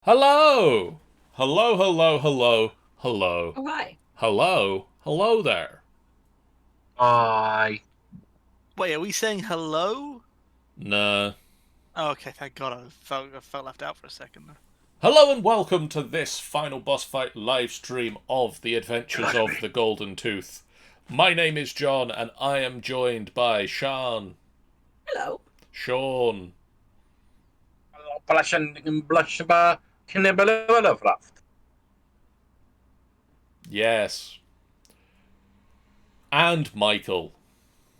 Hello! Hello, hello, hello, hello. Oh, hi. Hello, hello there. I Wait, are we saying hello? Nah. Oh, okay, thank God. I felt left out for a second there. Hello and welcome to this final boss fight live stream of The Adventures Blimey. of the Golden Tooth. My name is John and I am joined by Sean, Hello. Sean, yes, and Michael.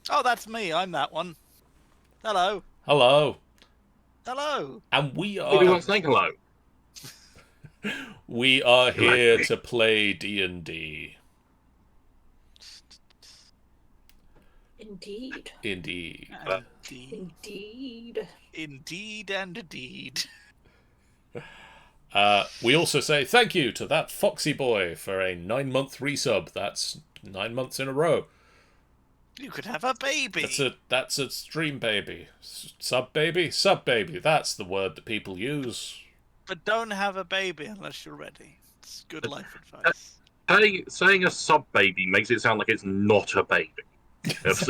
Oh, that's me. I'm that one. Hello. Hello. Hello. And we Nobody are wants saying hello. here to play D&D. Indeed. Indeed. Indeed. Indeed. Indeed and indeed. We also say thank you to that Foxy Boy for a 9-month resub. That's 9 months in a row. You could have a baby. That's a stream baby. Sub baby? Sub baby. That's the word that people use. But don't have a baby unless you're ready. It's good life advice. Saying a sub baby makes it sound like it's not a baby. It's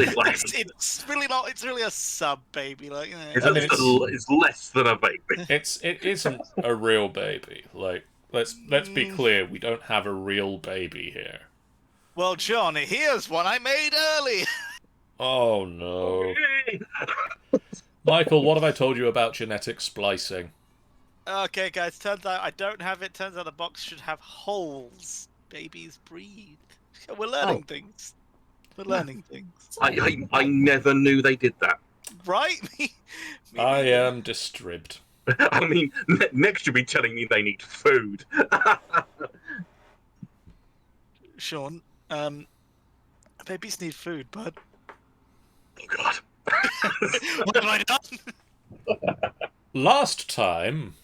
really not. It's really a sub baby. Like, It's, I mean, it's less than a baby. It isn't a real baby. Like let's be clear, we don't have a real baby here. Well, John, here's one I made early. Oh no. Michael, what have I told you about genetic splicing? Okay, guys. Turns out I don't have it. Turns out the box should have holes. Babies breathe. We're learning things. We're learning things. I never knew they did that. Right? Me I neither. am disturbed. I mean, next you'll be telling me they need food. Sean, babies need food, bud. Oh God. What have I done? Last time,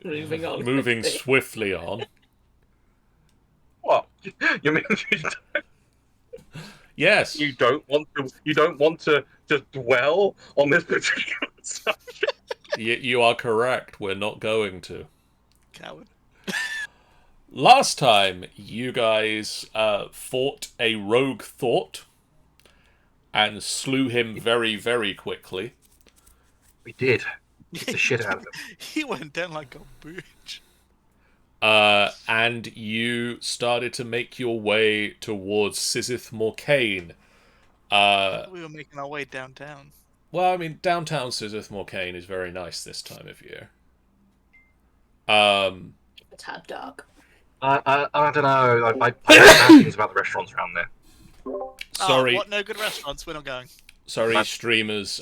Moving on. moving quickly. swiftly on. What? You mean Yes. you don't want to just dwell on this particular subject? You are correct. We're not going to. Coward. Last time, you guys fought a rogue thought and slew him very, very quickly. We did. Beat the shit out of him. He went down like a bitch. And you started to make your way towards Szith Morcane. We were making our way downtown. Well, I mean, downtown Szith Morcane is very nice this time of year. A tad dark. I don't know. I heard bad things about the restaurants around there. Sorry, What? No good restaurants. We're not going. sorry, streamers,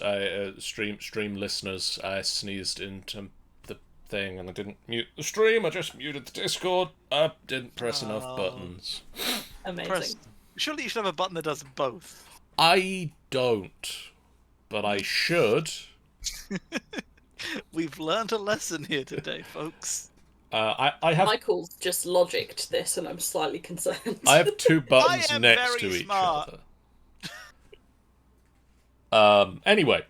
stream listeners. I sneezed into the thing and I didn't mute the stream. I just muted the Discord. I didn't press enough buttons. Amazing. Surely you should have a button that does both. I don't, but I should. We've learned a lesson here today, folks. I have Michael's just logicked this, and I'm slightly concerned. I have two buttons I am next very to each smart. other. Anyway,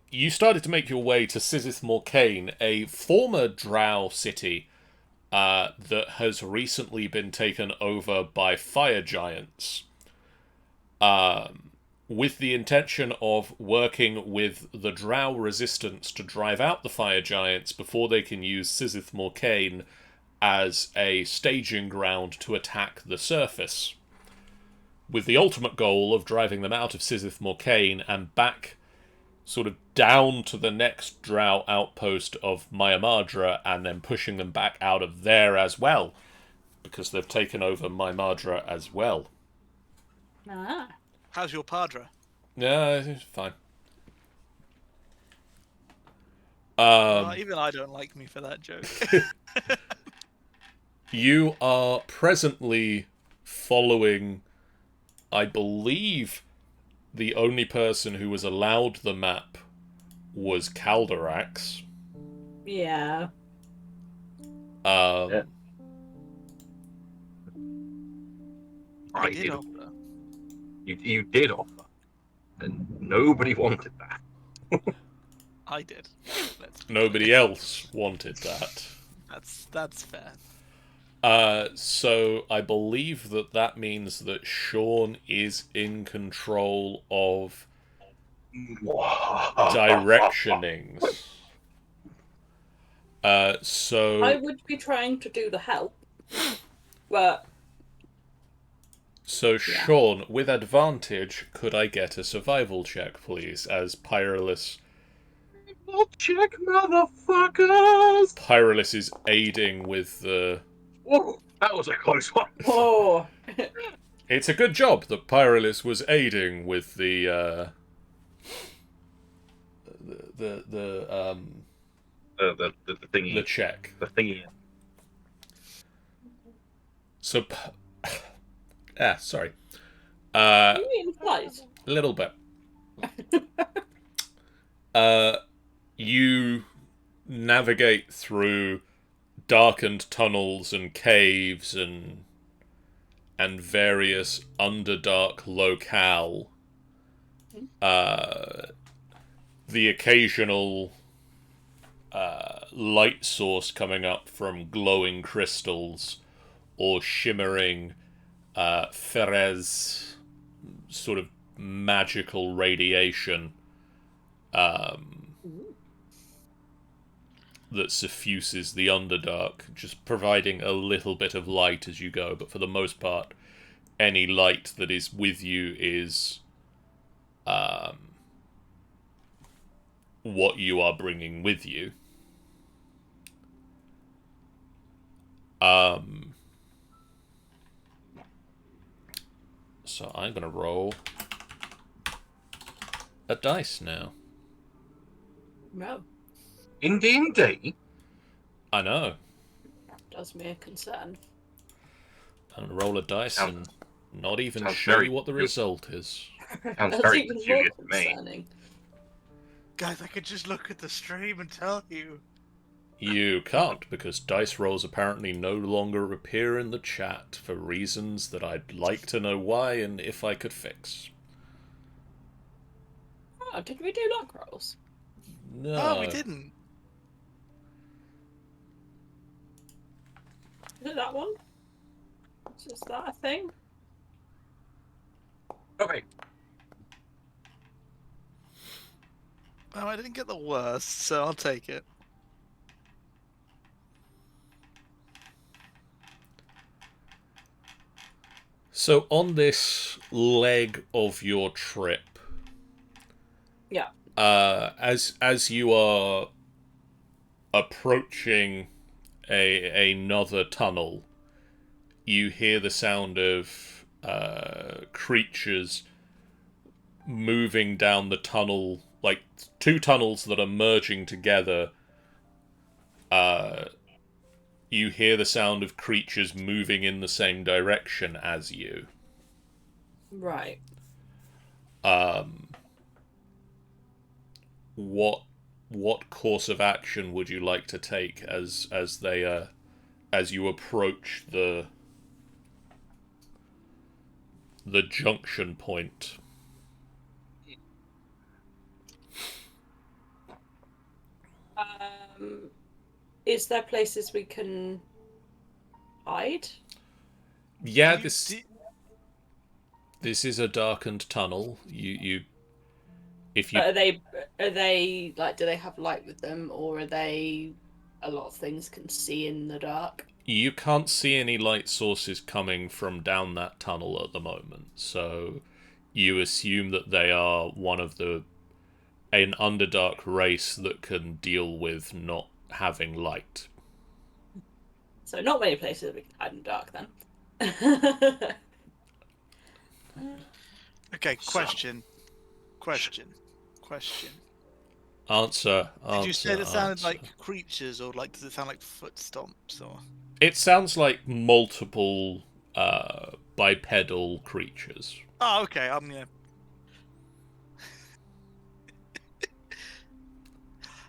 you started to make your way to Szith Morcane, a former drow city that has recently been taken over by fire giants. With the intention of working with the drow resistance to drive out the fire giants before they can use Szith Morcane as a staging ground to attack the surface, with the ultimate goal of driving them out of Szith Morcane and back sort of down to the next drow outpost of Myamadra and then pushing them back out of there as well, because they've taken over Myamadra as well. Ah. How's your Padra? Yeah, it's fine. Even I don't like me for that joke. You are presently following, I believe, the only person who was allowed the map was Calderax. Yeah. Yeah. I did offer. You did offer, and nobody wanted that. I did. Let's Nobody else wanted that. That's fair. So I believe that means that Sean is in control of directionings. So I would be trying to do the help, but So, Sean, with advantage, could I get a survival check, please, as Pyrolis Check, motherfuckers! Pyrolis is aiding with the... Whoa, that was a close one. oh, It's a good job that Pyrolis was aiding with the The thingy. the check. The thingy. So, sorry. you mean flight? A little bit. You navigate through darkened tunnels and caves and various underdark locale. The occasional light source coming up from glowing crystals or shimmering Ferez sort of magical radiation that suffuses the Underdark, just providing a little bit of light as you go, but for the most part, any light that is with you is what you are bringing with you. So I'm going to roll a dice now. No, Indeed. I know. does me a concern. I'm going to roll a dice and not even sounds show very you what the good. result is. Sounds That's very even more peculiar to me. concerning. Guys, I could just look at the stream and tell you. You can't, because dice rolls apparently no longer appear in the chat for reasons that I'd like to know why and if I could fix. Oh, did we do luck rolls? No. Oh, we didn't. Is it that one? Is that a thing? Okay. Oh, I didn't get the worst, so I'll take it. So on this leg of your trip, Yeah. as you are approaching another tunnel, you hear the sound of creatures moving down the tunnel, like two tunnels that are merging together. You hear the sound of creatures moving in the same direction as you. Right. What course of action would you like to take as you approach the junction point? Is there places we can hide? Yeah, Do you- this is a darkened tunnel. If you But are they like, do they have light with them, or are they a lot of things can see in the dark? You can't see any light sources coming from down that tunnel at the moment, so you assume that they are an Underdark race that can deal with not having light. So not many places we can hide in the dark then. Okay, question. Answer. Did you say that sounded answer. like creatures, or like does it sound like foot stomps, or? It sounds like multiple bipedal creatures. Oh, okay. I'm gonna.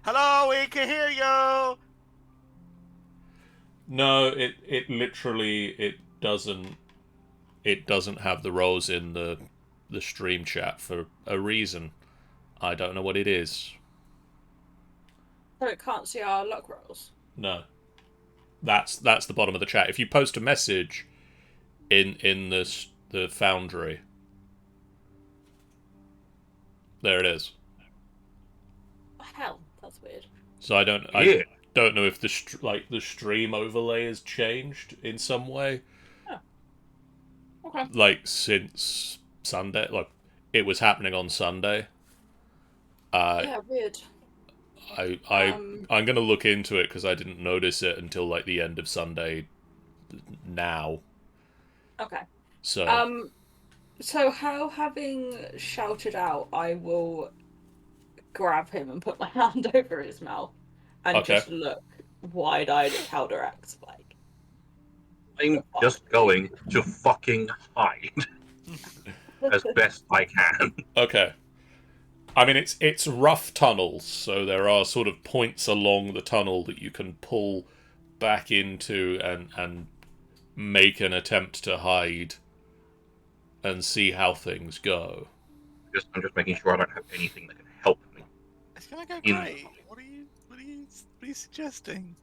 Hello, we can hear you. No, it literally doesn't have the roles in the stream chat for a reason. I don't know what it is. So it can't see our luck rolls. No. That's the bottom of the chat. If you post a message in the Foundry, there it is. Hell, that's weird. So I don't know if the stream overlay has changed in some way. Oh. Okay. Like since Sunday, like it was happening on Sunday. Yeah, weird. I'm gonna look into it because I didn't notice it until like the end of Sunday. Now. Okay. So. So how, having shouted out, I will grab him and put my hand over his mouth and Okay. just look wide-eyed at Calderax, like. I'm just going to fucking hide as best I can. Okay. I mean, it's rough tunnels, so there are sort of points along the tunnel that you can pull back into and make an attempt to hide and see how things go. I'm just making sure I don't have anything that can help me. It's gonna go great. What are you suggesting?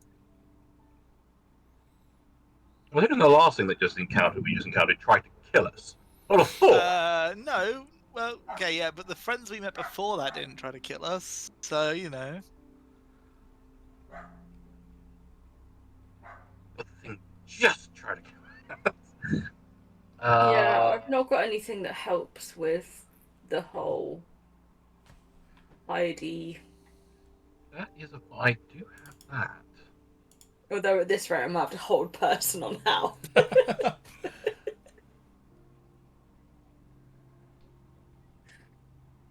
Well, even the last thing that we just encountered tried to kill us. Not a thought. No. Well, okay, yeah, but the friends we met before that didn't try to kill us, so you know. The thing just tried to kill us. Yeah, I've not got anything that helps with the whole ID. That is I do have that. Although at this rate, I'm gonna have to hold person on how.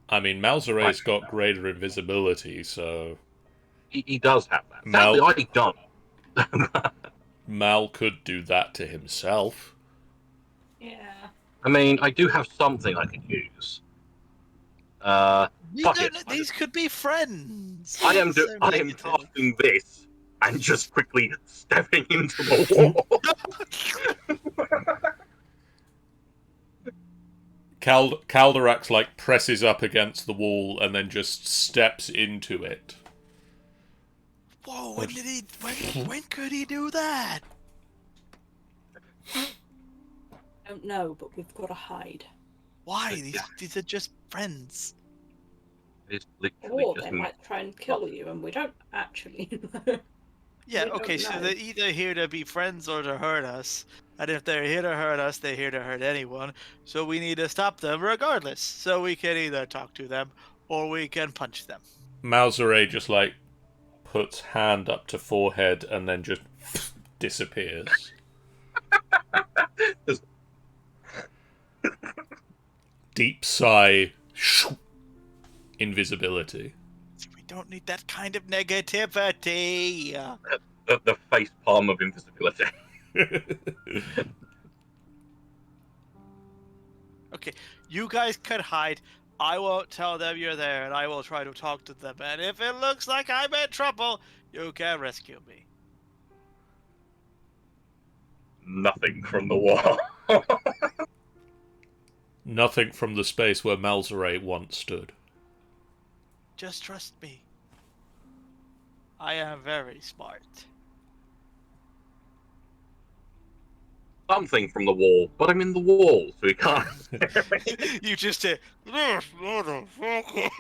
I mean, Malzere's got greater invisibility, so... He does have that. Sadly, I don't. Mal could do that to himself. Yeah. I mean, I do have something I could use. These could be friends. I am casting this and just quickly stepping into the wall. Calderax like presses up against the wall and then just steps into it. Whoa! When could he do that? I don't know, but we've got to hide. Why? These are just friends. It's literally Or just they might try and kill you, and we don't actually know. Yeah, We don't okay, so know. they're either here to be friends or to hurt us. And if they're here to hurt us, they're here to hurt anyone. So we need to stop them regardless. So we can either talk to them or we can punch them. Malzere just like puts hand up to forehead and then just disappears. Deep sigh. Invisibility. We don't need that kind of negativity. the face palm of invisibility. Okay, you guys can hide. I won't tell them you're there, and I will try to talk to them. And if it looks like I'm in trouble, you can rescue me. Nothing from the wall. Nothing from the space where Malzere once stood. Just trust me. I am very smart. Something from the wall, but I'm in the wall, so you can't. You just say, "This motherfucker."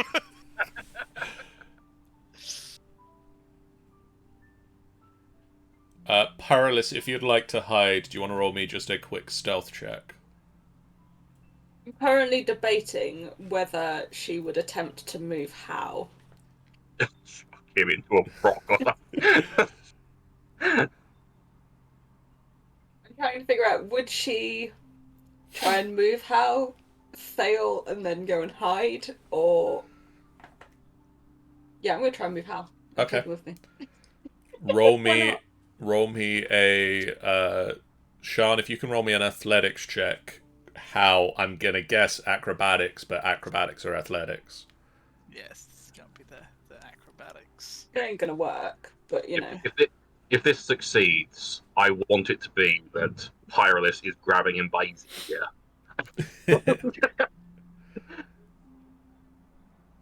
Paralis, if you'd like to hide, do you want to roll me just a quick stealth check? I'm currently debating whether she would attempt to move how. Chuck him into a rock or something. I'm trying to figure out, would she try and move how, fail, and then go and hide, or... Yeah, I'm going to try and move how. Okay. Take him with me. Roll me a... Sean, if you can roll me an athletics check, how I'm going to guess acrobatics, but acrobatics or athletics. Yes, it's gonna be the acrobatics. It ain't going to work, but, you know. If this succeeds, I want it to be that Pyrolis is grabbing him by his ear.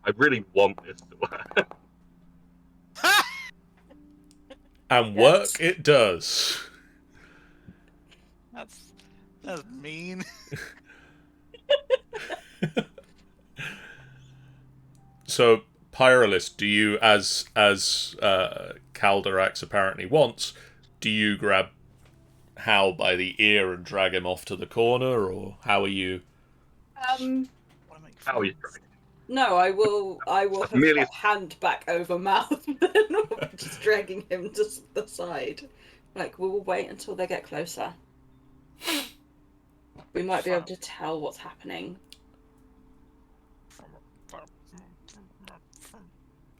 I really want this to work. And Yes. work it does. That's mean. So, Pyrolis, do you, as Calderax apparently wants, do you grab Hal by the ear and drag him off to the corner, or how are you? Um, Wanna make How are you friends? trying? no, I will have merely- got hand back over mouth, just dragging him to the side. Like, we will wait until they get closer. We might be able to tell what's happening.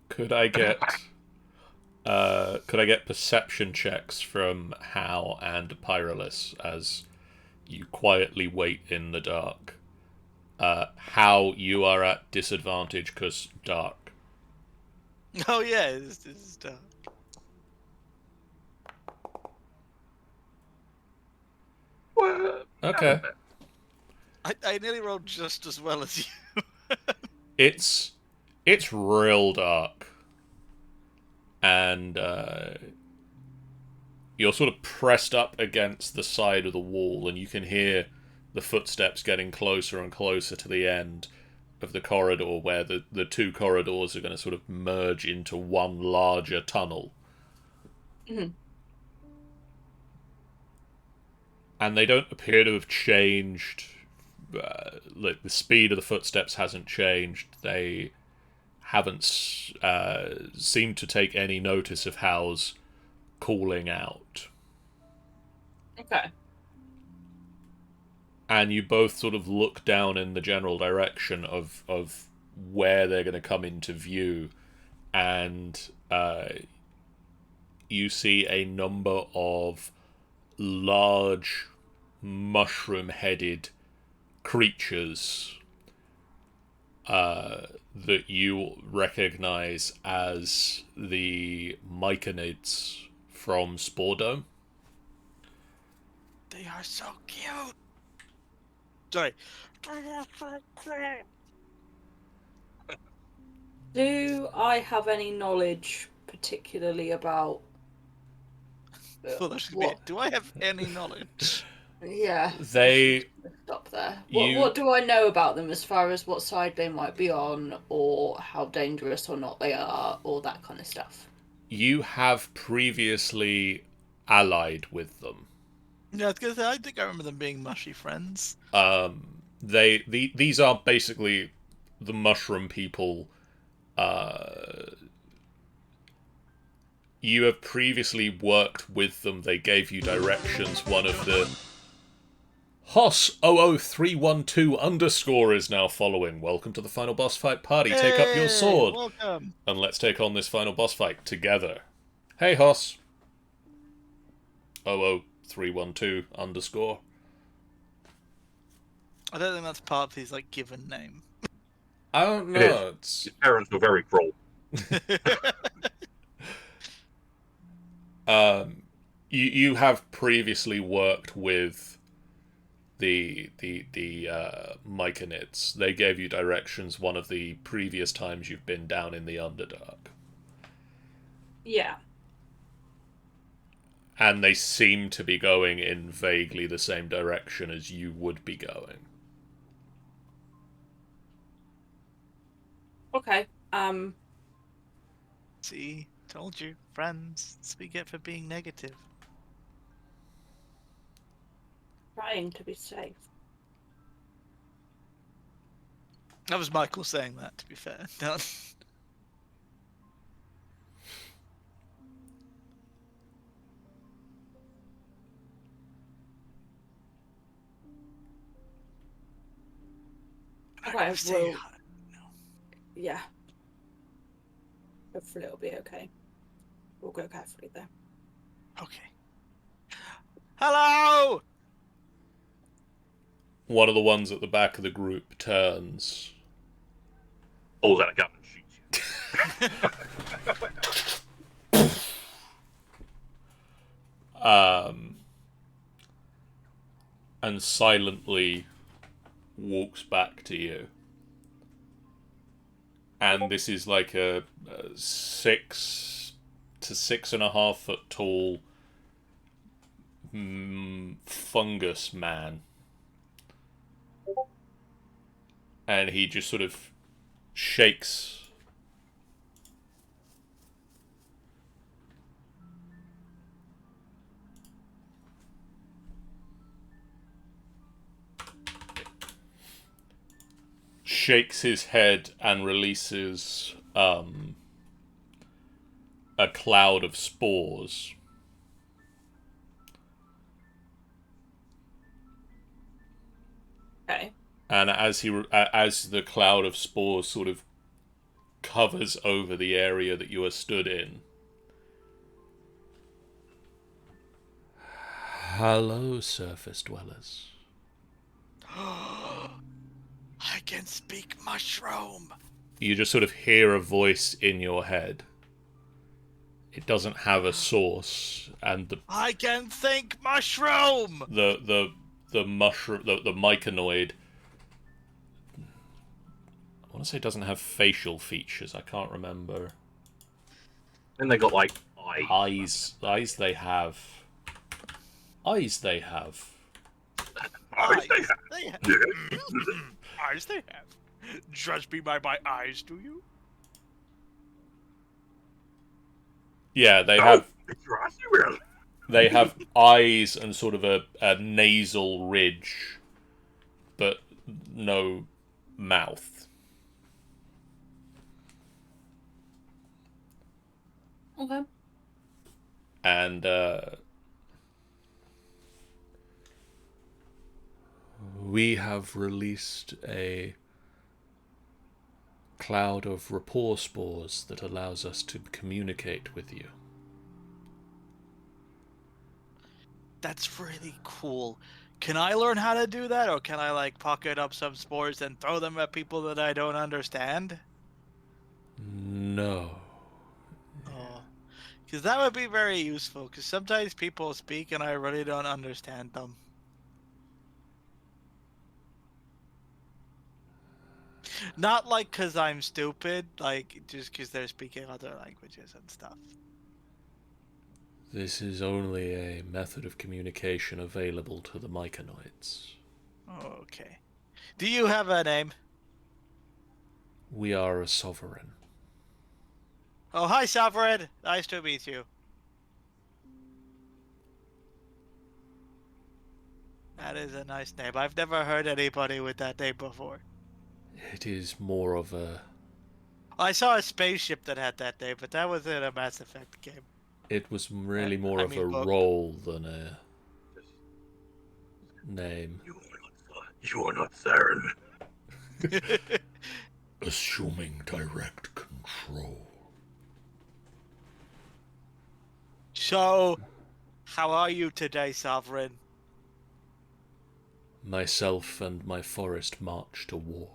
Could I get perception checks from Hal and Pyrolis as you quietly wait in the dark? How you are at disadvantage because dark. Oh yeah, this is Well, Okay. I nearly rolled just as well as you. It's real dark, and you're sort of pressed up against the side of the wall, and you can hear the footsteps getting closer and closer to the end of the corridor, where the two corridors are going to sort of merge into one larger tunnel. Mhm. And they don't appear to have changed. Like, the speed of the footsteps hasn't changed. They haven't seemed to take any notice of Hal's calling out. Okay. And you both sort of look down in the general direction of where they're going to come into view, and you see a number of large mushroom-headed creatures that you recognize as the myconids from Spore Dome. They are so cute. Sorry. Do I have any knowledge, particularly about Well, that should be it. Do I have any knowledge? Yeah. They Stop there. You- What do I know about them as far as what side they might be on, or how dangerous or not they are, or that kind of stuff? You have previously allied with them. Yeah, because I think I remember them being mushy friends. These are basically the mushroom people. You have previously worked with them. They gave you directions. One of the Hoss00312_ is now following. Welcome to the final boss fight party. Take up your Hey, sword Welcome. and let's take on this final boss fight together. Hey, Hoss. 00312_. I don't think that's part of his like given name. I don't It is. know. It's His parents were very cruel. you have previously worked with the myconids. They gave you directions one of the previous times you've been down in the Underdark. Yeah. And they seem to be going in vaguely the same direction as you would be going. Okay. See, told you, friends. That's what we get for being negative. Trying to be safe. That was Michael saying that. To be fair, no. Okay, Say well, hi. yeah. Hopefully it'll be okay. We'll go carefully there. Okay. Hello. One of the ones at the back of the group turns. Pulls out a gun and shoots you. And silently walks back to you. And this is like a 6 to 6.5 foot tall fungus man. And he just sort of shakes. Shakes his head and releases a cloud of spores. Okay. And as the cloud of spores sort of covers over the area that you are stood in. Hello, surface dwellers. I can speak mushroom. You just sort of hear a voice in your head. It doesn't have a source, and I can think mushroom. the mushroom, the mycanoid. I want to say it doesn't have facial features. I can't remember. And they got like Eyes. Eyes they have. Eyes they have. eyes. They have. Eyes they have. Judge me by my eyes, do you? Yeah, they No, have. it's your eyes, you will. They have eyes and sort of a nasal ridge, but no mouth. Okay. And we have released a cloud of rapport spores that allows us to communicate with you. That's really cool. Can I learn how to do that, or can I like pocket up some spores and throw them at people that I don't understand? No. Oh, because that would be very useful. Because sometimes people speak and I really don't understand them. Not like because I'm stupid, like just because they're speaking other languages and stuff. This is only a method of communication available to the mycanoids. Okay. Do you have a name? We are a sovereign. Oh, hi, Sovereign. Nice to meet you. That is a nice name. I've never heard anybody with that name before. It is more of a... I saw a spaceship that had that name, but that was in a Mass Effect game. It was really more I of a mean, book. role than a name. You are not Saren. Assuming direct control. So, how are you today, Sovereign? Myself and my forest march to war.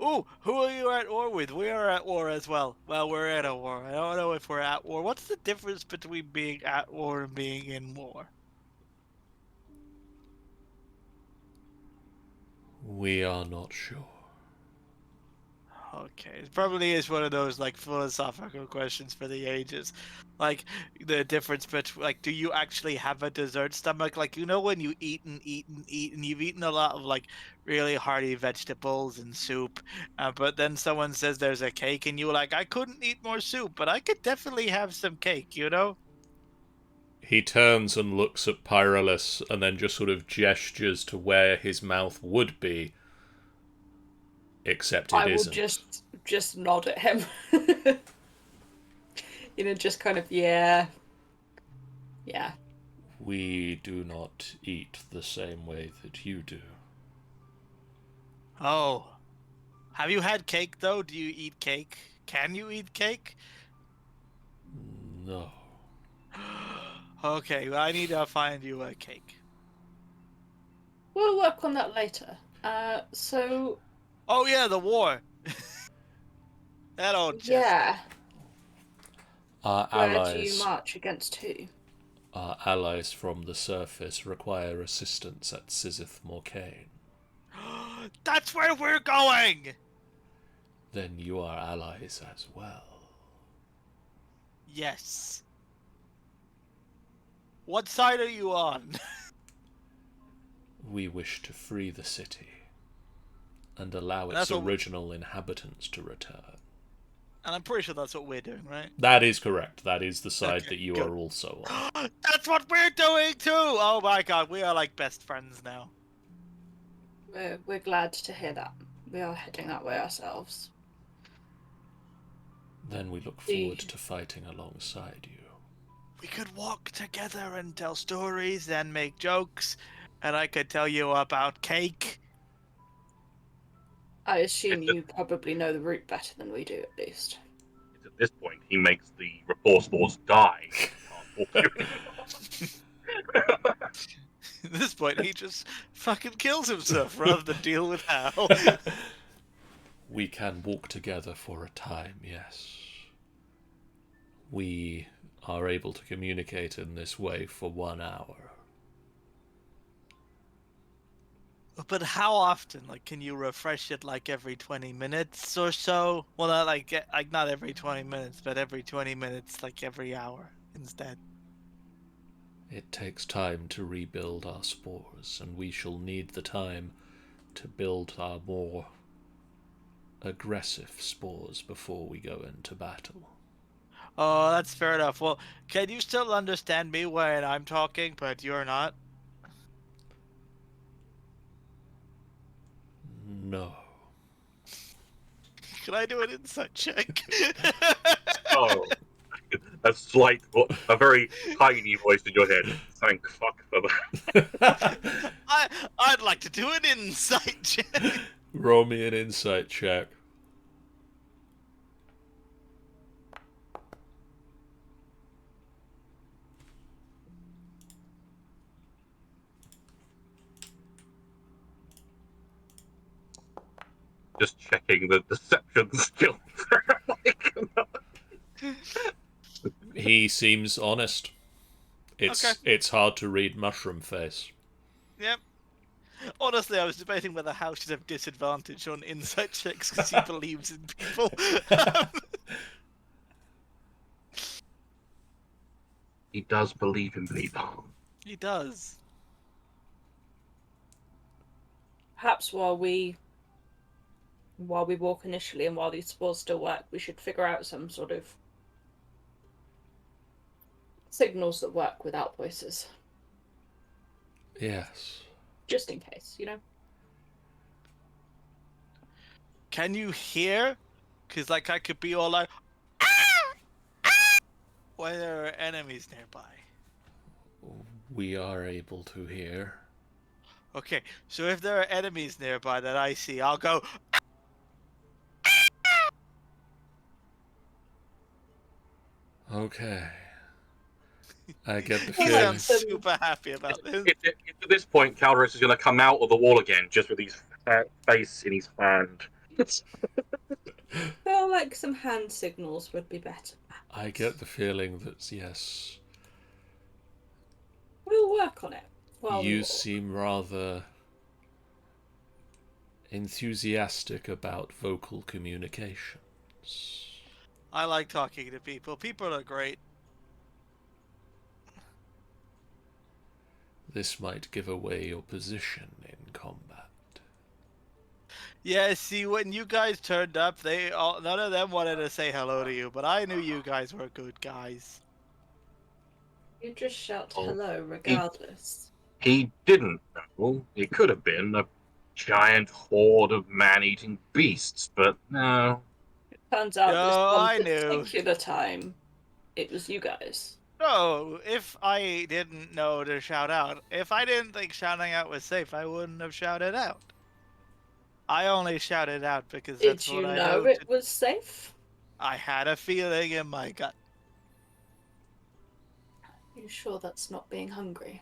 Ooh, who are you at war with? We are at war as well. Well, we're at a war. I don't know if we're at war. What's the difference between being at war and being in war? We are not sure. Okay, it probably is one of those like philosophical questions for the ages, like the difference between like, do you actually have a dessert stomach? Like, you know, when you eat and eat and eat, and you've eaten a lot of like really hearty vegetables and soup, but then someone says there's a cake, and you're like, I couldn't eat more soup, but I could definitely have some cake, you know? He turns and looks at Pyrolus and then just sort of gestures to where his mouth would be. Except it I will isn't. just nod at him. You know, just kind of, yeah. Yeah. We do not eat the same way that you do. Oh, have you had cake though? Do you eat cake? Can you eat cake? No. Okay, well, I need to find you a cake. We'll work on that later. So... Oh yeah, the war. That old chestnut. Yeah. Our Where do you allies, march against who? our allies from the surface require assistance at Szith Morcane. That's where we're going! Then you are allies as well. Yes. What side are you on? We wish to free the city and allow And its that's what original inhabitants to return. And I'm pretty sure that's what we're doing, right? That is correct. That is the side Okay, that you good. are also on. That's what we're doing too! Oh my god, we are like best friends now. We're glad to hear that. We are heading that way ourselves. Then we look forward to fighting alongside you. We could walk together and tell stories and make jokes, and I could tell you about cake. I assume you probably know the route better than we do, at least. At this point, he makes the rapport spores die. At this point, he just fucking kills himself rather than deal with Hal. We can walk together for a time, yes. We are able to communicate in this way for 1 hour. But how often? Like, can you refresh it like every 20 minutes or so? Well, not like not every 20 minutes, but every 20 minutes, like every hour instead. It takes time to rebuild our spores, and we shall need the time to build our more aggressive spores before we go into battle. Oh, that's fair enough. Well, can you still understand me when I'm talking, but you're not? No. Can I do an insight check? Oh, a very tiny voice in your head. Thank fuck for that. I'd like to do an insight check. Roll me an insight check. Just checking the deception skill. He seems honest. It's hard to read Mushroom Face. Yep. Honestly, I was debating whether Hal should have disadvantage on insight checks because he believes in people. He does believe in people. He does. Perhaps while we walk initially and while these spores still work, we should figure out some sort of signals that work without voices. Yes. Just in case, you know? Can you hear? Because, like, I could be all like, when there are enemies nearby. We are able to hear. Okay, so if there are enemies nearby that I see, I'll go. Okay. I get the He feeling. sounds super happy about this. At this point, Calderis is going to come out of the wall again, just with his face in his hand. Feel like some hand signals would be better. I get the feeling that, yes, We'll work on it. While we you walk. seem rather enthusiastic about vocal communications. I like talking to people. People are great. This might give away your position in combat. Yeah, see, when you guys turned up, none of them wanted to say hello to you, but I knew you guys were good guys. You just shout Oh, hello regardless. He didn't know. It could have been a giant horde of man-eating beasts, but no. Turns out this No, one I knew. particular time, it was you guys. No, if I didn't know to shout out, if I didn't think shouting out was safe, I wouldn't have shouted out. I only shouted out because that's Did what you I know know. it was safe? I had a feeling in my gut. Are you sure that's not being hungry?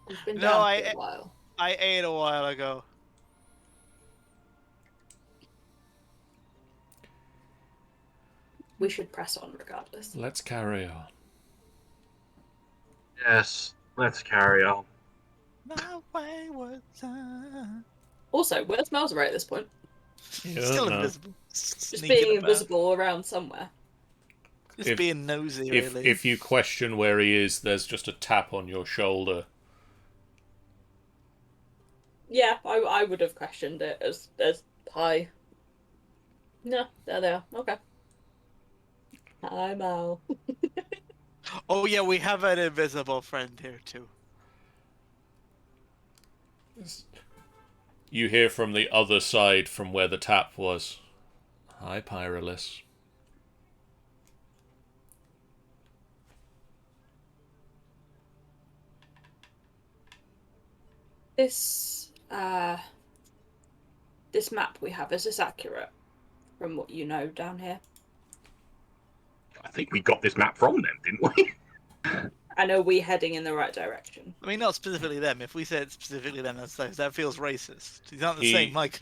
We've been No, down for a while. I ate a while ago. We should press on regardless. Let's carry on. Yes, let's carry on. My wayward son. Also, where's Malzere at this point? Yeah, Still no. invisible. Just Sneaking being about. invisible around somewhere. Just being nosy, really. If you question where he is, there's just a tap on your shoulder. Yeah, I would have questioned it as hi. No, there they are. Okay. Hi, Mal. Oh yeah, we have an invisible friend here too. You hear from the other side, from where the tap was. Hi, Pyrolis. This this map we have, is this accurate from what you know down here? I think we got this map from them, didn't we? And are we heading in the right direction? I mean, not specifically them. If we said specifically them, that feels racist. He's not the same Mike.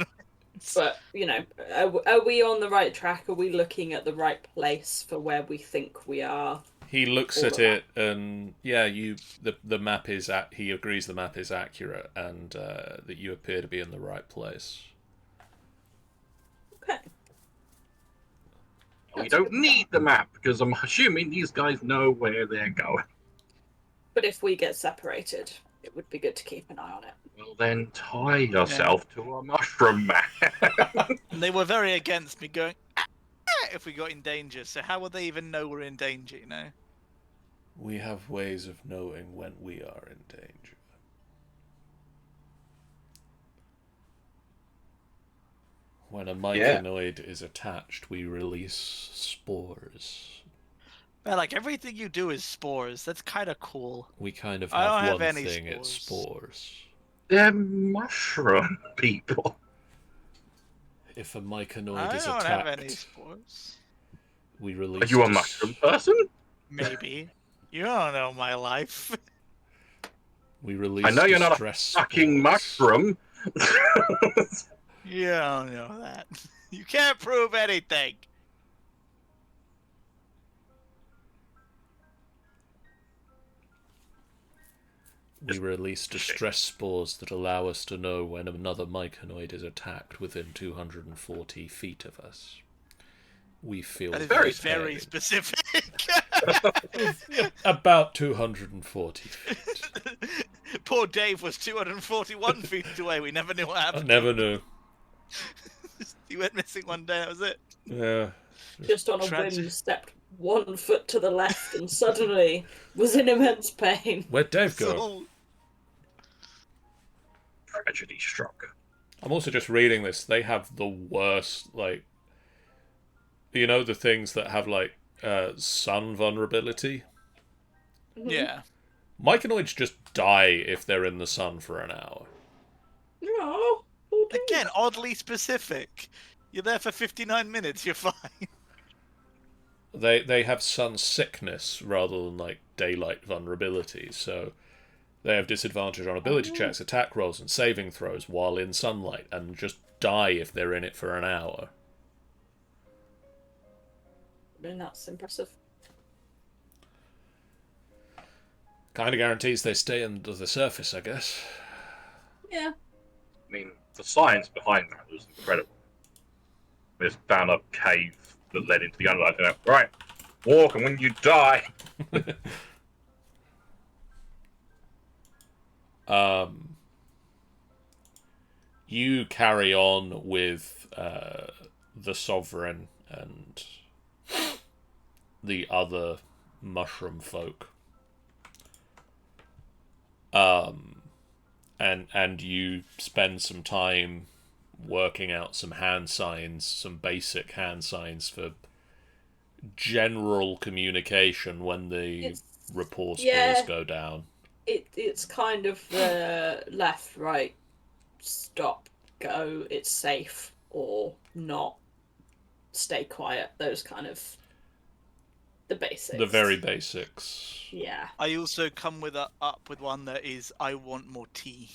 But, you know, are we on the right track? Are we looking at the right place for where we think we are? He looks at it, and yeah, the map is he agrees the map is accurate, and that you appear to be in the right place. Okay. We don't need the map, because I'm assuming these guys know where they're going. But if we get separated, it would be good to keep an eye on it. Well, then tie yourself to a mushroom man. And they were very against me going, if we got in danger. So how would they even know we're in danger, you know? We have ways of knowing when we are in danger. When a mycanoid is attached, we release spores. Well, like, everything you do is spores. That's kind of cool. We kind of I don't have have one any thing, it's spores. spores. They're mushroom people. If a mycanoid I is don't attacked, have any spores. we release... Are you a mushroom person? Maybe. You don't know my life. We release I know you're not a distress fucking spores. mushroom. You don't know that. You can't prove anything. We release distress spores that allow us to know when another mycanoid is attacked within 240 feet of us. We feel That is very very pain. specific. About 240 feet. Poor Dave was 241 feet away. We never knew what I happened. never knew. He went missing one day, that was it. Yeah. Just on a whim, stepped 1 foot to the left and suddenly was in immense pain. Where'd Dave go? So, Tragedy struck. I'm also just reading this. They have the worst, like... You know the things that have, like, sun vulnerability? yeah. Mycanoids just die if they're in the sun for an hour. No. Again, oddly specific. You're there for 59 minutes, you're fine. They have sun sickness rather than, like, daylight vulnerability, so they have disadvantage on ability checks, attack rolls, and saving throws while in sunlight, and just die if they're in it for an hour. I mean, that's impressive. Kind of guarantees they stay under the surface, I guess. Yeah. I mean, the science behind that was incredible. We just found a cave that led into the underlight. And right, walk, and when you die, You carry on with the Sovereign and the other mushroom folk. And you spend some time working out some hand signs, some basic hand signs for general communication when the rapport spores go down. It's kind of the left, right, stop, go, it's safe, or not, stay quiet, those kind of... The basics. The very basics. Yeah. I also come up with one that is, I want more tea.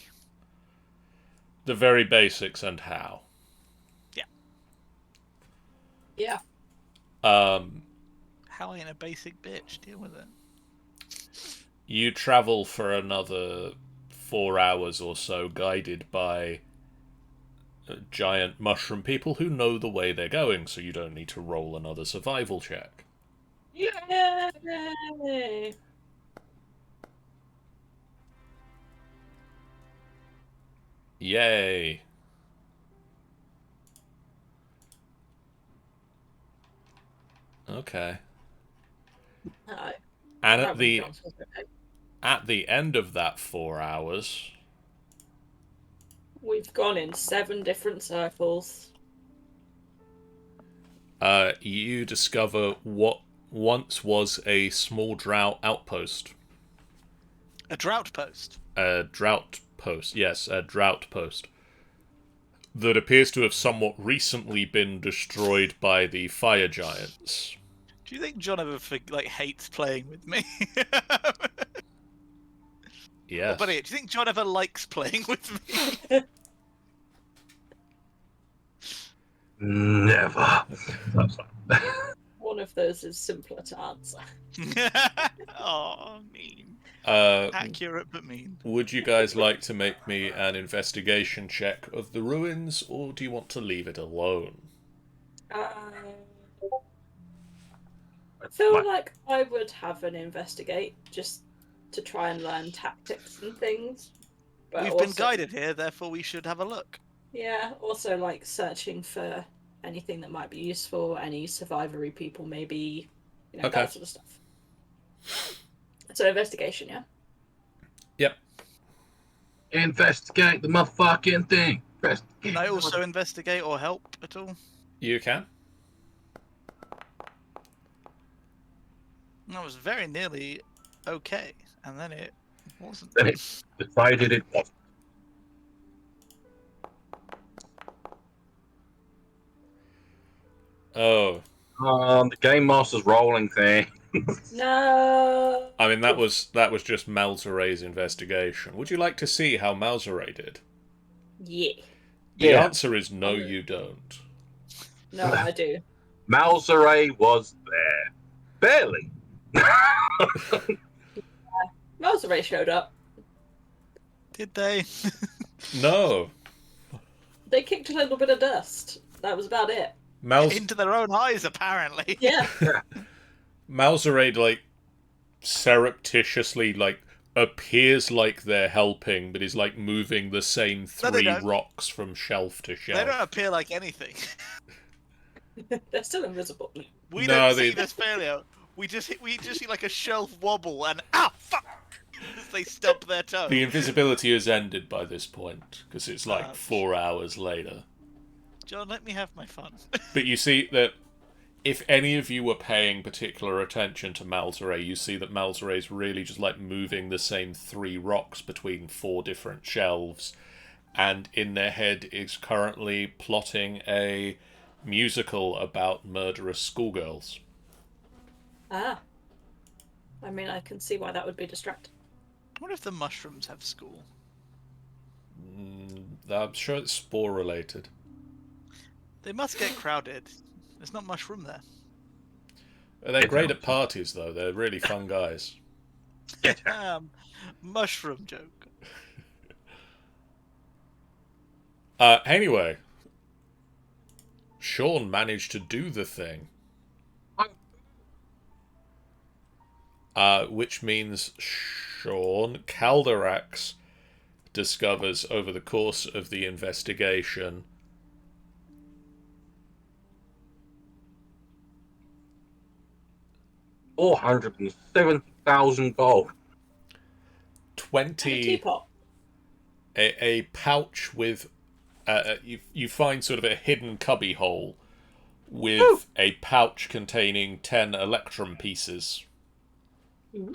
The very basics and how. Yeah. Yeah. How ain't a basic bitch? Deal with it. You travel for another 4 hours or so, guided by giant mushroom people who know the way they're going, so you don't need to roll another survival check. Yay! Yay. Okay. No, And that was Johnson's okay. at the end of that 4 hours, We've gone in 7 different circles. you discover what once was a small drow outpost. A drought post. A drought post, yes, a drought post. That appears to have somewhat recently been destroyed by the fire giants. Do you think John ever hates playing with me? Yes. But do you think John ever likes playing with me? Never. One of those is simpler to answer. Oh, mean. Uh, Accurate but mean. would you guys like to make me an investigation check of the ruins, or do you want to leave it alone? I feel like I would have an investigate just to try and learn tactics and things. But We've been guided here, therefore we should have a look. Yeah, also like searching for anything that might be useful, any survivory people maybe, Okay. that sort of stuff. So investigation, yeah? Yep. Investigate the motherfucking thing. Can I also investigate or help at all? You can. That was very nearly okay, and then it wasn't. Then it decided it wasn't. Oh. The game master's rolling thing. No. I mean, that was just Malzeray's investigation. Would you like to see how Malzeray did? Yeah. The Yeah. answer is no, you don't. No, I do. Malzeray was there. Barely. Malzeray showed up. Did they? No. They kicked a little bit of dust. That was about it. Into their own eyes, apparently. Yeah. Malzeray, surreptitiously, appears like they're helping, but is, moving the same No, they 3 don't. rocks from shelf to shelf. They don't appear like anything. They're still invisible. We No, don't they- see this failure. We just see like a shelf wobble and fuck! As they stump their toe. The invisibility is ended by this point, because it's 4 Ouch. hours later. John, let me have my fun. But you see that if any of you were paying particular attention to Malzeray, you see that Malzeray is really just moving the same 3 rocks between 4 different shelves, and in their head is currently plotting a musical about murderous schoolgirls. Ah. I mean, I can see why that would be distracting. What if the mushrooms have school? I'm sure it's spore related. They must get crowded. There's not much room there. They're great at parties, though. They're really fun guys. Mushroom joke. Anyway, Sean managed to do the thing. Which means Sean Calderax discovers over the course of the investigation $470,000 gold. 20 And a teapot. a pouch with you find sort of a hidden cubby hole with a pouch containing 10 electrum pieces.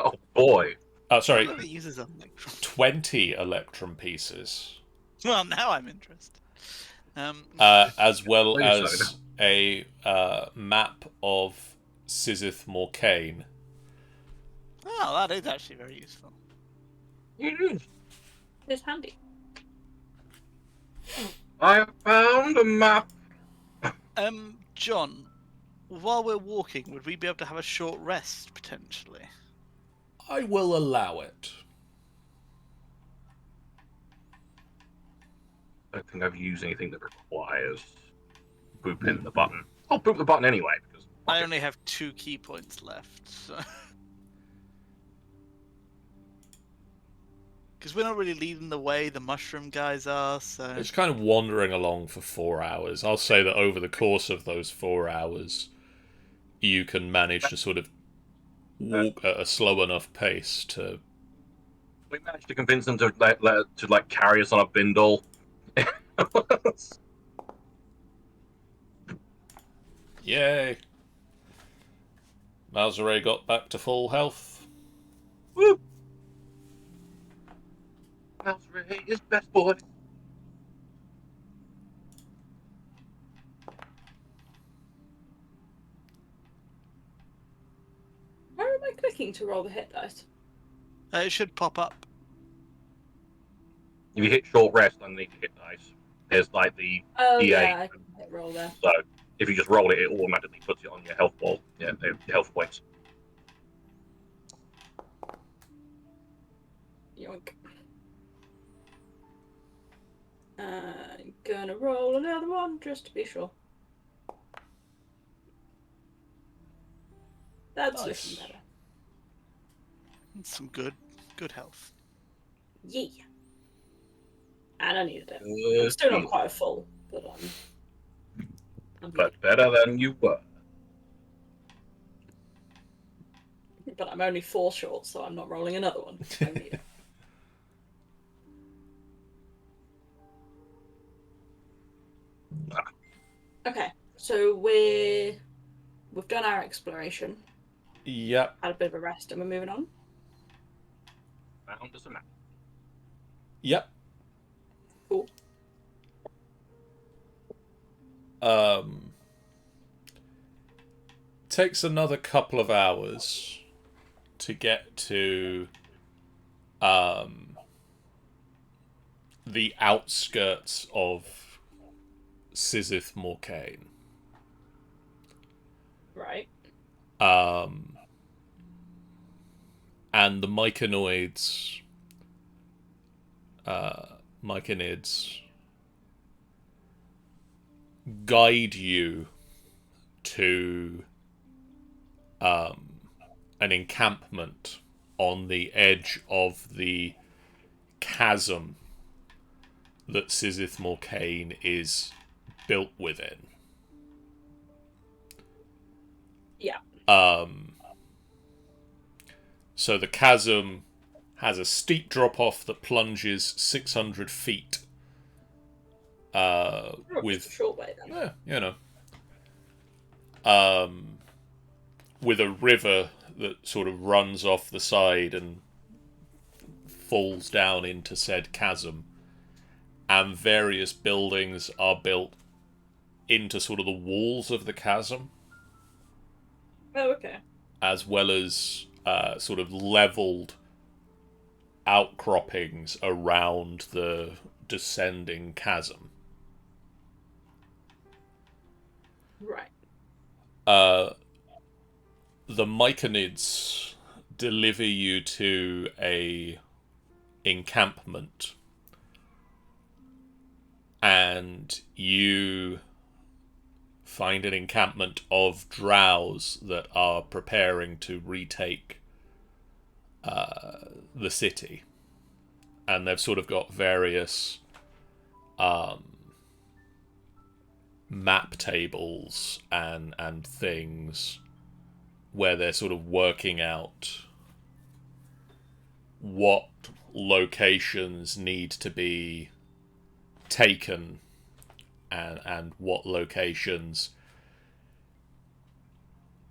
Oh boy. Sorry, Whoever uses a electrum. 20 electrum pieces. Well, now I'm interested. As well Wait a as a map of Szith Morcane. Oh, that is actually very useful. It is. It's handy. I found a map. John, while we're walking, would we be able to have a short rest potentially? I will allow it. I don't think I've used anything that requires booping the button. I'll boop the button anyway, because I only have 2 key points left, so. Because we're not really leading the way, the mushroom guys are, so. It's kind of wandering along for 4 hours. I'll say that over the course of those 4 hours, you can manage to sort of walk at a slow enough pace to. We managed to convince them to carry us on a bindle. Yay! Malzere got back to full health. Woo! Malzere is best boy. Where am I clicking to roll the hit dice? It should pop up. If you hit short rest underneath the hit dice, there's like the Oh EA. yeah, I can hit roll there. So if you just roll it, it automatically puts it on your health ball. Yeah, the health points. Yoink. Gonna roll another one just to be sure. That's Nice. looking better. Some good health. Yeah. And I needed it. I'm still not quite full, but I'm But better than you were. But I'm only 4 short, so I'm not rolling another one. I need it. Okay, so we've done our exploration, Yep. had a bit of a rest, and we're moving on. Found us a map. Yep. Cool. Takes another couple of hours to get to the outskirts of Szith Morcane. Right. And the Myconids guide you to an encampment on the edge of the chasm that Szith Morcane is built within. Yeah. So the chasm has a steep drop-off that plunges 600 feet. With Just a short way then. yeah, with a river that sort of runs off the side and falls down into said chasm, and various buildings are built into sort of the walls of the chasm, Oh, okay. as well as sort of leveled outcroppings around the descending chasm. Right. The Myconids deliver you to a encampment, and you find an encampment of drows that are preparing to retake the city, and they've sort of got various map tables and things where they're sort of working out what locations need to be taken and what locations,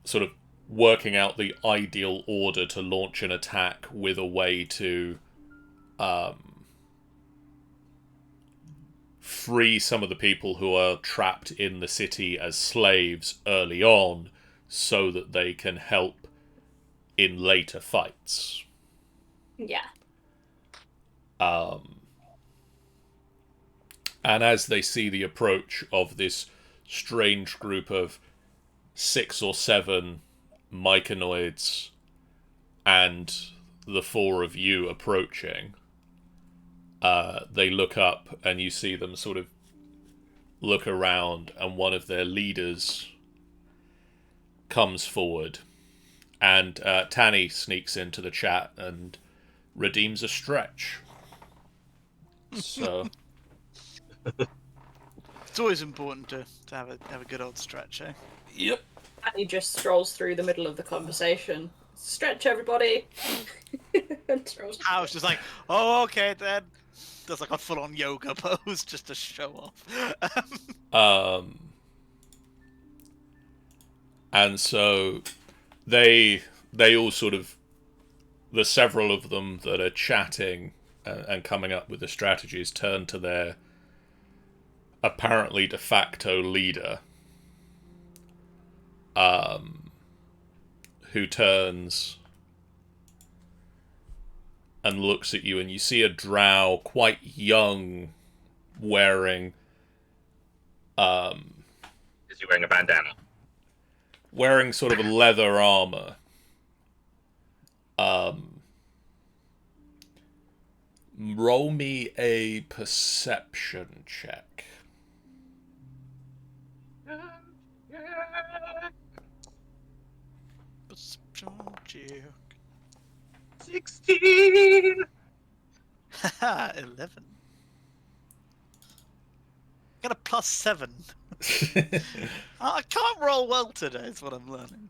sort of working out the ideal order to launch an attack with a way to free some of the people who are trapped in the city as slaves early on so that they can help in later fights. Yeah. And as they see the approach of this strange group of 6 or 7 Myconids and the 4 of you approaching, they look up and you see them sort of look around, and one of their leaders comes forward, and Tanny sneaks into the chat and redeems a stretch. So It's always important to have a good old stretch, eh? yep. And he just strolls through the middle of the conversation. Stretch, everybody. And strolls. I was just like, oh, okay then. Does like a full-on yoga pose just to show off. And so they all sort of, the several of them that are chatting and coming up with the strategies turn to their apparently de facto leader, who turns and looks at you, and you see a drow, quite young, wearing Is he wearing a bandana? wearing sort of a leather armor. Roll me a perception check. Perception check. 16. Haha, 11. Got a +7. I can't roll well today, is what I'm learning.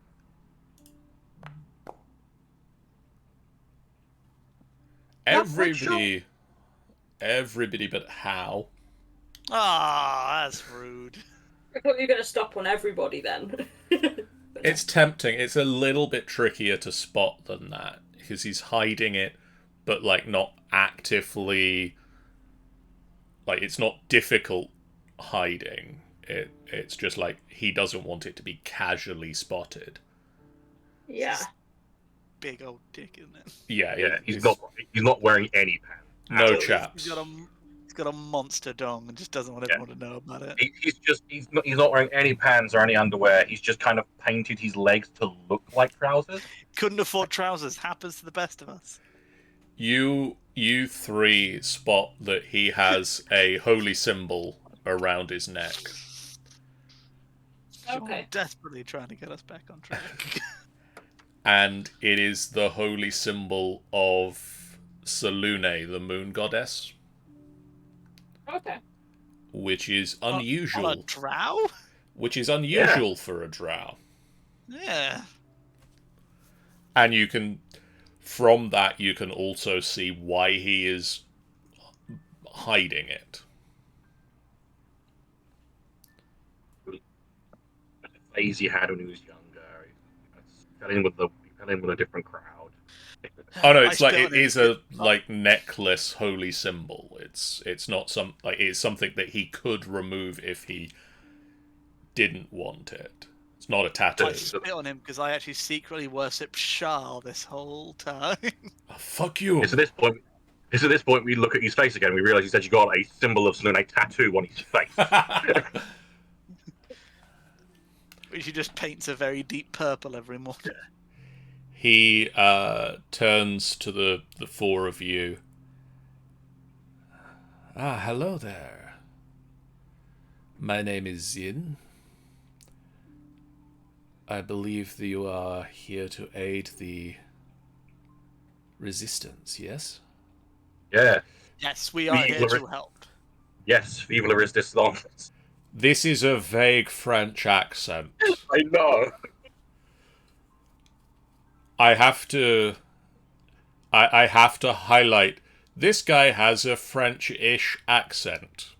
Everybody but Hal. Ah, that's rude. I thought you were going to stop on everybody then. It's tempting. It's a little bit trickier to spot than that, because he's hiding it, but like not actively. Like, it's not difficult hiding. It's just like he doesn't want it to be casually spotted. Yeah. Big old dick, isn't it? Yeah, he's not wearing any pants. No Absolutely. chaps. He's got a monster dong and just doesn't want everyone to know about it. He's not wearing any pants or any underwear. He's just kind of painted his legs to look like trousers. Couldn't afford trousers. Happens to the best of us. You three spot that he has a holy symbol around his neck. Okay. You're desperately trying to get us back on track. And it is the holy symbol of Selune, the moon goddess, Okay. which is On a unusual. drow? Which is unusual for a drow. Yeah. And you can, from that, you can also see why he is hiding it. Phase he had when he was younger. He fell in with a different crowd. Oh no, it's I like still it is a like necklace holy symbol. It's not it's something that he could remove if he didn't want it. It's not a tattoo. I spit on him because I actually secretly worship Shah this whole time. Oh, fuck you. It's at this point we look at his face again. We realise he's actually got a symbol of Selune tattoo on his face. Which he just paints a very deep purple every morning. He turns to the four of you. Ah, hello there. My name is Zin. I believe that you are here to aid the resistance, yes? Yeah. Yes, we are here to help. Yes, vive la resistance. This is a vague French accent. I know. I have to highlight, this guy has a French-ish accent.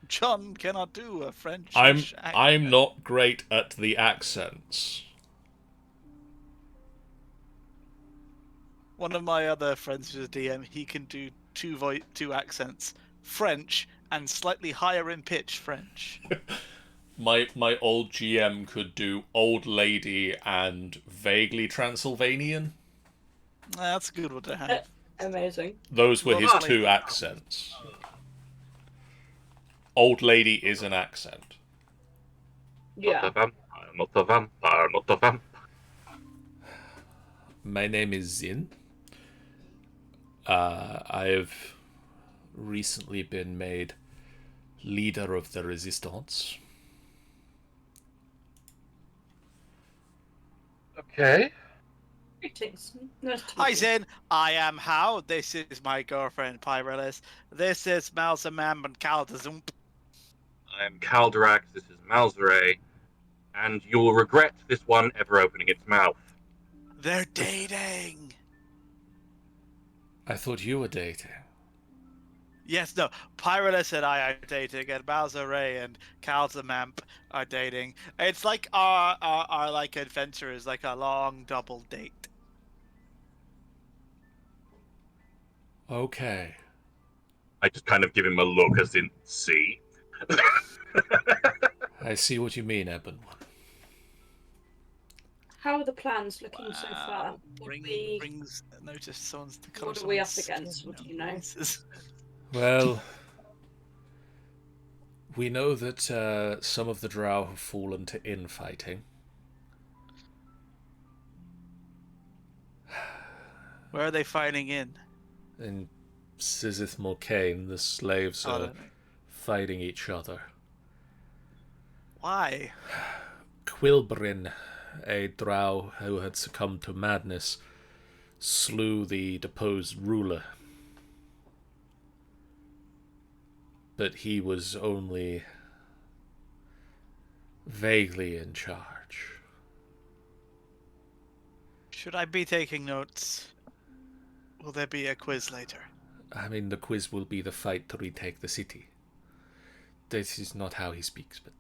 John cannot do a French I'm accent. not great at the accents. One of my other friends who's a DM, he can do two accents. French and slightly higher in pitch French. My old GM could do old lady and vaguely Transylvanian. That's a good one to have. Amazing. Those were his Lovely. two accents. Old lady is an accent. Yeah. Not a vampire, not a vampire. My name is Zin. I have recently been made leader of the resistance. Okay. Greetings. Nice to Hi, meet you. Zin. I am How. This is my girlfriend, Pyrelis. This is Malsamam and Kaldazump. I'm Calderax, this is Malzere, and you'll regret this one ever opening its mouth. They're dating. I thought you were dating. Yes, no. Pyrelis and I are dating, and Malzare and Kaldazump are dating. It's like our like adventure is like a long double date. Okay. I just kind of give him a look as in, see? I see what you mean, Eben. How are the plans looking so far? Brings notice someone's the color. What are we up against? What do you know? Well, we know that some of the drow have fallen to infighting. Where are they fighting in? In Szith Morcane, the slaves are fighting each other. Why? Quilbrin, a drow who had succumbed to madness, slew the deposed ruler. But he was only vaguely in charge. Should I be taking notes? Will there be a quiz later? I mean, the quiz will be the fight to retake the city. This is not how he speaks, but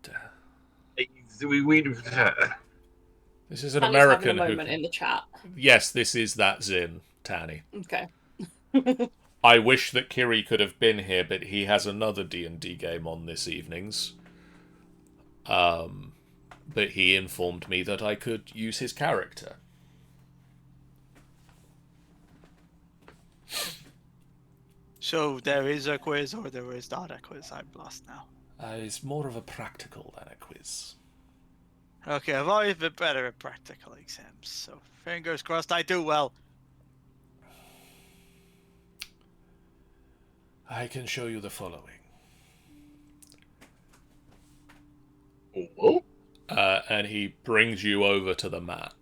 this is an Tanny's American having a who. moment in the chat. Yes, this is that Zin, Tanny. Okay. I wish that Kiri could have been here, but he has another D&D game on this evening's. But he informed me that I could use his character. So there is a quiz or there is not a quiz? I'm lost now. It's more of a practical than a quiz. Okay, I've always been better at practical exams, so fingers crossed I do well. I can show you the following. Oh? And he brings you over to the map.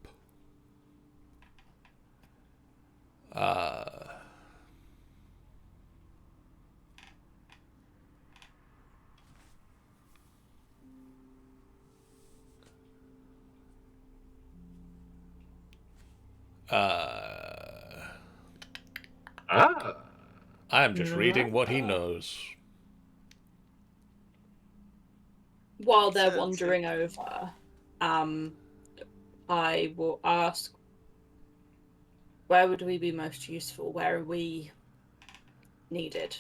I am just reading what he knows. While they're wandering over, I will ask, where would we be most useful? Where are we needed?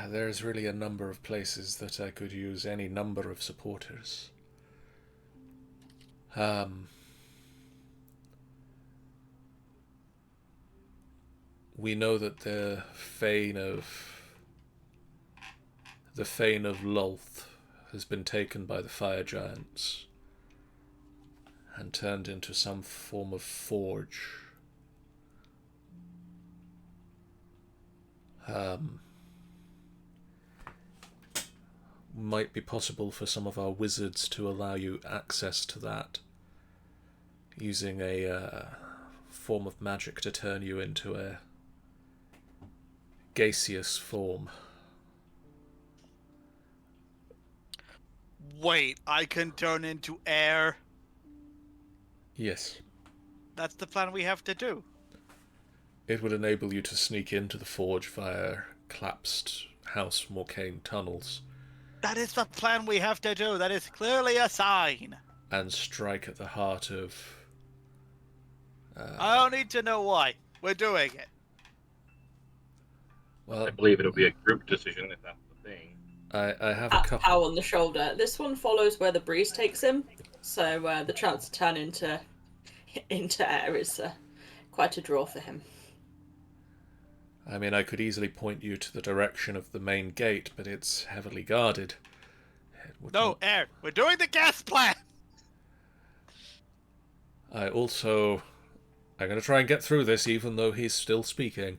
There's really a number of places that I could use any number of supporters. We know that the Fane of Lolth has been taken by the fire giants and turned into some form of forge. Might be possible for some of our wizards to allow you access to that, using a form of magic to turn you into a gaseous form. Wait, I can turn into air? Yes. That's the plan we have to do. It would enable you to sneak into the forge via collapsed House Morcane tunnels. That is the plan we have to do. That is clearly a sign. And strike at the heart of... I don't need to know why. We're doing it. Well, I believe it'll be a group decision if that's the thing. I have a couple... Pow on the shoulder. This one follows where the breeze takes him, so the chance to turn into air is quite a draw for him. I mean, I could easily point you to the direction of the main gate, but it's heavily guarded. No, air. We're doing the gas plan. I'm going to try and get through this, even though he's still speaking.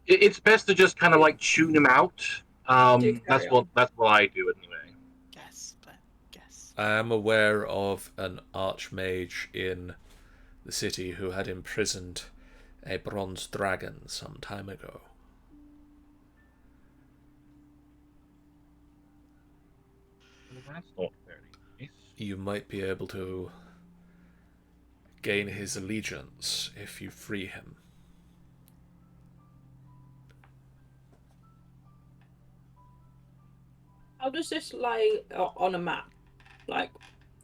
It's best to just kind of like tune him out. That's what I do anyway. Gas plan. Gas. I am aware of an archmage in the city who had imprisoned a bronze dragon some time ago. Well, that's not very nice. You might be able to gain his allegiance if you free him. How does this lie on a map? Like,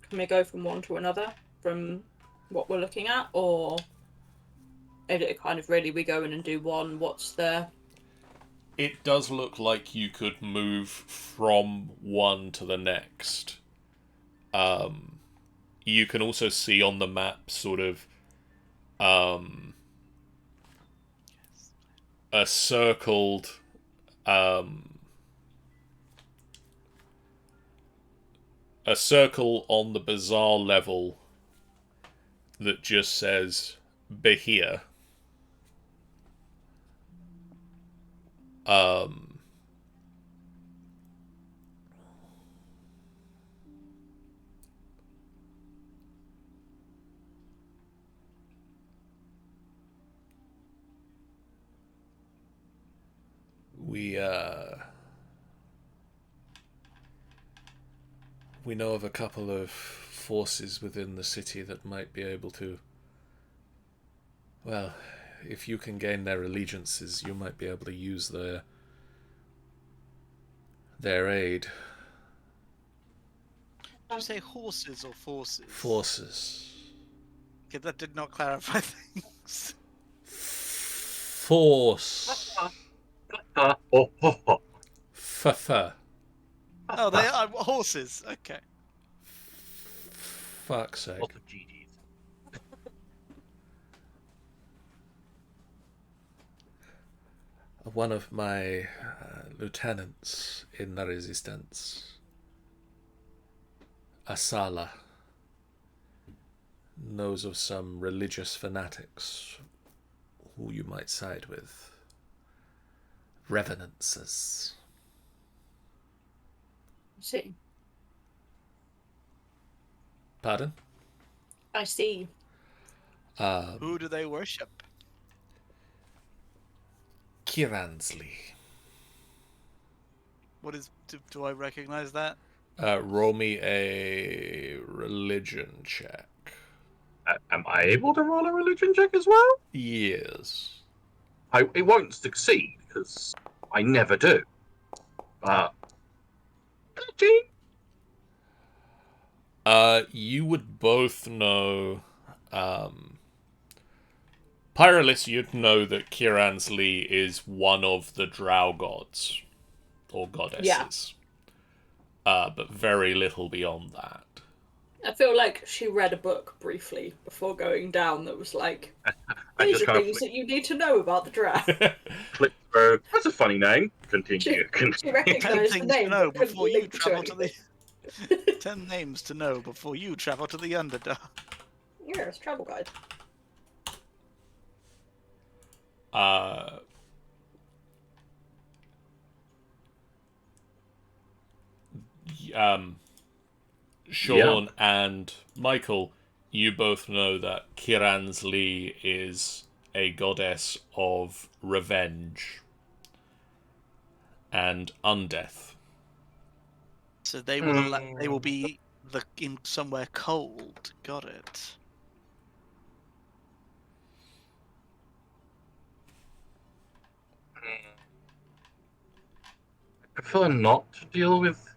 can we go from one to another from what we're looking at, or is it kind of really we go in and do one? What's the? It does look like you could move from one to the next. You can also see on the map sort of a circled a circle on the bazaar level that just says Behir. We know of a couple of forces within the city that might be able to, well, if you can gain their allegiances, you might be able to use their aid. Did you say horses or forces? Forces. Okay, that did not clarify things. Force. Fa. Oh, they are horses. Okay. Fuck's sake. Lot of GGs. One of my lieutenants in the resistance, Asala, knows of some religious fanatics who you might side with. Revenances. See. Pardon? I see. Who do they worship? Kiransley. What is? Do I recognize that? Roll me a religion check. Am I able to roll a religion check as well? Yes. It won't succeed because I never do. 13. You would both know. Pyrolis, you'd know that Kiransley is one of the drow gods or goddesses. But very little beyond that. I feel like she read a book briefly before going down that was like, I these just are kind of things that you need to know about the draft. flick through. That's a funny name. Continue. She Ten recognised the things name, to know but couldn't before you link to travel to anything. the. 10 names to know before you travel to the Underdark. Yeah, it's travel guide. Sean and Michael, you both know that Kiransley is a goddess of revenge and undeath. So they will be in somewhere cold. Got it. I prefer not to deal with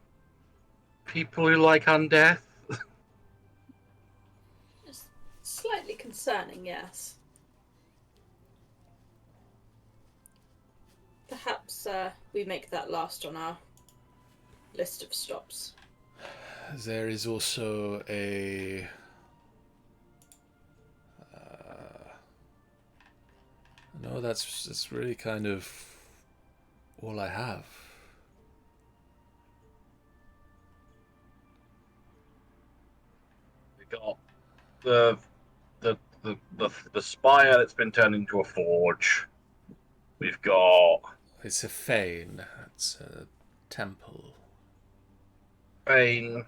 people who like undeath. It's slightly concerning, yes. Perhaps we make that last on our list of stops. There is also a... no, that's really kind of all I have. We got the spire that's been turned into a forge. We've got It's a fane. It's a temple. Bane.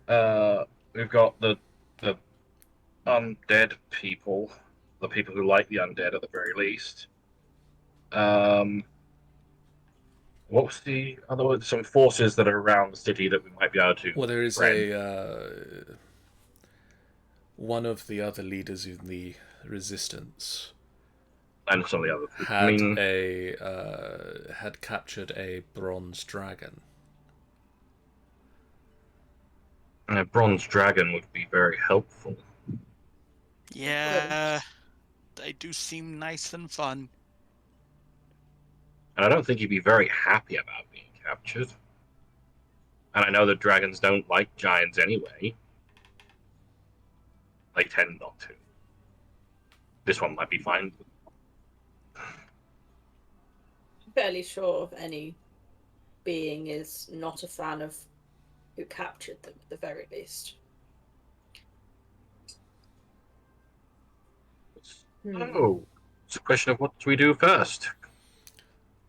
We've got the undead people, the people who like the undead at the very least. What was the other one? Some forces that are around the city that we might be able to Well, there is friend. one of the other leaders in the resistance And some of the other. I had mean, had captured a bronze dragon. a bronze dragon would be very helpful. Yeah, they do seem nice and fun. And I don't think he'd be very happy about being captured. And I know that dragons don't like giants anyway. They tend not to. This one might be fine. Fairly sure of any being is not a fan of who captured them, at the very least. Oh, it's a question of what do we do first?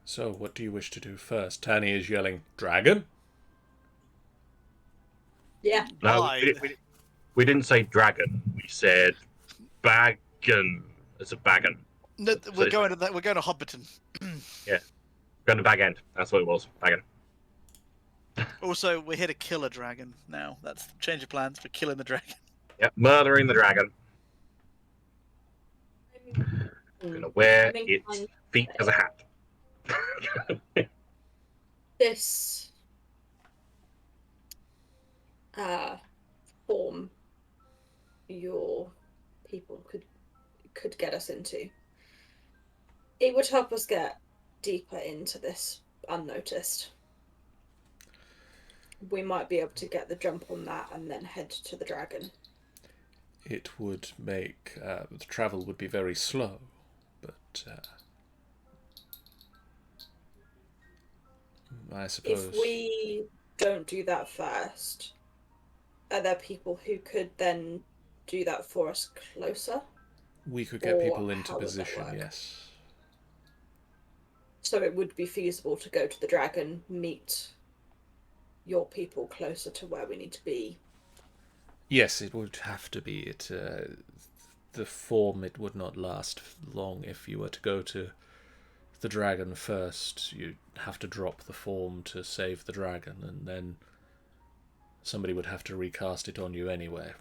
So, what do you wish to do first? Tanny is yelling, "Dragon!" Yeah. No, Why? we didn't say dragon. We said bagon. It's a bagon. No, So we're it's- going to that. We're going to Hobbiton. Going to bag end. That's what it was. Bagon. Also, we're here to kill a dragon now. That's change of plans for killing the dragon. Yep, murdering the dragon. Mm. Gonna wear I'm its inclined feet as a hat. this form your people could get us into. It would help us get deeper into this unnoticed. We might be able to get the jump on that and then head to the dragon. It would make the travel would be very slow, but I suppose If we don't do that first, are there people who could then do that for us closer? we could get Or people into how would that position. work? Yes. So it would be feasible to go to the dragon, meet your people closer to where we need to be. Yes, it would have to be. The form, it would not last long if you were to go to the dragon first. You'd have to drop the form to save the dragon, and then somebody would have to recast it on you anyway.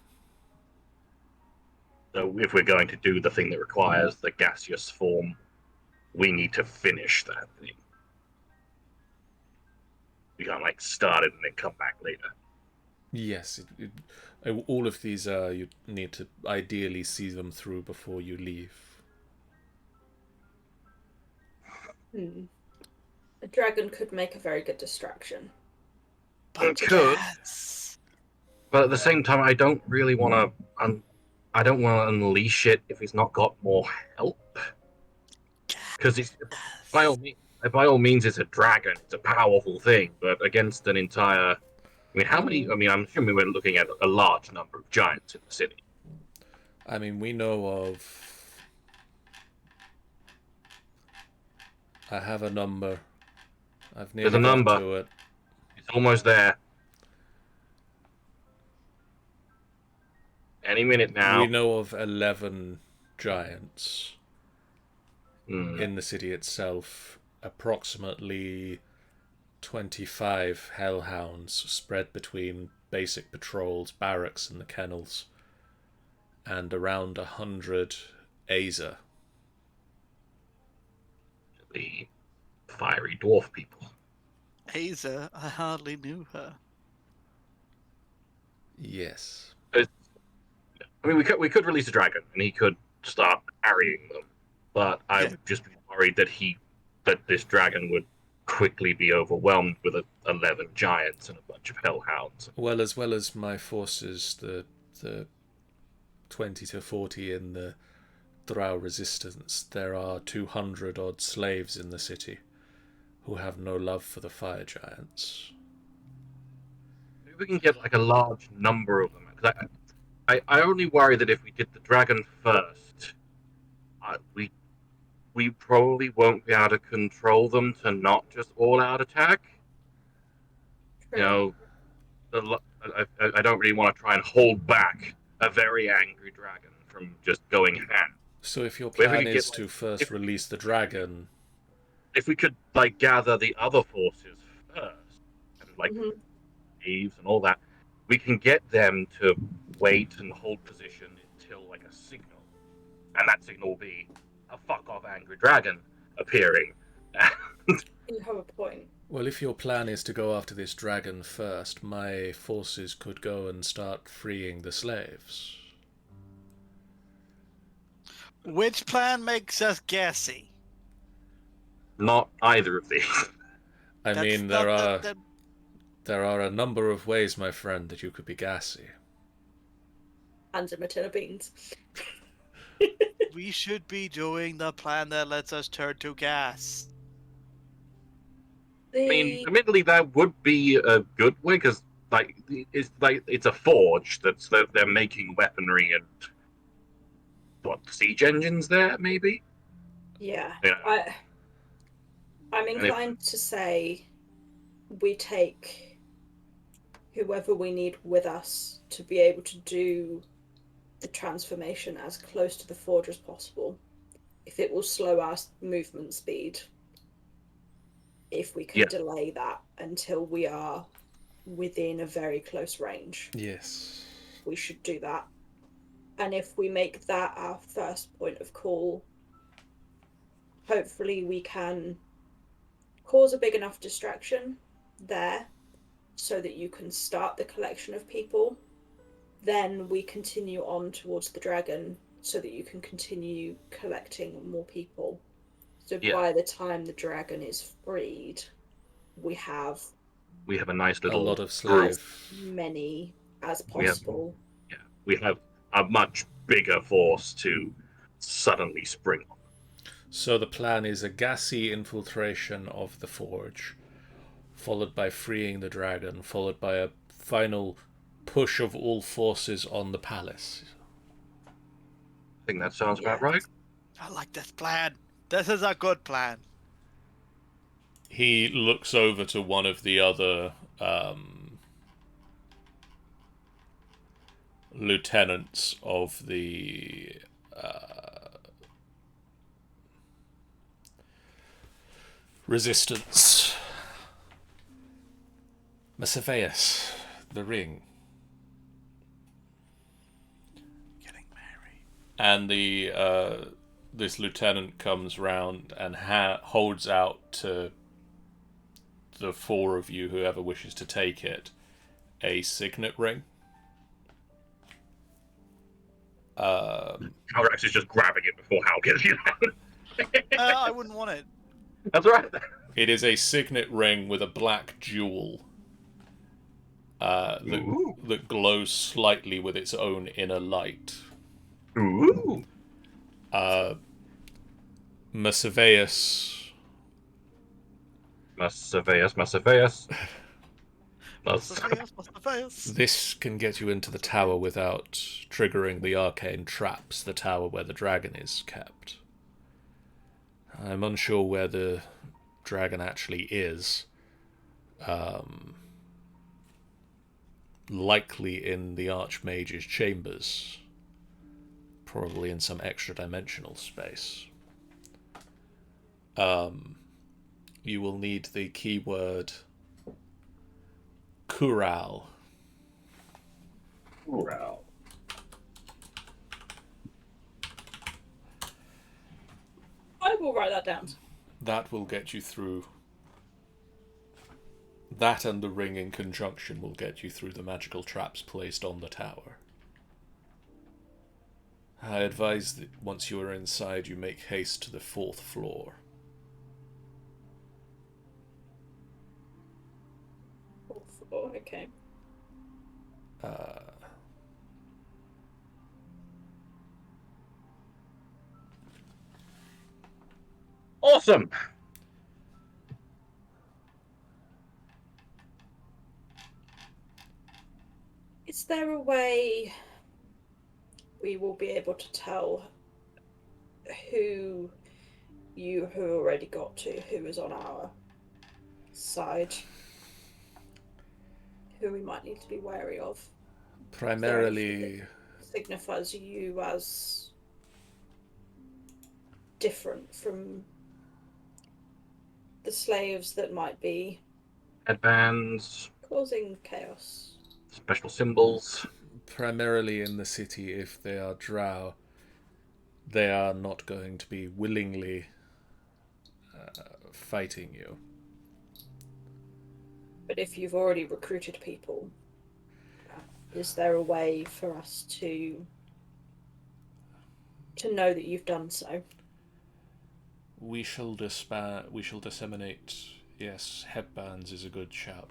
So if we're going to do the thing that requires the gaseous form, we need to finish that thing. We can't like start it and then come back later. Yes, all of these you need to ideally see them through before you leave. A dragon could make a very good distraction. It could. Cats. But at the same time, I don't really want to. I don't want to unleash it if it's not got more help. Because it's by all means, it's a dragon. It's a powerful thing, but against an entire. I mean, how many? I mean, I'm assuming we're looking at a large number of giants in the city. I mean, we know of. I have a number. I've nearly There's a got number. to it. It's almost there. Any minute now. We know of 11 giants Hmm. in the city itself. Approximately 25 hellhounds spread between basic patrols, barracks, and the kennels, and around 100 Azer. The fiery dwarf people. Hazer, I hardly knew her. Yes. I mean, we could release a dragon and he could start harrying them, but I would just be worried that this dragon would quickly be overwhelmed with 11 giants and a bunch of hellhounds. Well as my forces, the 20 to 40 in the Drow resistance, there are 200 odd slaves in the city who have no love for the fire giants. Maybe we can get like a large number of them. 'Cause I only worry that if we did the dragon first, we probably won't be able to control them to not just all out attack. You know, I don't really want to try and hold back a very angry dragon from just going ham. So if your But if we plan could is get, to like, first release the dragon, if we could like gather the other forces first, and like Mhm. thieves and all that, we can get them to wait and hold position until like a signal, and that signal will be a fuck off angry dragon appearing. You have a point. well, if your plan is to go after this dragon first, my forces could go and start freeing the slaves. Which plan makes us gassy? Not either of these. I That's mean, not there are a number of ways, my friend, that you could be gassy. And a tin of beans. We should be doing the plan that lets us turn to gas. I mean, The admittedly, that would be a good way because it's a forge that they're making weaponry and what siege engines there maybe. yeah, Yeah, I'm and if inclined to say we take whoever we need with us to be able to do the transformation as close to the forge as possible. If it will slow our movement speed, if we can yeah, delay that until we are within a very close range, Yes. we should do that. And if we make that our first point of call, hopefully we can cause a big enough distraction there so that you can start the collection of people. Then we continue on towards the dragon so that you can continue collecting more people. So yeah. by the time the dragon is freed, we have We have a nice A little lot of as slave. many as We have possible. yeah, we have a much bigger force to suddenly spring on. So the plan is a gassy infiltration of the forge, followed by freeing the dragon, followed by a final push of all forces on the palace. I think that sounds about Yeah. right. I like this plan. This is a good plan. He looks over to one of the other lieutenants of the resistance. Maceveus, the ring. Getting married. And the this lieutenant comes round and holds out to the four of you, whoever wishes to take it, a signet ring. Calrex is just grabbing it before Hal gets you down. I wouldn't want it. That's right. It is a signet ring with a black jewel that glows slightly with its own inner light. Ooh. Maceveus. Maceveus. This can get you into the tower without triggering the arcane traps, the tower where the dragon is kept. I'm unsure where the dragon actually is. Likely in the Archmage's chambers. Probably in some extra dimensional space. You will need the keyword Kural. Kural. I will write that down. That will get you through. That and the ring in conjunction will get you through the magical traps placed on the tower. I advise that once you are inside, you make haste to the 4th floor. Oh, okay. Awesome. Is there a way we will be able to tell who you have already got to, who is on our side? who we might need to be wary of? Primarily, Signifies you as different from the slaves that might be Headbands, causing chaos. special symbols. primarily in the city, if they are drow, they are not going to be willingly fighting you. But if you've already recruited people, is there a way for us to know that you've done so? We shall disseminate. Yes, headbands is a good shout.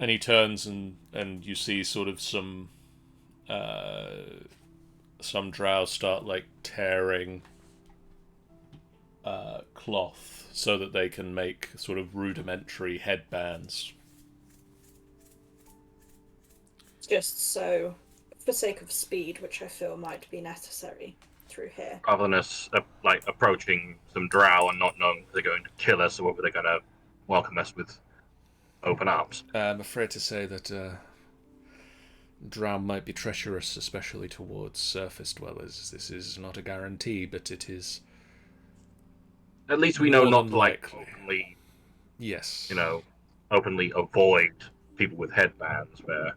And he turns and you see sort of some drow start like tearing cloth so that they can make sort of rudimentary headbands. Just so, for sake of speed, which I feel might be necessary through here. Rather than us like approaching some drow and not knowing if they're going to kill us or whether they're going to welcome us with open arms. I'm afraid to say that drow might be treacherous, especially towards surface dwellers. This is not a guarantee, but it is. At least we know more not than to like likely. openly, Yes. openly avoid people with headbands. Where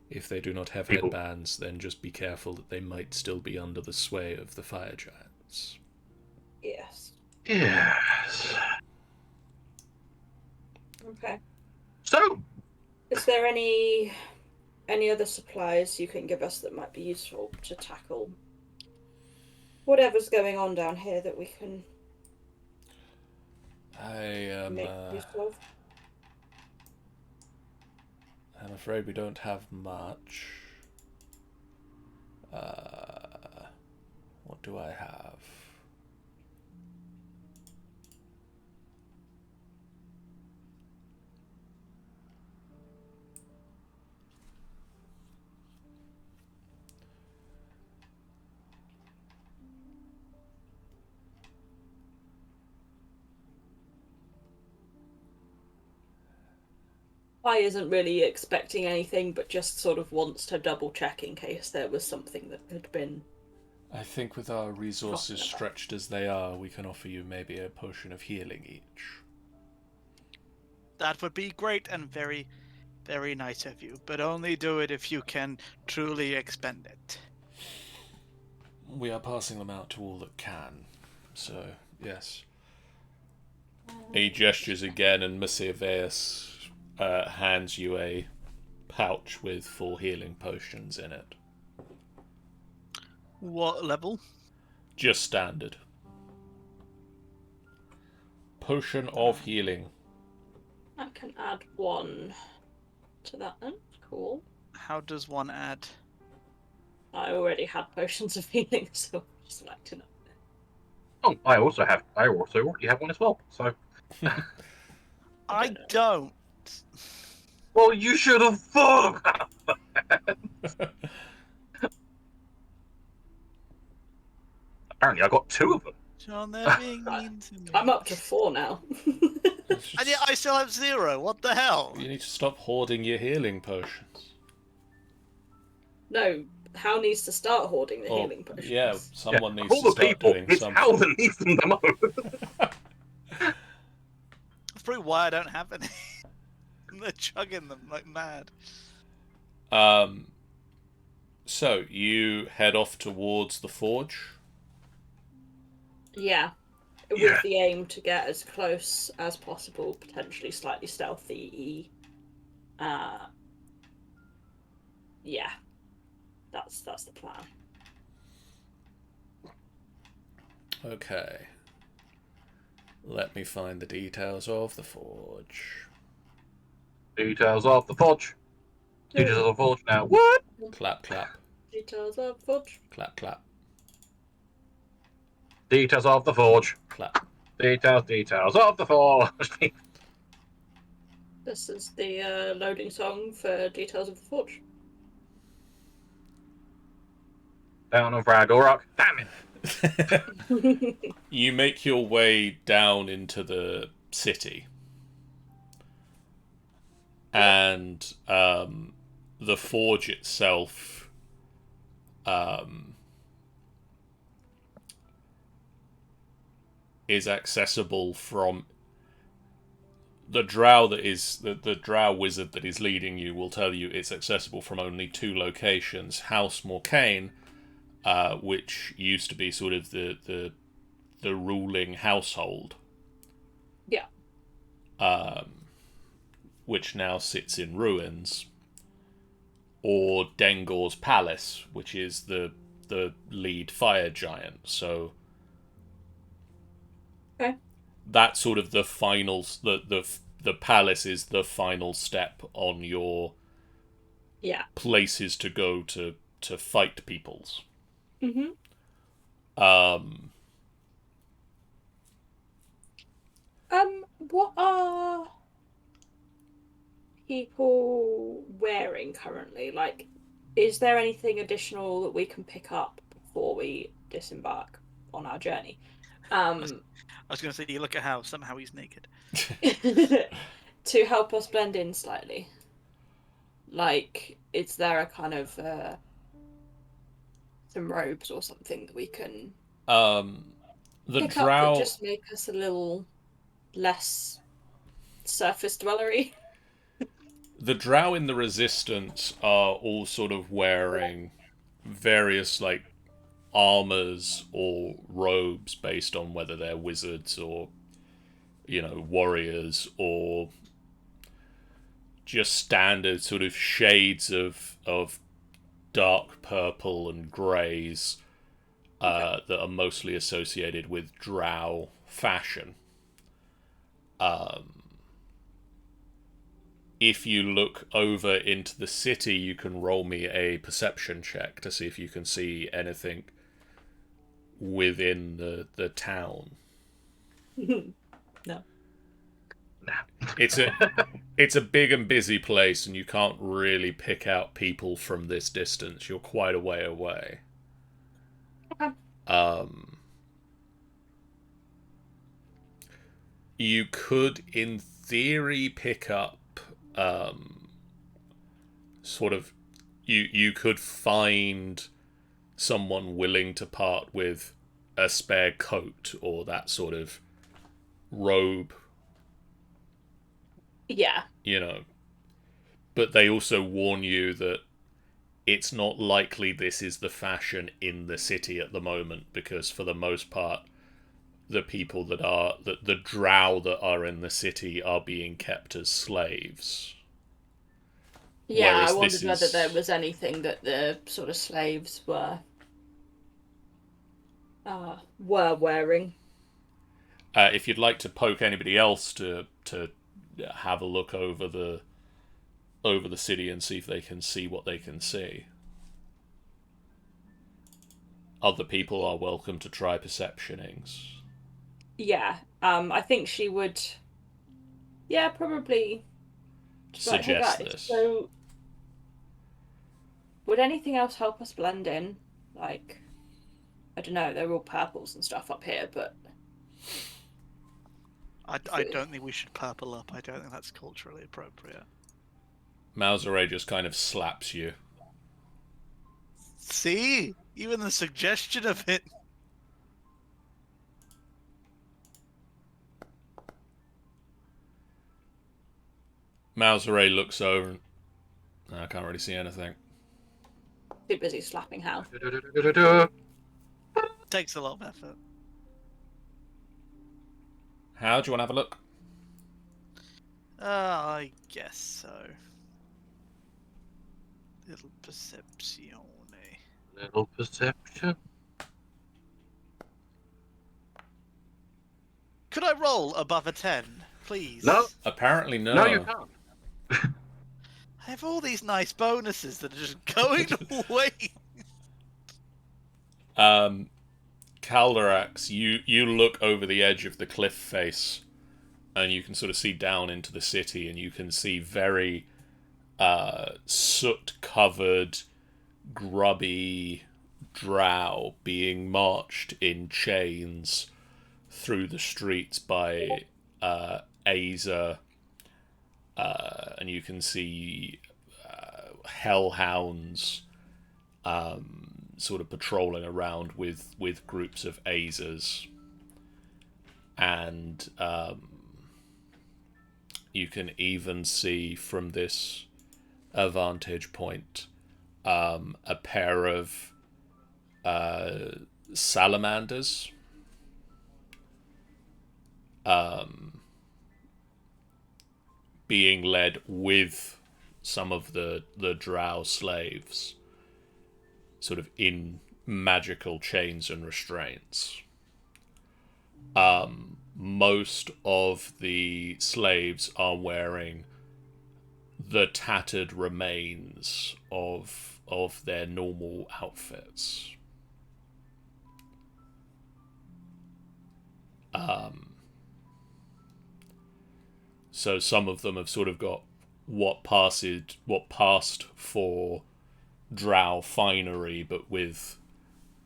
If they do not have People- headbands, then just be careful that they might still be under the sway of the fire giants. Yes. yes. Okay. So Is there any other supplies you can give us that might be useful to tackle whatever's going on down here that we can I am. make use of? I'm afraid we don't have much. What do I have? I isn't really expecting anything, but just sort of wants to double check in case there was something that had been. I think with our resources Talking about. stretched as they are, we can offer you maybe a potion of healing each. That would be great and very, very nice of you. But only do it if you can truly expend it. We are passing them out to all that can. So, yes. He gestures again, and Maciaveus hands you a pouch with 4 healing potions in it. What level? Just standard. Potion of healing. I can add 1 to that then. Cool. How does one add? I already had potions of healing, so I'd just like to know. Oh, I also already have one as well. So, I don't. well, you should have thought about that. Apparently, I got 2 of them. John, they're being mean to me. I'm up to 4 now. And yet I still have 0. What the hell? You need to stop hoarding your healing potions. No, Hal needs to start hoarding the Or, healing potions. yeah, someone Yeah, needs all to the start people, doing it's something. Hal that needs them the most. That's probably why I don't have any. They're chugging them like mad. So you head off towards the forge. Yeah. With Yeah. the aim to get as close as possible, potentially slightly stealthy. Yeah. That's the plan. Okay. Let me find the details of the forge. Details of the forge. Details of the forge now. What? Clap, clap, Details of fudge. clap, clap, Details of the forge. clap. Details of the forge. This is the loading song for Details of the Forge. Down on Ragorok. Damn it. You make your way down into the city. and the forge itself is accessible from the drow that is the drow wizard that is leading you will tell you it's accessible from only 2 locations: House Morcane, which used to be sort of the ruling household, Yeah. which now sits in ruins, or Dengor's palace, which is the lead fire giant. So Okay. that's sort of the final. The palace is the final step on your Yeah. places to go to fight peoples. Mhm. What are people wearing currently? Like, is there anything additional that we can pick up before we disembark on our journey? I was going to say, you look at how somehow he's naked. To help us blend in slightly. Like, is there a kind of some robes or something that we can The pick up that drow just make us a little less surface dwellery? the drow in the resistance are all sort of wearing various like armors or robes based on whether they're wizards or warriors, or just standard sort of shades of dark purple and greys that are mostly associated with drow fashion. If you look over into the city, you can roll me a perception check to see if you can see anything within the town. No. It's a big and busy place, and you can't really pick out people from this distance. You're quite a way away. Okay. You could, in theory, pick up sort of you could find someone willing to part with a spare coat or that sort of robe, Yeah. But they also warn you that it's not likely this is the fashion in the city at the moment, because for the most part the people the drow that are in the city are being kept as slaves. Yeah, Whereas I wondered this whether is- there was anything that the sort of slaves were wearing. If you'd like to poke anybody else to have a look over the city and see if they can see what they can see, other people are welcome to try perceptionings. Yeah. I think she would. Yeah, probably. Just like, hey Suggest guys, this. so would anything else help us blend in? Like, I don't know, they're all purples and stuff up here, but I don't think we should purple up. I don't think that's culturally appropriate. Mauseray just kind of slaps you. See? Even the suggestion of it. Mauseray looks over and I can't really see anything. too busy slapping Hal. Takes a lot of effort. How do you want to have a look? I guess so. Little percepzione. Little perception. Could I roll above a 10, please? No. Apparently no. No, you can't. I have all these nice bonuses that are just going away. Calderax, you look over the edge of the cliff face and you can sort of see down into the city, and you can see very soot-covered, grubby drow being marched in chains through the streets by Aza, and you can see hellhounds sort of patrolling around with groups of Azers, and you can even see from this vantage point a pair of salamanders being led with some of the drow slaves, sort of in magical chains and restraints. Most of the slaves are wearing the tattered remains of their normal outfits. So some of them have sort of got what passed for drow finery, but with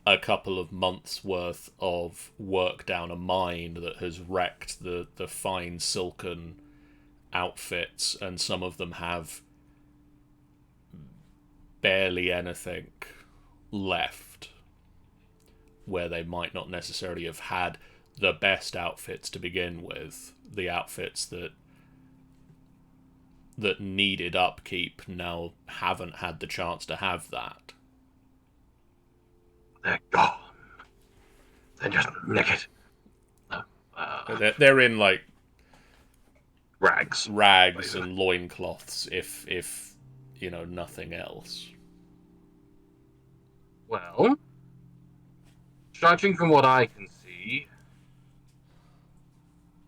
a couple of months worth of work down a mine that has wrecked the fine silken outfits, and some of them have barely anything left, where they might not necessarily have had the best outfits to begin with. The outfits that needed upkeep now haven't had the chance to have that. They're gone. They're just naked. They're in like Rags. and loincloths, if you know nothing else. Well, judging from what I can see,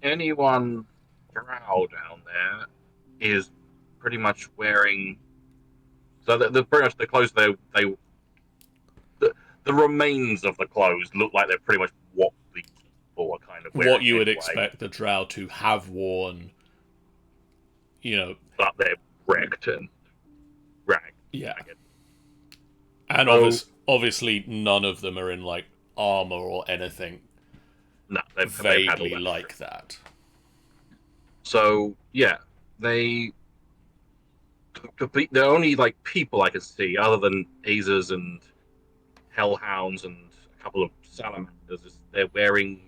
anyone drow down there is pretty much wearing. So the pretty much the clothes the remains of the clothes look like they're pretty much what the people are kind of wearing. What you would anyway, expect the drow to have worn, you know. but they're wrecked and ragged. Yeah. Ragged. And So- obviously none of them are in like armor or anything No, they've had all vaguely that. like that. So yeah, the only like people I can see other than Azers and Hellhounds and a couple of Salamanders is they're in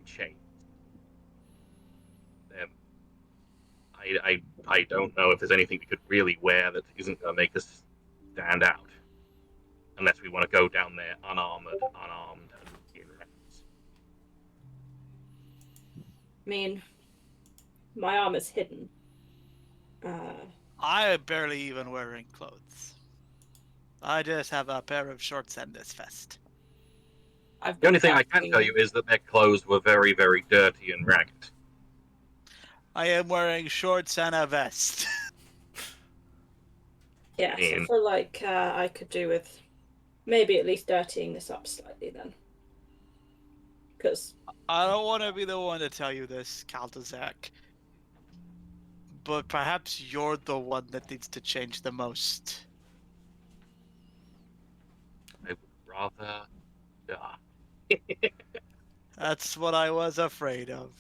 chains. I don't know if there's anything we could really wear that isn't going to make us stand out, unless we want to go down there unarmed, and in weapons. I mean, my armor's hidden. I am barely even wearing clothes. I just have a pair of shorts and this vest. The only thing I can tell you is that their clothes were very, very dirty and ragged. I am wearing shorts and a vest. Yeah, so I feel like I could do with maybe at least dirtying this up slightly then. Because I don't want to be the one to tell you this, Kaldazak, but perhaps you're the one that needs to change the most. I would rather die. That's what I was afraid of.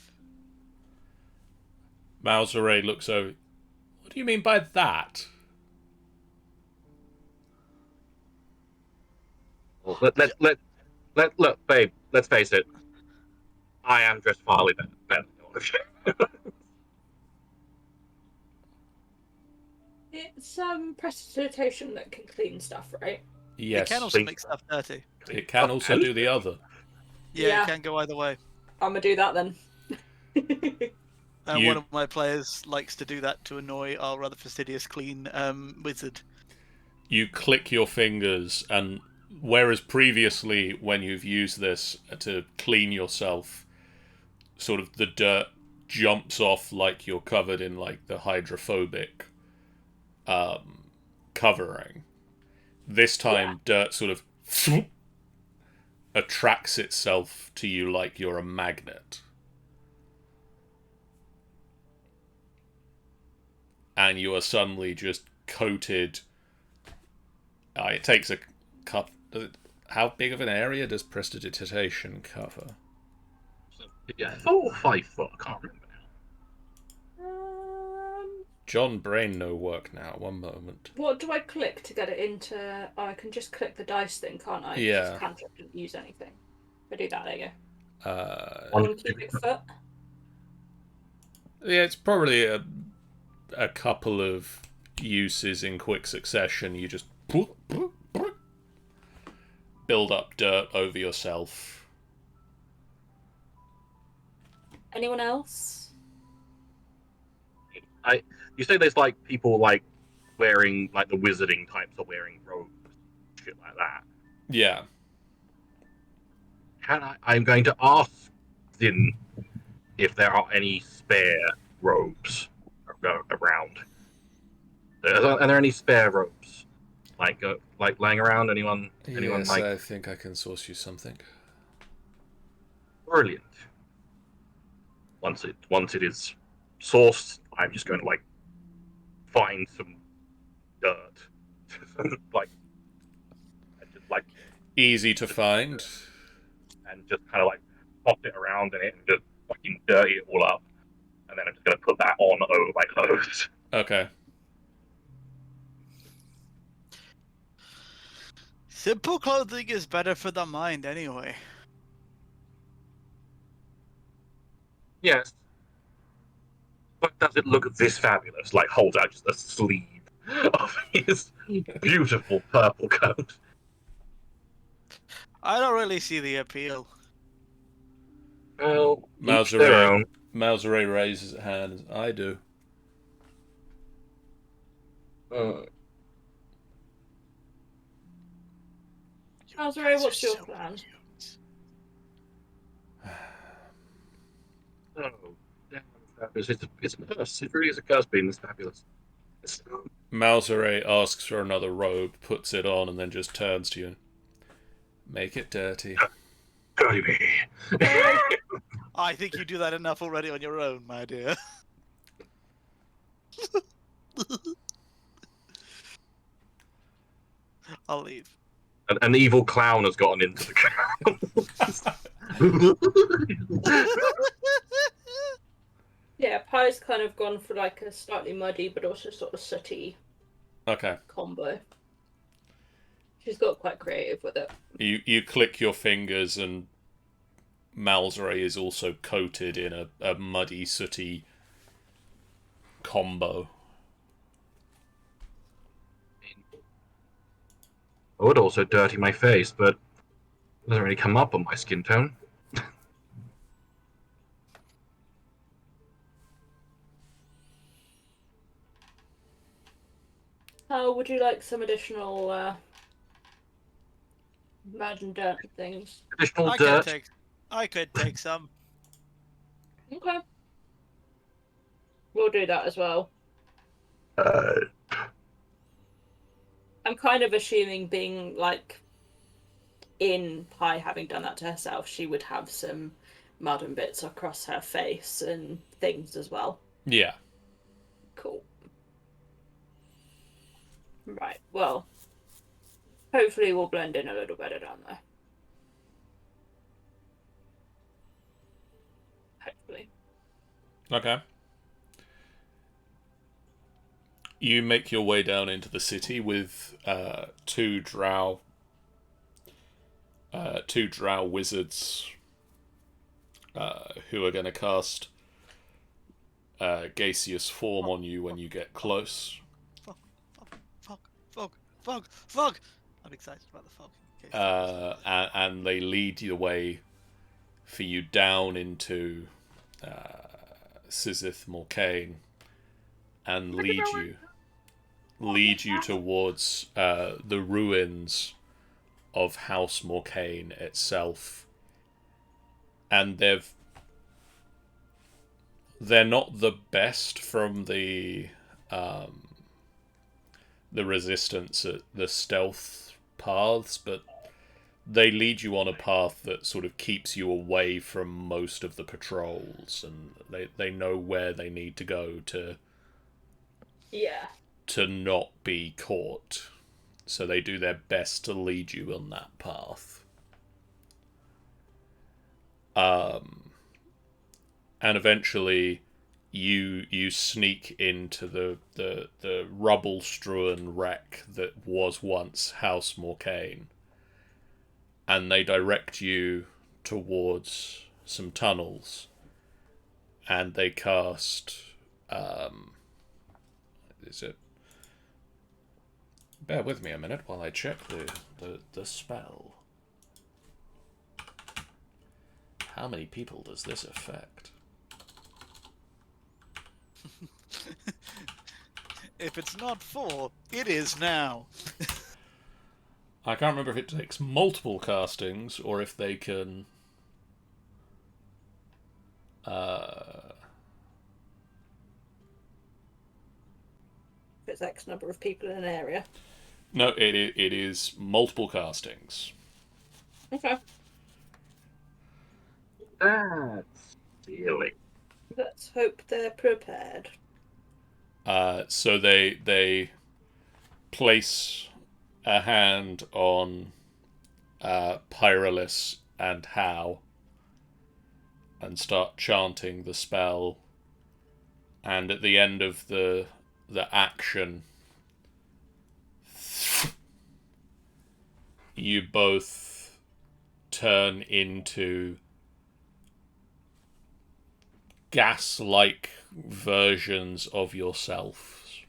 Malzere looks over. What do you mean by that? Well, look, babe. Let's face it. I am dressed far better than all of you. it's prestidigitation that can clean stuff, right? Yes. It can also Please. make stuff dirty. It can also do the other. Yeah, Yeah. it can go either way. I'm gonna do that then. And You- one of my players likes to do that to annoy our rather fastidious clean wizard. You click your fingers, and whereas previously when you've used this to clean yourself, sort of the dirt jumps off like you're covered in like the hydrophobic covering. This time dirt sort of attracts itself to you like you're a magnet. And you are suddenly just coated. It takes a cup. How big of an area does prestidigitation cover? Yeah, 4 or 5 foot. I can't remember now. John Brain no work now. One moment. What do I click to get it into? Oh, I can just click the dice thing, can't I? Yeah. Because cantrip didn't use anything. If I do that, there you go. Uh, One cubic foot. yeah, it's probably a couple of uses in quick succession. You just build up dirt over yourself. Anyone else? You say there's like people like wearing like the wizarding types are wearing robes, shit like that. Yeah. I'm going to ask Zin if there are any spare robes around. Are there any spare robes like lying around? Anyone Yes, like I think I can source you something. brilliant? Once it is sourced, I'm just going to like find some dirt, like and just like Easy to find. and just kind of like pop it around in it and just fucking dirty it all up, and then I'm just going to put that on over my clothes. Okay. Simple clothing is better for the mind anyway. Yes, but does it look this fabulous? Like holds out just a sleeve of his beautiful purple coat. I don't really see the appeal. Well, each their own. Malzere raises his hand. I do. Azure, what's your plan? Oh, damn fabulous! It's a curse. It really is a curse being this fabulous. Malzere asks for another robe, puts it on, and then just turns to you. Make it dirty. Dirty me. I think you do that enough already on your own, my dear. I'll leave. An evil clown has gotten into the crowd. Yeah, Pie's kind of gone for like a slightly muddy but also sort of sooty Okay. combo. She's got quite creative with it. You click your fingers and Malzere is also coated in a muddy, sooty combo. I would also dirty my face, but it doesn't really come up on my skin tone. How would you like some additional mud and dirt and things? Additional I dirt. could take some. Okay. We'll do that as well. I'm kind of assuming being like in Pie having done that to herself, she would have some mud and bits across her face and things as well. Yeah. Cool. Right, well, hopefully we'll blend in a little better down there. Hopefully. Okay. You make your way down into the city with two drow wizards who are going to cast gaseous form on you when you get close. Fog! I'm excited about the fog. And they lead the way for you down into Szith Morcane and lead you towards the ruins of House Morcane itself. And they're not the best from the resistance at the stealth paths, but they lead you on a path that sort of keeps you away from most of the patrols, and they know where they need to go to not be caught. So they do their best to lead you on that path. And eventually you sneak into the rubble-strewn wreck that was once House Morcane, and they direct you towards some tunnels, and they cast is it? Bear with me a minute while I check the spell. How many people does this affect? If it's not 4, it is now. I can't remember if it takes multiple castings or if they can. If it's X number of people in an area. No, it is multiple castings. Okay. That's silly. Let's hope they're prepared. So they place a hand on Pyrolis and How and start chanting the spell, and at the end of the action, you both turn into gas-like versions of yourselves.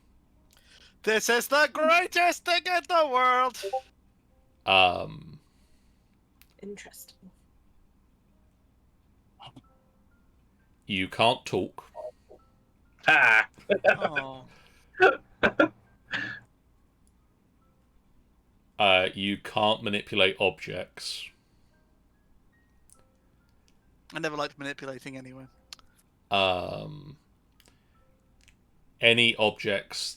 This is the greatest thing in the world. Interesting. You can't talk. Ah! Oh. You can't manipulate objects. I never liked manipulating anyway. Any objects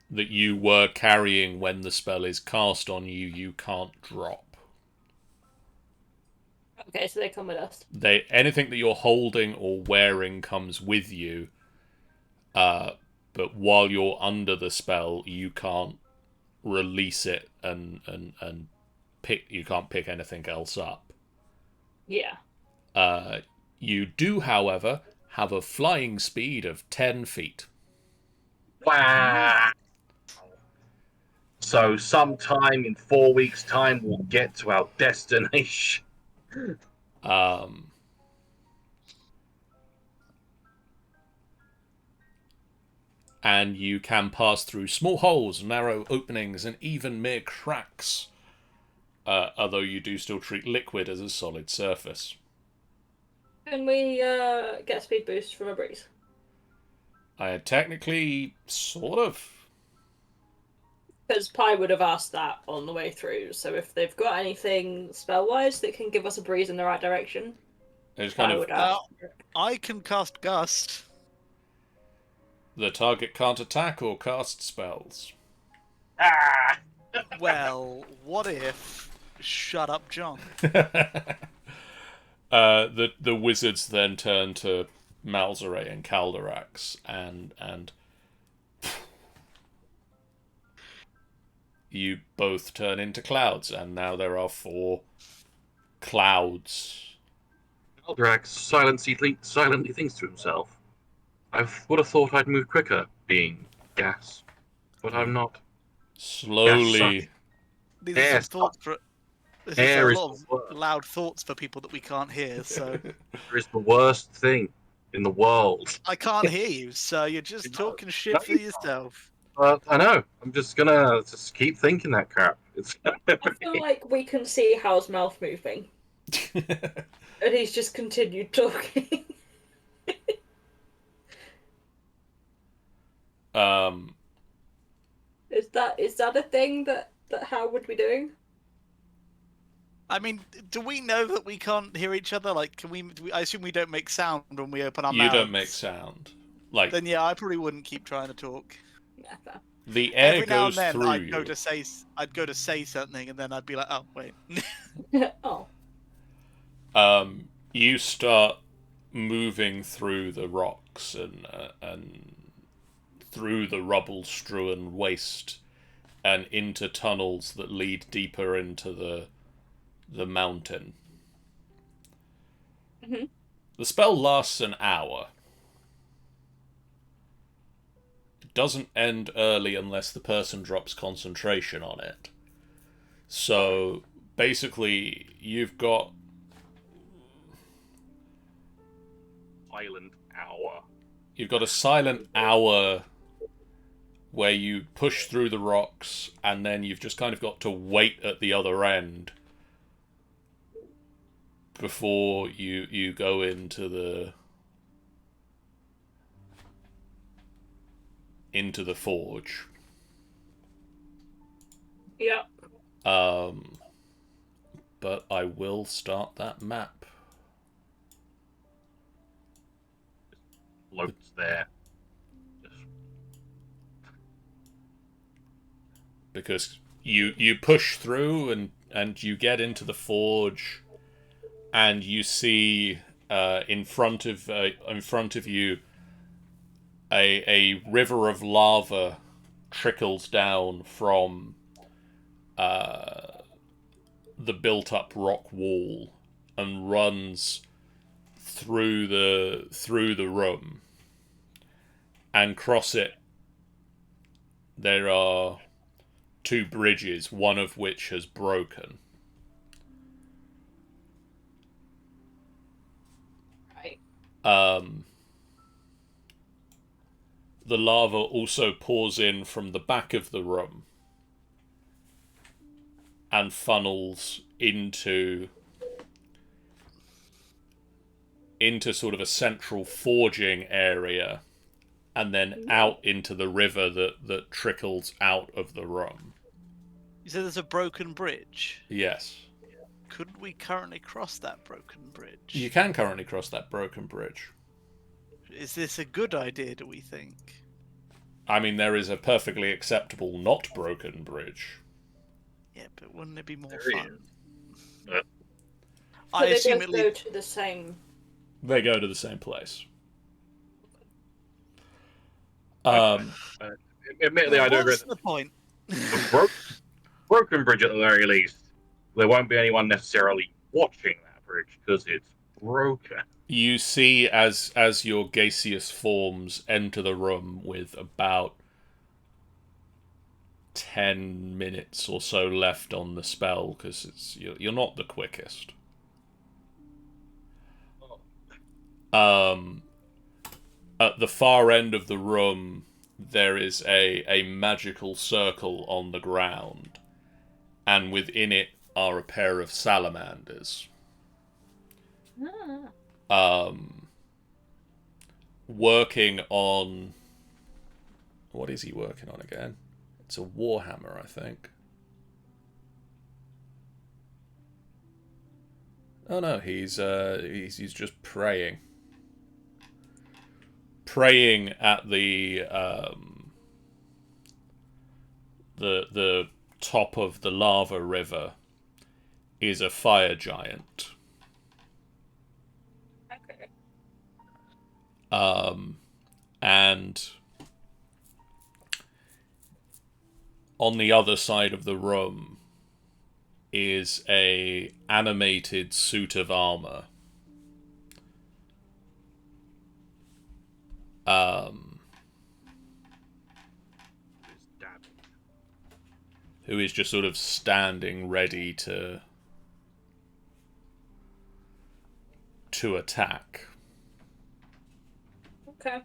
that you were carrying when the spell is cast on you, you can't drop. Okay, so they come with us. Anything that you're holding or wearing comes with you, but while you're under the spell, you can't release it and pick. You can't pick anything else up. Yeah. You do, however, have a flying speed of 10 feet. Wow. So sometime in 4 weeks' time, we'll get to our destination. And you can pass through small holes, narrow openings, and even mere cracks, although you do still treat liquid as a solid surface. Can we get a speed boost from a breeze? Technically, sort of. Because Pi would have asked that on the way through, so if they've got anything spell-wise that can give us a breeze in the right direction, It's kind I of would ask. I can cast Gust. the target can't attack or cast spells. Ah! Well, what if... Shut up, John. The wizards then turn to Malzere and Calderax and you both turn into clouds, and now there are 4 clouds. Eldrax silently thinks to himself, I would have thought I'd move quicker, being gas, but I'm not. Slowly, These are Yes. some thoughts for... This Air is a is lot the of loud thoughts for people that we can't hear, so... Air is the worst thing in the world. I can't hear you, so you're just talking shit No, for you yourself. I know. I'm just gonna keep thinking that crap. It's I feel like we can see Hal's mouth moving, and he's just continued talking. Is that a thing that Hal would be doing? I mean, do we know that we can't hear each other? Like, I assume we don't make sound when we open our you mouths. don't make sound. Like, Then yeah, I probably wouldn't keep trying to talk. Yeah, fair. the air Every now and goes then, through I'd you. go to say something, and then I'd be like, oh wait. Oh. You start moving through the rocks and through the rubble-strewn waste and into tunnels that lead deeper into the mountain. Mhm. The spell lasts an hour. It doesn't end early unless the person drops concentration on it. So, basically, you've got... Silent hour. You've got a silent hour where you push through the rocks, and then you've just kind of got to wait at the other end before you go into the forge. Yeah. But I will start that map. Floats there. Because you push through and you get into the forge, and you see in front of you a river of lava trickles down from the built-up rock wall and runs through the room, and across it there are 2 bridges, one of which has broken. Right. The lava also pours in from the back of the room and funnels into sort of a central forging area, and then out into the river that trickles out of the room. You said there's a broken bridge. Yes. Could we currently cross that broken bridge? You can currently cross that broken bridge. Is this a good idea, do we think? I mean, there is a perfectly acceptable not broken bridge. Yeah, but wouldn't it be more There fun? is. I But assume they it both go leads... to the same. They go to the same place. Admittedly, I do agree. What's the point? Broken bridge at the very least. There won't be anyone necessarily watching that bridge because it's broken. You see, as your gaseous forms enter the room with about 10 minutes or so left on the spell, because you're not the quickest. At the far end of the room, there is a magical circle on the ground, and within it are a pair of salamanders. Working on... What is he working on again? It's a warhammer, I think. Oh no, he's just praying. Praying at the top of the lava river is a fire giant. Okay. And on the other side of the room is a animated suit of armor. Who is just sort of standing ready to attack. Okay.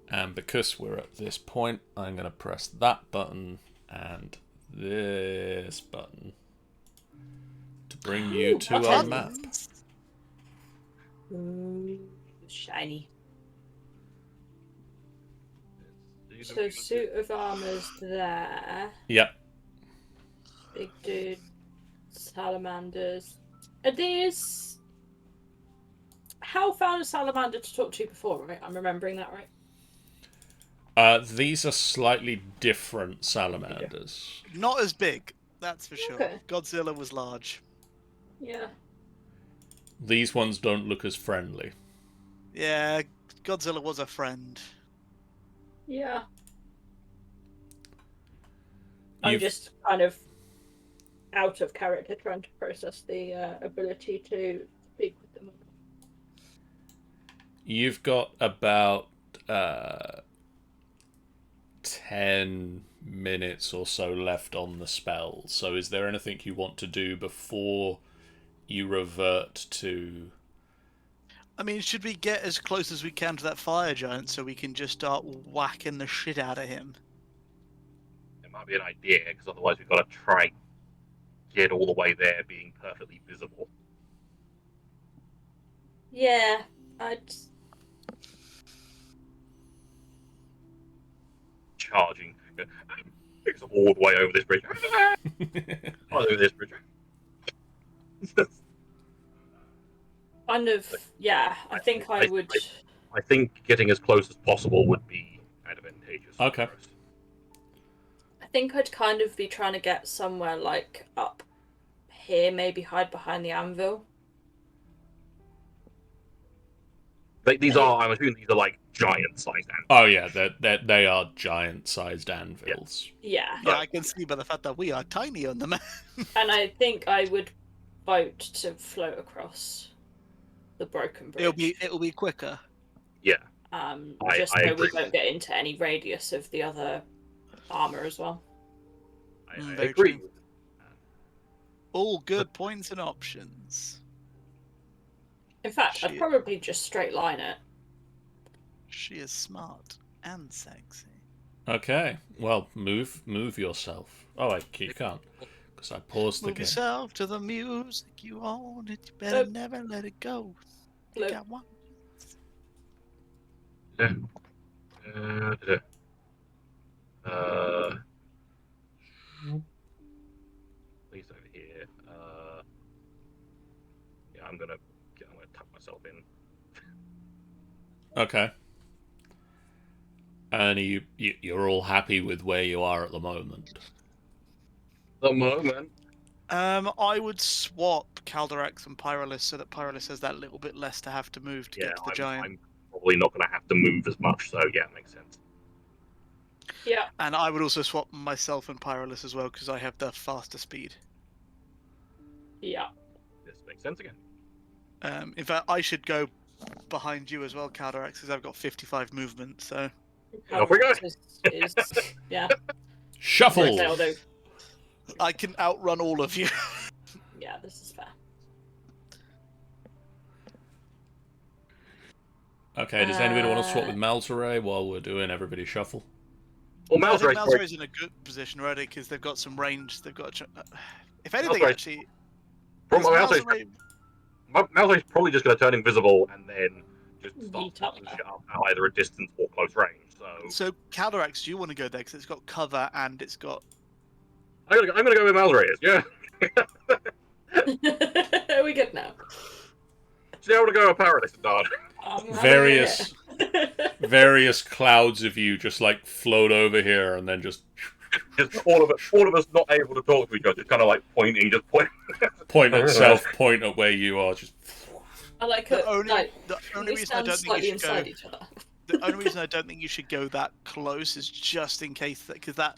And because we're at this point, I'm going to press that button and this button to bring you to our map. Ooh, shiny. So suit of armor's there. Yep. Big dude. Salamanders. Are these... Hal found a salamander to talk to before, right? I'm remembering that right. These are slightly different salamanders. Not as big, that's for sure. Okay. Godzilla was large. Yeah. These ones don't look as friendly. Yeah, Godzilla was a friend. Yeah. I'm just kind of out of character trying to process the ability to speak with them. You've got about 10 minutes or so left on the spell. So is there anything you want to do before you revert to... I mean, should we get as close as we can to that fire giant so we can just start whacking the shit out of him? It might be an idea, because otherwise we've got to try and get all the way there being perfectly visible. Yeah, I'd. Charging. It's all the way over this bridge. Over this bridge. Kind of, yeah. I think I would. I think getting as close as possible would be advantageous. Okay. For us. I think I'd kind of be trying to get somewhere like up here, maybe hide behind the anvil. These are, I'm assuming these are like giant-sized anvils. Oh yeah, they are giant-sized anvils. Yeah. Yeah, I can see by the fact that we are tiny on the map. And I think I would boat to float across the broken bridge. It'll be quicker. Yeah. Just I so we agree. don't get into any radius of the other armor as well. I Very agree. true. All good points and options. In fact, I'd Shit. probably just straight line it. She is smart and sexy. Okay, well, move yourself. Oh, you can't, because I paused the Move game. yourself to the music you own. It you better Look. never let it go. You Look. got one. Please over here. Yeah, I'm gonna tuck myself in. Okay. And you're all happy with where you are at the moment? The moment. I would swap Caldorax and Pyrolis so that Pyrolis has that little bit less to have to move to get to the giant. I'm probably not gonna have to move as much, so yeah, it makes sense. Yeah. And I would also swap myself and Pyrolis as well because I have the faster speed. Yeah. This makes sense again. In fact, I should go behind you as well, Caldorax, because I've got 55 movement. So Off we go. Is, yeah. Shuffle! They'll do. I can outrun all of you. Yeah, this is fair. Okay, does anybody want to swap with Malzere while we're doing everybody shuffle? Well, I think Malzer's Malzer's in a good position already because they've got some range. They've got, if anything, Malzer's- actually, from is Malzer's probably just going to turn invisible and then just start Yeet up pushing there. shit up at either a distance or close range. So Caldorax, do you want to go there because it's got cover and it's got? I'm gonna go with Malzer's. Yeah. Are we good now? See, I want to go with Paradise Dart. Various various clouds of you just like float over here and then just Just all of us not able to talk to each other, just kind of like pointing, point at self, point at where you are. Just I like The it. only, Like, the can only we reason I stand don't think slightly you should go. inside each other? The only reason I don't think you should go that close is just in case that because that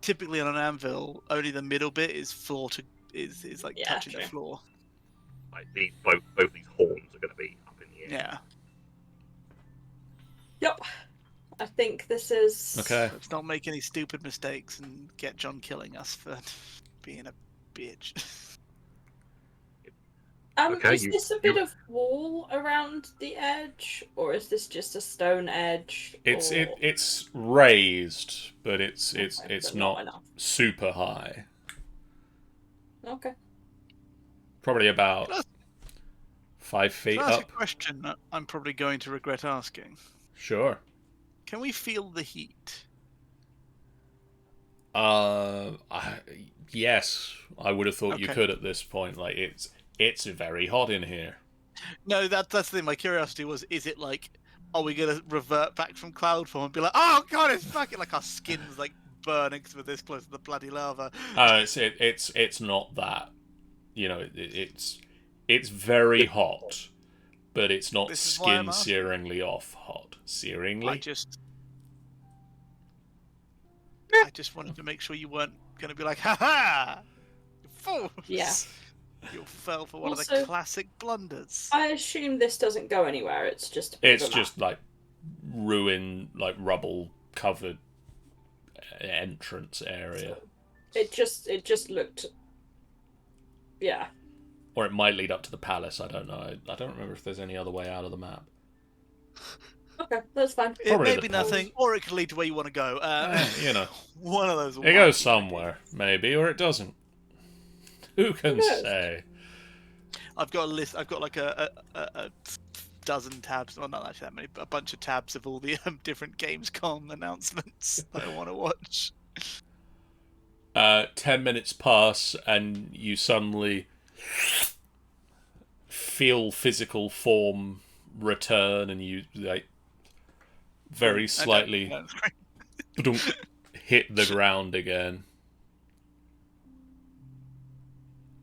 typically on an anvil only the middle bit is floor to is like Yeah, touching the true. floor. like both these horns are going to be up in the air. Yeah. Yep. I think this is okay. Let's not make any stupid mistakes and get John killing us for being a bitch. Okay, is this a bit of wall around the edge, or is this just a stone edge? It's raised, but it's Okay, but not enough. super high. Okay. Probably about Can I- 5 feet Can I ask up. a question that I'm probably going to regret asking? Sure. Can we feel the heat? Yes, I would have thought you Okay. could at this point. Like it's very hot in here. No, that's the thing. My curiosity was: is it like, are we gonna revert back from cloud form and be like, oh god, it's fucking like our skin's like burning because we're this close to the bloody lava? It's not that. You know, it's very hot, but it's not This is why I'm skin asking. searingly off hot. Searingly? I just wanted to make sure you weren't gonna be like, ha ha, fools! Yeah. You fell for one of Also- the classic blunders. I assume this doesn't go anywhere. It's just a bit It's of a map. just like ruin, like rubble covered entrance area. It just looked. Yeah. Or it might lead up to the palace, I don't know. I don't remember if there's any other way out of the map. Okay, that's fine. It Probably may the be palace. nothing, or it could lead to where you want to go. You know. One of those. It goes wacky somewhere, ideas. maybe, or it doesn't. Who can knows? say? I've got a list. I've got like a dozen tabs. Well, not actually that many, but a bunch of tabs of all the different Gamescom announcements that I want to watch. 10 minutes pass, and you suddenly feel physical form return, and you like very slightly hit the ground again.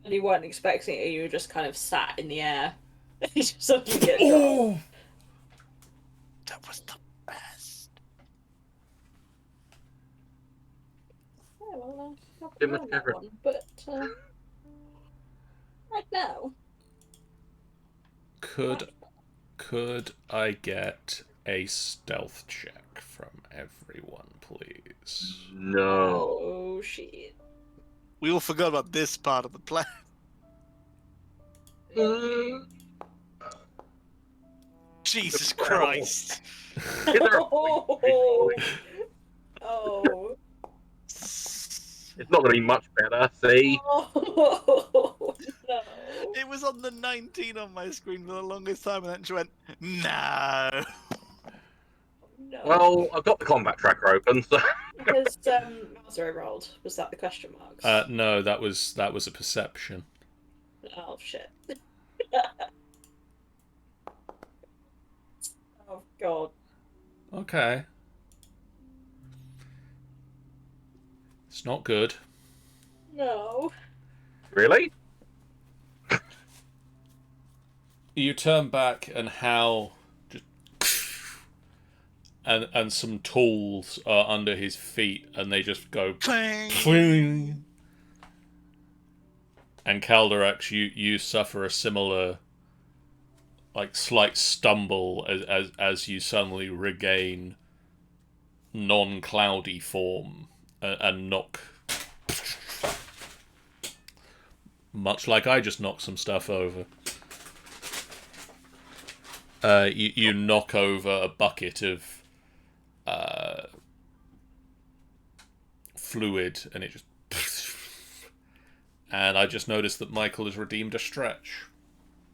And you weren't expecting it. You were just kind of sat in the air. You just suddenly get dropped. Oh! That was the best. Yeah, well, not Didn't on that ever- one, but right now. Could I get a stealth check from everyone, please? No. Oh shit. We all forgot about this part of the plan. Jesus Christ. Is there a Oh. Oh. It's not going to be much better, see? Oh, no. It was on the 19 on my screen for the longest time, and then she went, no. No. Well, I've got the combat tracker open, so... Because Mazzaro rolled. Was that the question marks? No, that was a perception. Oh shit. Oh god. Okay. It's not good. No. Really? You turn back, and Hal just and some tools are under his feet, and they just go Clang. cling. And Calderax, you suffer a similar, like, slight stumble as you suddenly regain non-cloudy form and knock. Much like I just knocked some stuff over. You knock over a bucket of fluid, and it just. And I just noticed that Michael has redeemed a stretch.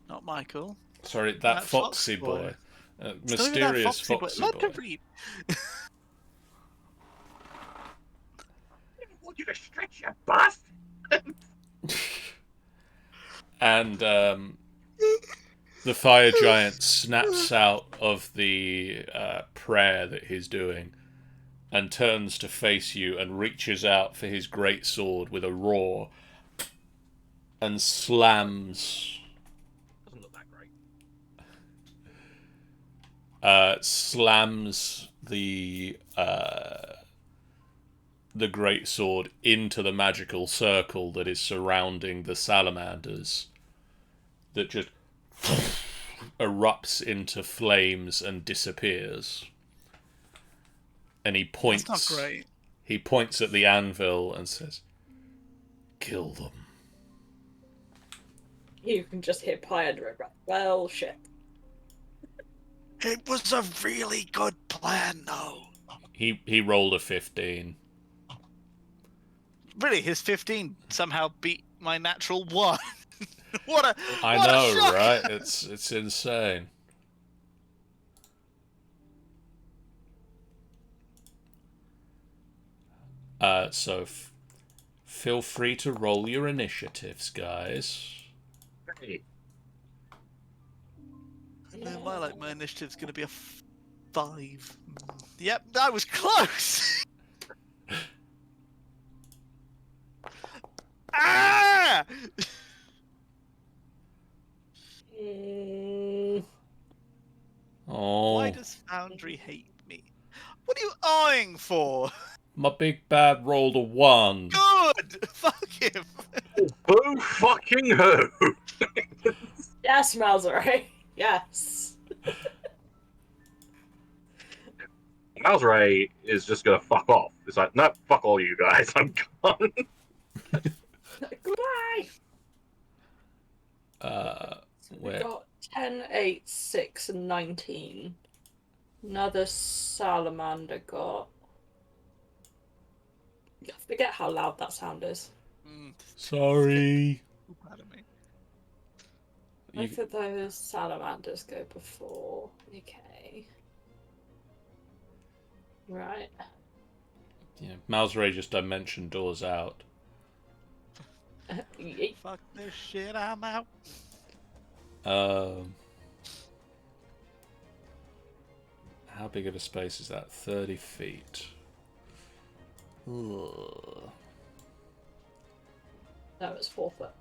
Not Michael. Sorry, that That foxy fox boy. boy. Mysterious foxy Let boy. to read. I want you to stretch your bust! And the fire giant snaps out of the prayer that he's doing and turns to face you and reaches out for his great sword with a roar and slams Doesn't look that great. slams the great sword into the magical circle that is surrounding the salamanders, that just erupts into flames and disappears. And he points. That's not great. He points at the anvil and says, "Kill them." You can just hear Pie under it. Well, shit. It was a really good plan, though. He rolled a 15. Really, his 15 somehow beat my natural 1. What a I what a know, shock! right? It's insane. So feel free to roll your initiatives, guys. Hey, My initiative's going to be a 5. Yep, that was close. Ah! Oh, Why does Foundry hate me? What are you eyeing for? my big bad rolled a 1. Good. Fuck him. Boo fucking who? Yes, Malzere. Yes. Malzray is just gonna fuck off. It's like, no, fuck all you guys. I'm gone. Goodbye. So we Where? got 10, 8, 6, and 19. Another salamander got. I forget how loud that sound is. Sorry. Proud of me. Both of those salamanders go before. Okay. Right. Yeah, Malzray just dimension doors out. Yeet. Fuck this shit, I'm out. How big of a space is that? 30 feet. Ugh. No, it's 4 foot.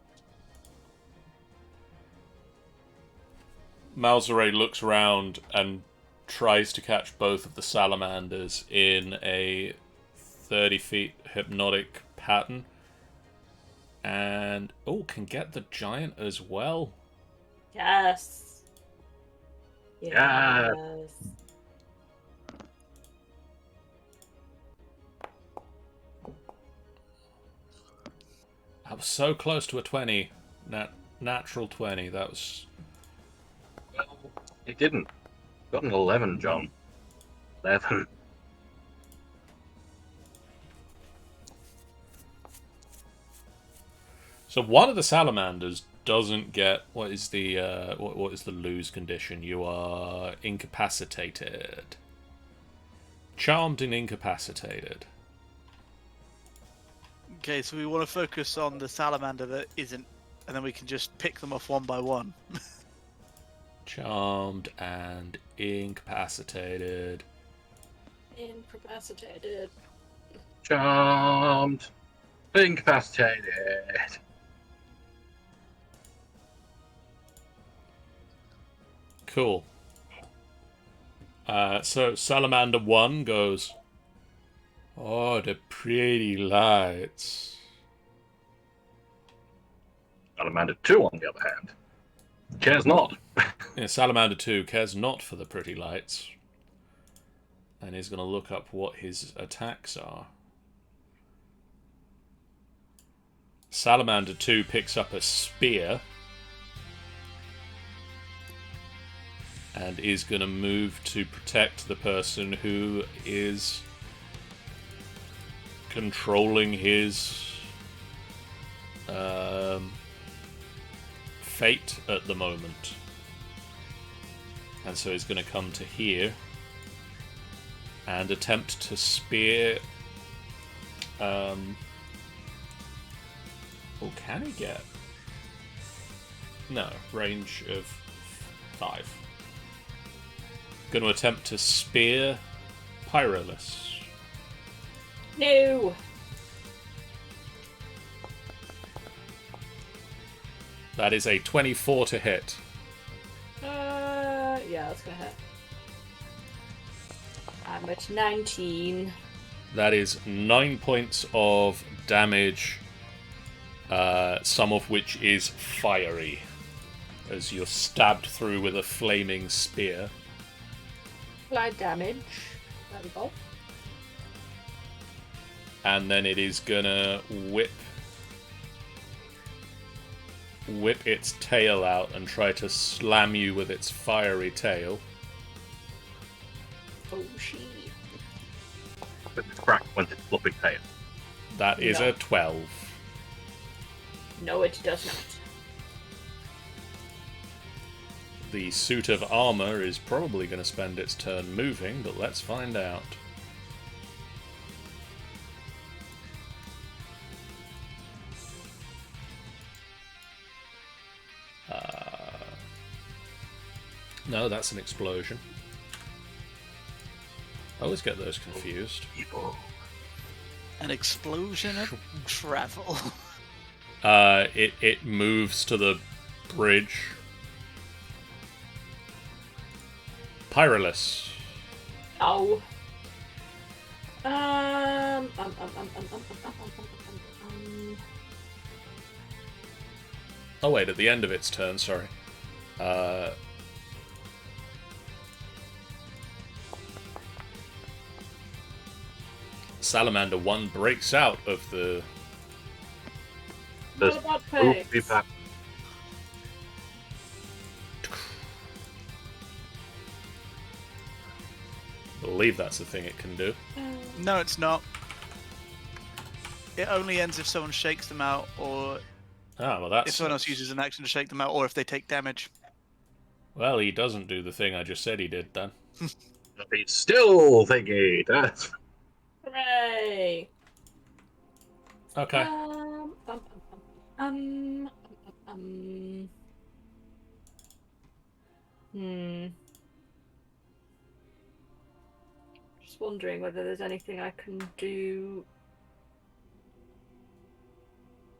Malzare looks round and tries to catch both of the salamanders in a 30 feet hypnotic pattern. And, can get the giant as well. Yes. Yeah. Yes. I was so close to a 20. Natural 20. That was... It didn't. Got an 11, John. 11. So one of the salamanders doesn't get... What is the what is the lose condition? You are incapacitated. Charmed and incapacitated. Okay, so we want to focus on the salamander that isn't, and then we can just pick them off one by one. Charmed and incapacitated. Incapacitated. Charmed. Incapacitated. Cool. So Salamander 1 goes, "Oh, the pretty lights." Salamander 2, on the other hand, cares not. Yeah, Salamander 2 cares not for the pretty lights. And is going to look up what his attacks are. Salamander 2 picks up a spear. And is going to move to protect the person who is controlling his fate at the moment. And so he's going to come to here and attempt to spear. Can he get? No, range of 5. Going to attempt to spear Pyrolus. No. That is a 24 to hit. Yeah, that's gonna hit. I'm at 19. That is 9 points of damage, some of which is fiery, as you're stabbed through with a flaming spear. Applied damage. There we go. And then it is gonna whip its tail out and try to slam you with its fiery tail. Oh, shit. But it's cracked when it's flopping tail. That is No. a 12. No, it does not. The suit of armor is probably going to spend its turn moving, but let's find out. No, that's an explosion. I always get those confused. Evil. An explosion of travel. It moves to the bridge. Pyrolus. Oh. Oh wait, at the end of its turn, sorry. Salamander 1 breaks out of the... What about pigs? I believe that's the thing it can do. No, it's not. It only ends if someone shakes them out, or Ah, well that's... if someone else uses an action to shake them out, or if they take damage. Well, he doesn't do the thing I just said he did, then. He's still thingy. That's... Hooray! Okay. Just wondering whether there's anything I can do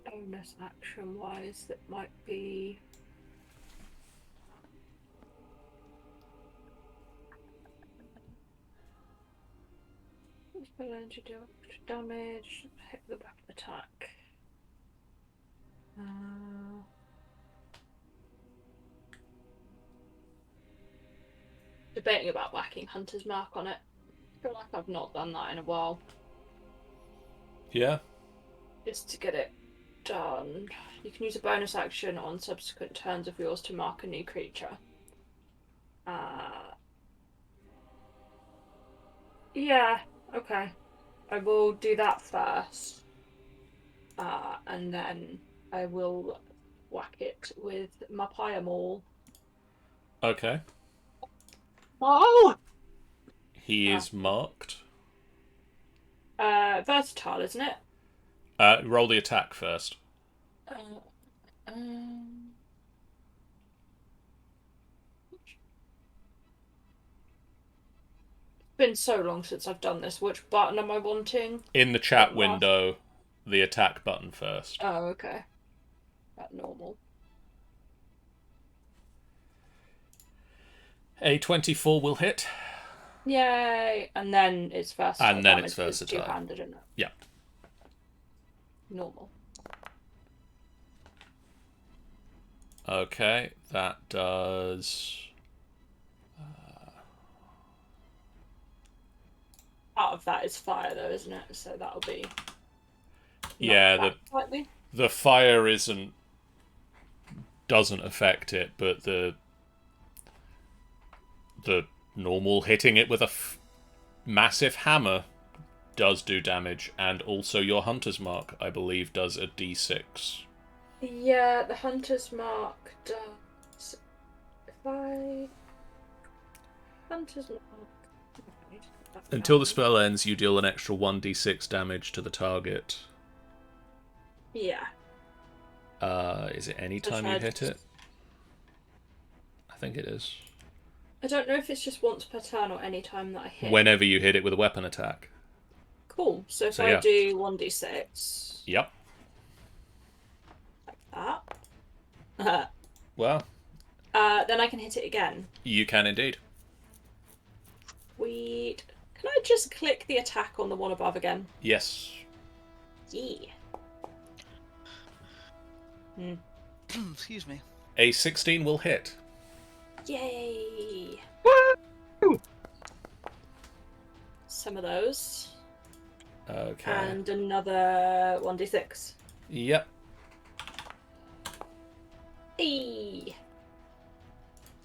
bonus action wise that might be. Spell energy do damage, hit the weapon attack. Debating about whacking Hunter's Mark on it. I feel like I've not done that in a while. Yeah. Just to get it done. You can use a bonus action on subsequent turns of yours to mark a new creature. Yeah, okay. I will do that first. And then I will whack it with my Pyre Maul. Okay. Oh! He is marked. Versatile, isn't it? Roll the attack first. It's been so long since I've done this. Which button am I wanting? In the chat window, the attack button first. Oh, okay. At normal. A 24 will hit. Yay! And then it's versatile. And then damage it's versatile. Two-handed, isn't it? Yeah. Normal. Okay, that does... Part of that is fire, though, isn't it? So that'll be. Yeah, slightly. the fire doesn't affect it, but the normal hitting it with a massive hammer does do damage, and also your Hunter's Mark, I believe, does a d6. Yeah, the Hunter's Mark does. Hunter's Mark. Until the spell ends, you deal an extra 1d6 damage to the target. Yeah. Is it any time you hit it? I think it is. I don't know if it's just once per turn or any time that I hit. Whenever you hit it with a weapon attack. Cool. So if I yeah. do 1d6. Yep. Like that. Well. Then I can hit it again. You can indeed. Sweet. Can I just click the attack on the one above again? Yes. Yeah. Excuse me. A 16 will hit. Yay! Woo! Some of those. Okay. And another 1d6. Yep. Hey!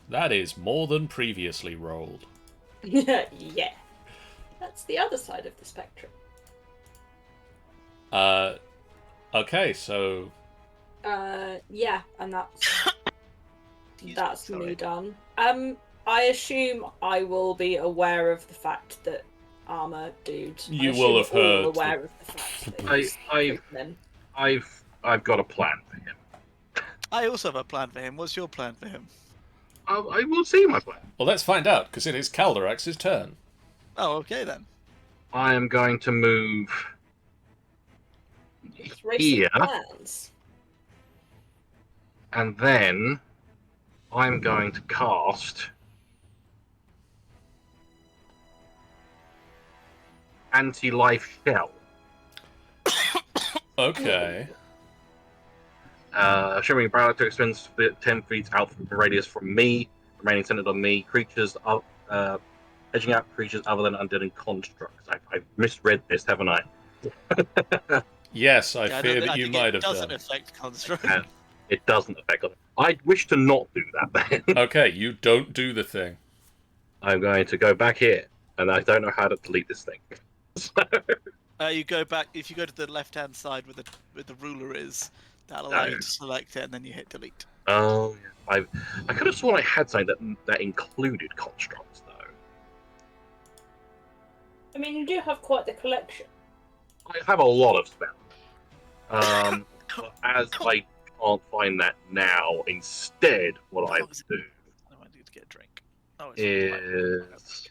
That is more than previously rolled. Yeah. That's the other side of the spectrum. Okay, so... Yeah, and that's Sorry. me done. I assume I will be aware of the fact that armor dude. You will have heard aware of the fact that he's them. I've got a plan for him. I also have a plan for him. What's your plan for him? I will see my plan. Well, let's find out, because it is Calderax's turn. Oh, okay then. I am going to move It's racing here, plans. and then I'm going to cast Anti-Life Shell. Okay. Shimmering Barrel extends 10 feet out from the radius from me, remaining centered on me. Creatures edging out creatures other than undead and constructs. I've misread this, haven't I? Yes, I Yeah, fear that I you think might it have doesn't done. affect construct. And it doesn't affect us. I wish to not do that then. Okay, you don't do the thing. I'm going to go back here, and I don't know how to delete this thing. You go back if you go to the left-hand side where the ruler is. That'll allow you to select it, and then you hit delete. Oh, yeah. I could have sworn I had something that included constructs, though. I mean, you do have quite the collection. I have a lot of spells. But as I can't find that now, instead, what I do I need to get a drink. Oh, it's is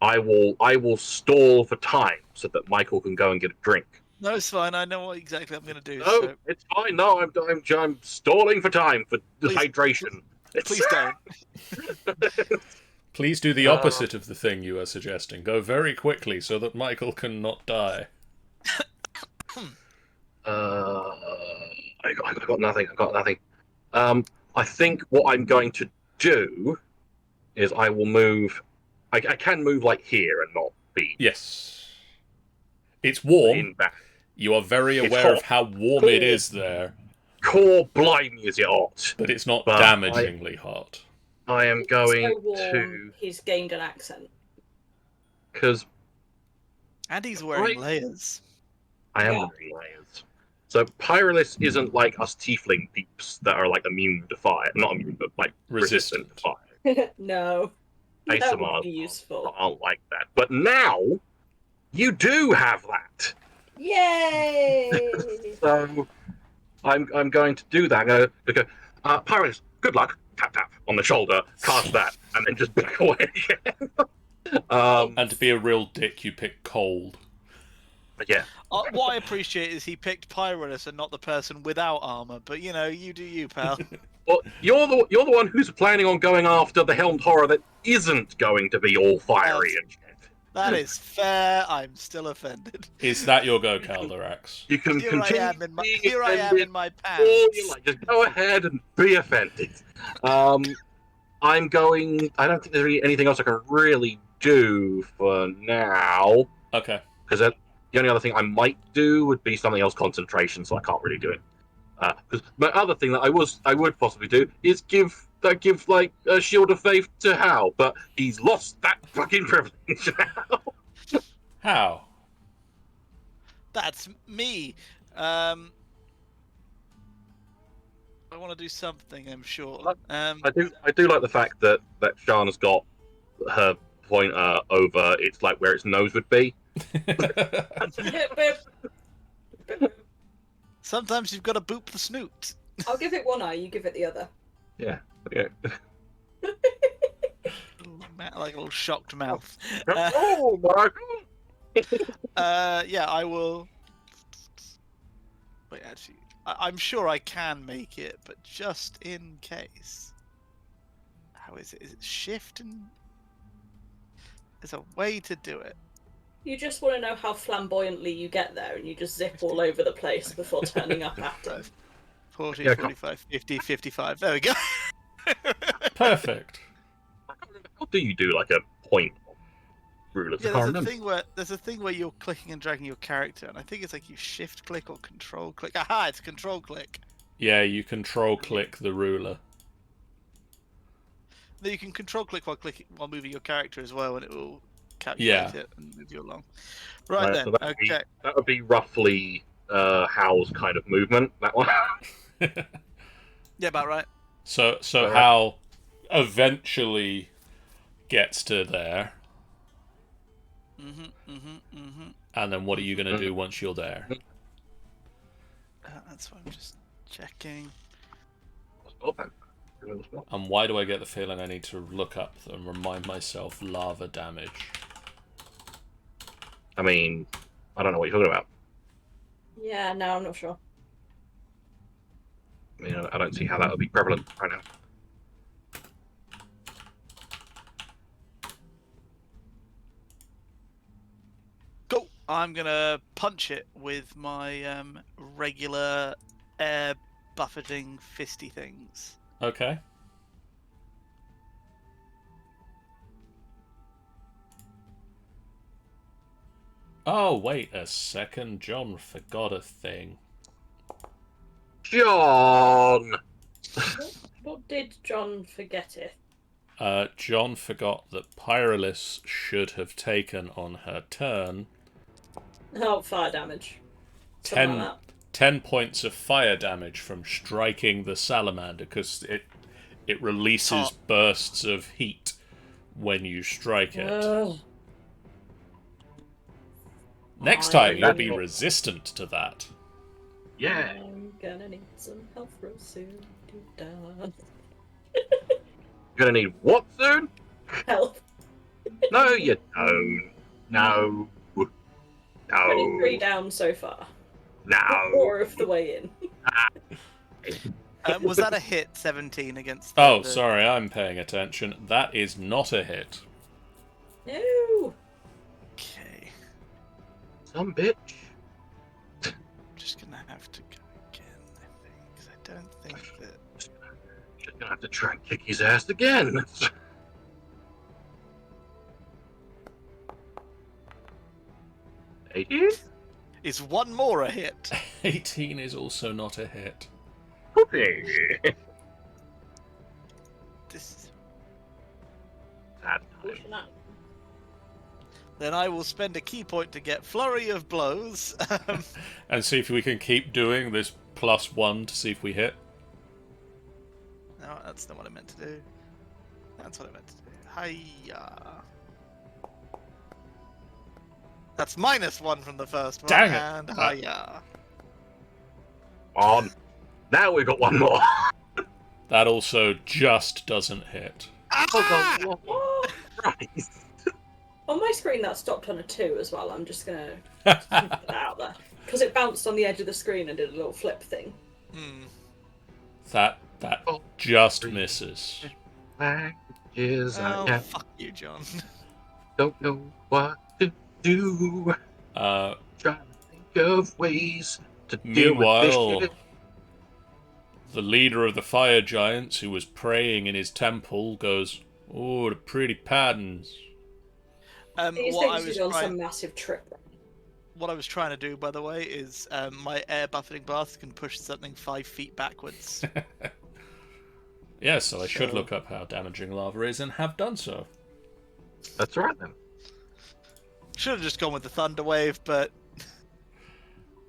I will stall for time so that Michael can go and get a drink. No, it's fine. I know what exactly I'm going to do. No, So it's fine. No, I'm stalling for time for hydration. please don't. Please do the opposite of the thing you are suggesting. Go very quickly so that Michael can not die. I got nothing. I got nothing. I think what I'm going to do is I will move. I can move like here and not be Yes. It's warm. in back. You are very It's aware of hot. how warm it is there, Core blind me is it hot. but it's not But damagingly hot. I am It's going so warm, to he's gained an accent. because And he's wearing layers. I am Yeah. wearing layers. So Pyrolis isn't like us tiefling peeps that are like immune to fire. Not immune, but like resistant to fire. No. That Asomars would be useful. aren't like that. But now you do have that. Yay! So I'm going to do that. I'm going to go, Pyrolis, good luck. Tap tap on the shoulder, cast that, and then just back away again. And to be a real dick, you pick cold. Yeah. What I appreciate is he picked Pyrolis and not the person without armor. But you know, you do you, pal. Well, you're the one who's planning on going after the helmed horror that isn't going to be all fiery and shit. That is fair. I'm still offended. Is that your go, Calderax? You can Here continue I am in my being here I am offended in my all you pants. like. Just go ahead and be offended. I'm going. I don't think there's really anything else I can really do for now. Okay. Because the only other thing I might do would be something else concentration, so I can't really do it. Because my other thing that I would possibly do is give like a shield of faith to Hal, but he's lost that fucking privilege now. How? That's me. I want to do something. I'm sure. I do like the fact that Shana's got her pointer over it's like where its nose would be. Sometimes you've got to boop the snoot. I'll give it one eye, you give it the other. Yeah. Like a little shocked mouth. Oh my god! Yeah, I will. Wait, actually, I'm sure I can make it, but just in case. How is it? Is it shift and? There's a way to do it. You just want to know how flamboyantly you get there, and you just zip all over the place before turning up after. 40, Yeah, 45, 50, 55. There we go. Perfect. How do you do like a point on rulers? I Yeah, can't there's a thing where you're clicking and dragging your character, and I think it's like you shift click or control click. Aha, it's control click. Yeah, you control click the ruler. No, you can control click while moving your character as well, and it will calculate it and move you along. Right then, so okay. that would be roughly Hal's kind of movement. That one. Yeah, about right. So Hal eventually gets to there. And then what are you going to do once you're there? That's why I'm just checking. And why do I get the feeling I need to look up and remind myself lava damage? I mean, I don't know what you're talking about. Yeah, no, I'm not sure. I mean, I don't see how that would be prevalent right now. Cool. I'm gonna punch it with my regular air buffeting fisty things. Okay. Oh, wait a second. John forgot a thing. John! What did John forget it? John forgot that Pyrolis should have taken on her turn Oh, fire damage. Something like 10 points of fire damage from striking the salamander, because it releases bursts of heat when you strike that. it. Next time, you'll be Fine. resistant to that. Yeah. I'm gonna need some help real soon. You're gonna need what soon? Help. No, you don't. No. 23 No. down so far. No. 4 of the way in. Was that a hit? 17 against. Oh, sorry, I'm paying attention. That is not a hit. No. Okay. Some bitch. I'm just gonna have to go again, I think, because I don't think that. Just gonna have to try and kick his ass again. 18? Is one more a hit? 18 is also not a hit. Whoopee. This. Sad time. Then I will spend a key point to get flurry of blows. And see if we can keep doing this +1 to see if we hit. No, that's not what I meant to do. That's what I meant to do. Hiya. That's -1 from the first one. Dang it. And hiya. On. Now we've got one more. That also just doesn't hit. Oh, God. Oh, Christ. on my screen that stopped on a 2 as well. I'm just gonna put that out there. Because it bounced on the edge of the screen and did a little flip thing. That just misses. Languages Oh, I fuck you, John. don't know what to do. Uh, Trying to think of ways to deal with Meanwhile, this shit. the leader of the fire giants, who was praying in his temple, goes, "Oh, the pretty patterns." These What I things was is on trying, some massive trip. what I was trying to do, by the way, is my air buffeting blast can push something 5 feet backwards. Yeah, so I should So- look up how damaging lava is, and have done so. That's right then. Should have just gone with the thunder wave, but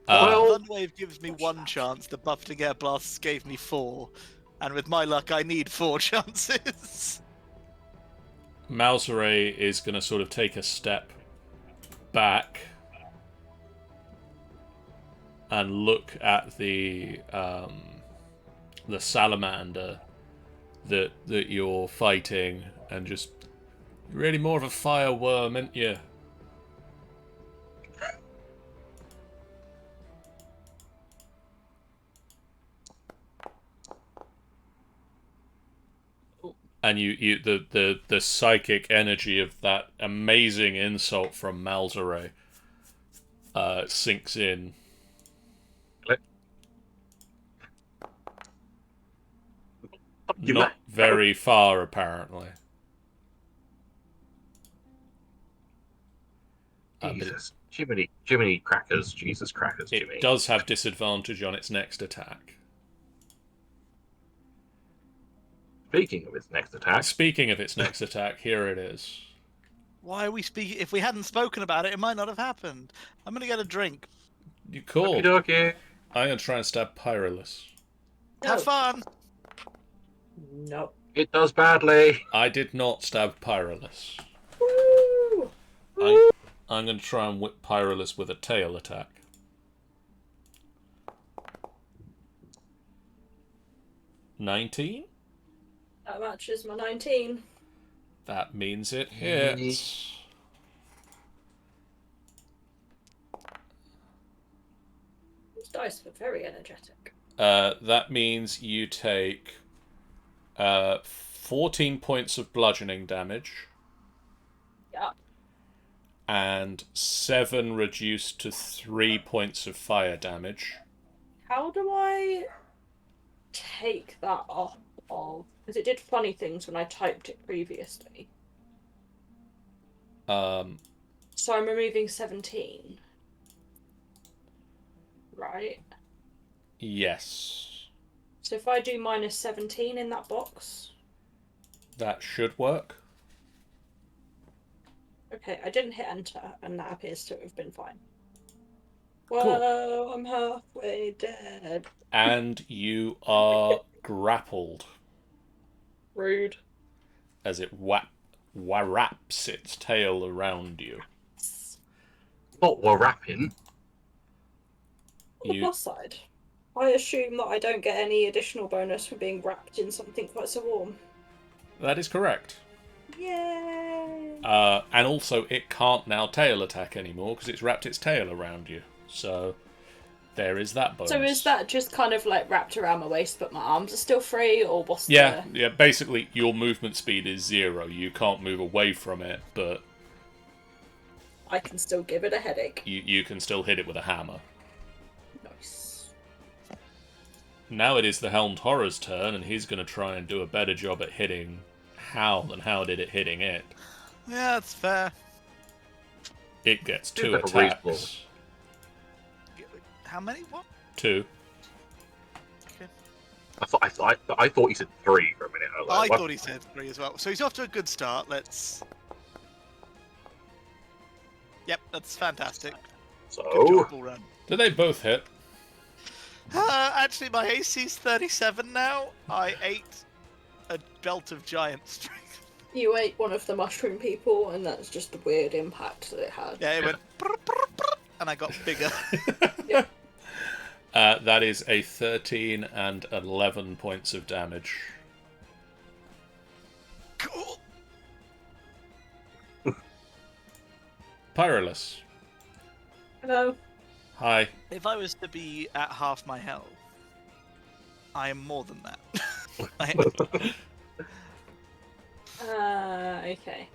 Well- thunder wave gives me 1 chance. The buffeting air blasts gave me 4, and with my luck, I need 4 chances. Mauseray is going to sort of take a step back and look at the salamander that you're fighting, and just, "You're really more of a fireworm, aren't you?" And the psychic energy of that amazing insult from Malzeray sinks in. You Not very far, apparently. But Jesus. Jiminy crackers. Jesus crackers, Jimmy. it does have disadvantage on its next attack. Speaking of its next attack, Speaking of its next attack, here it is. Why are we speaking? If we hadn't spoken about it, it might not have happened. I'm gonna get a drink. You cool. okie-dokie. I'm going to try and stab Pyrolus. Have fun. No. It does badly. I did not stab Pyrolus. Woo! I'm going to try and whip Pyrolus with a tail attack. $19? That matches my 19. That means it hits. These dice were very energetic. That means you take 14 points of bludgeoning damage. Yeah. And 7 reduced to 3 points of fire damage. How do I take that off of because it did funny things when I typed it previously. So I'm removing 17. Right. Yes. So if I do minus 17 in that box. That should work. Okay, I didn't hit enter, and that appears to have been fine. Whoa, Cool. I'm halfway dead. And you are grappled Rude. as it wraps its tail around you. What we're wrapping. On the plus side, I assume that I don't get any additional bonus for being wrapped in something quite so warm. That is correct. Yay! And also, it can't now tail attack anymore because it's wrapped its tail around you. So, there is that bonus. So is that just kind of like wrapped around my waist, but my arms are still free, or what's Yeah, basically, your movement speed is 0. You can't move away from it, but I can still give it a headache. you can still hit it with a hammer. Nice. Now it is the Helmed Horror's turn, and he's going to try and do a better job at hitting Hal than Hal did at hitting it. Yeah, that's fair. It gets 2 Bit of a raise ball. attacks. How many? What? 2. Okay. I thought he said 3 for a minute. I thought he said 3 as well. So he's off to a good start. Let's. Yep, that's fantastic. Good So, job, all run. Do they both hit? Actually, my AC's 37 now. I ate a belt of giant strength. You ate one of the mushroom people, and that's just the weird impact that it had. Yeah, it went. Brr, brr, brr, and I got bigger. Yep. That is a 13 and 11 points of damage. Cool. Pyrolus. Hello. Hi. If I was to be at half my health, I am more than that. Okay.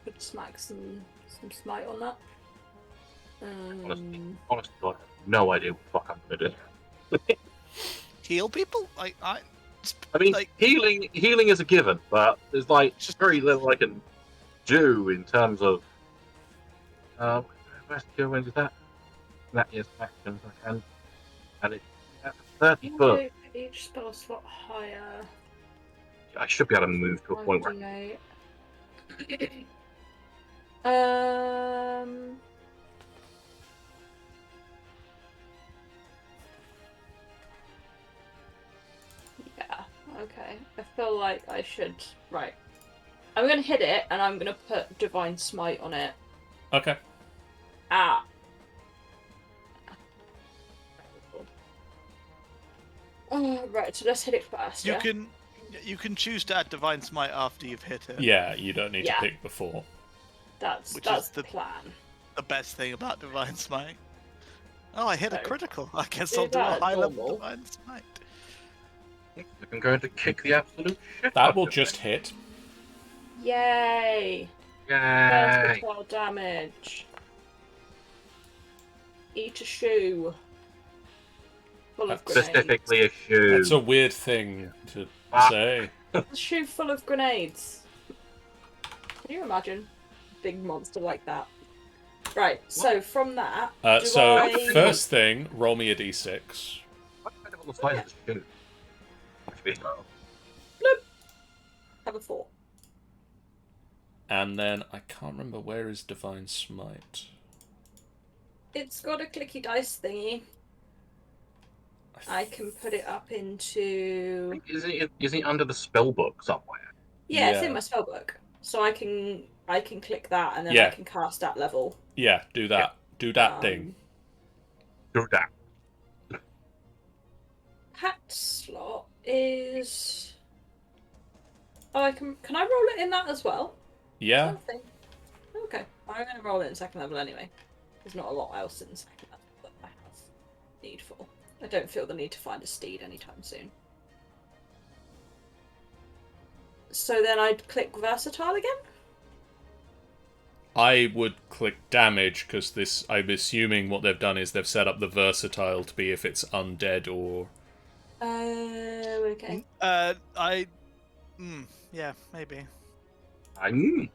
Could smack some smite on that. honestly, I have no idea what the fuck I'm gonna do. Heal people? I mean, like, healing is a given, but there's like just very little I can do in terms of. Where's is that? That is actions I can, and it's 30 foot. Each spell slot higher. I should be able to move to a point where. 5d8. Yeah, okay. I feel like I should. Right. I'm gonna hit it, and I'm gonna put Divine Smite on it. Okay. Ah. Right, so let's hit it first. you Yeah? can choose to add Divine Smite after you've hit it. Yeah, you don't need Yeah. to pick before. That's Which that's is the the- plan. The best thing about Divine Smite. Oh, I hit a So, critical. I guess is I'll do a that high level normal? Divine Smite. I'm going to kick the absolute shit. That out will of just it. hit. Yay! There's the Yay! 12 damage. Eat a shoe. Full of grenades. Specifically a shoe. That's a weird thing to Ah. say. A shoe full of grenades. Can you imagine? Big monster like that. Right, so from that, do So, I... first thing, roll me a d6. What kind of on the size of the shoe? Actually, have a 4. And then, I can't remember where is Divine Smite. It's got a clicky dice thingy. I can put it up into... Isn't it under the spell book somewhere? Yeah, it's Yeah. in my spellbook. So I can click that and then Yeah. I can cast at level. Yeah, do that. Do that thing. Do that. Hat slot is... Oh, I can I roll it in that as well? Yeah? Something. Okay, I'm going to roll it in second level anyway. There's not a lot else in second level that I have need for. I don't feel the need to find a steed anytime soon. So then I'd click versatile again? I would click damage, because this, I'm assuming what they've done is they've set up the versatile to be if it's undead or... Okay. Yeah, maybe. I mean,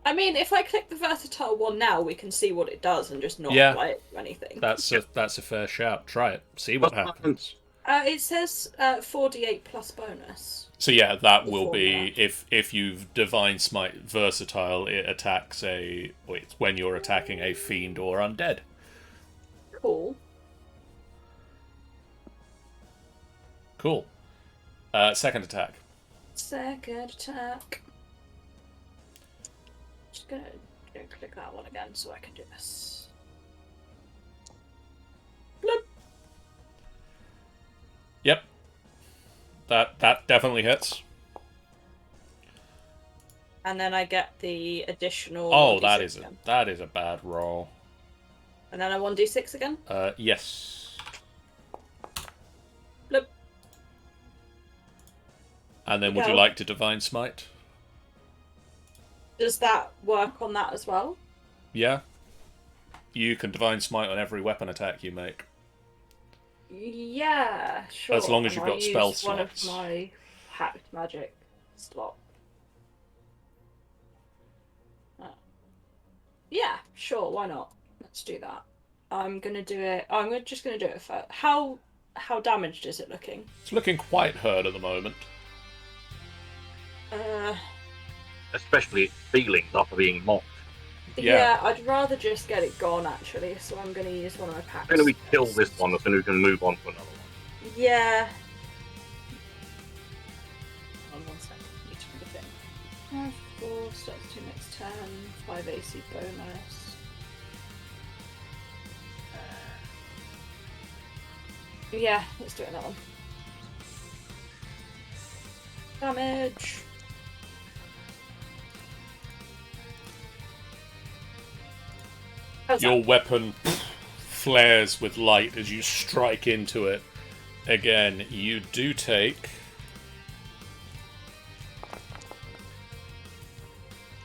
if I click the versatile one now, we can see what it does and just not Yeah. apply it to anything. That's a fair shout. Try it. See what happens. It says 4d8 plus bonus. So yeah, that will be if you've Divine Smite versatile, it attacks it's when you're attacking a fiend or undead. Cool. Cool. Second attack. Second attack. Just gonna click that one again so I can do this. Bloop. Yep. That definitely hits. And then I get the additional. Oh, 1d6 again. that is a bad roll. And then a 1d6 again. Yes. Bloop. And then would you like to Divine Smite? Does that work on that as well? Yeah. You can Divine Smite on every weapon attack you make. Yeah, sure. As long as you've got spell use one of slots. my hacked magic slot. Yeah, sure. Why not? Let's do that. I'm gonna do it. Just gonna do it first. How damaged is it looking? It's looking quite hurt at the moment. Especially its feelings after being mocked. Yeah, I'd rather just get it gone actually. So I'm gonna use one of my packs. As soon as we kill this one, as soon as we can move on to another one. Yeah. Hold on 1 second. Need to read a thing. 4 starts 2 next 10. 5 AC bonus. Yeah, let's do another one. Damage. How's Your that? weapon flares with light as you strike into it. Again, you do take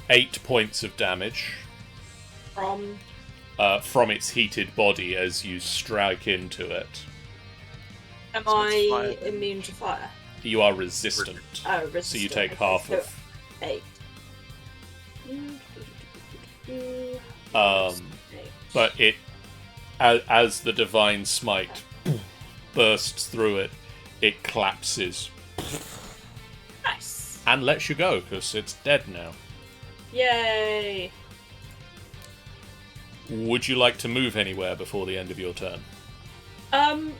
8 points of damage from its heated body as you strike into it. Am I immune to fire? You are resistant. Oh, resistant. So you take okay, half so of... 8. But it, as the Divine Smite bursts through it, it collapses. Nice. And lets you go, because it's dead now. Yay! Would you like to move anywhere before the end of your turn?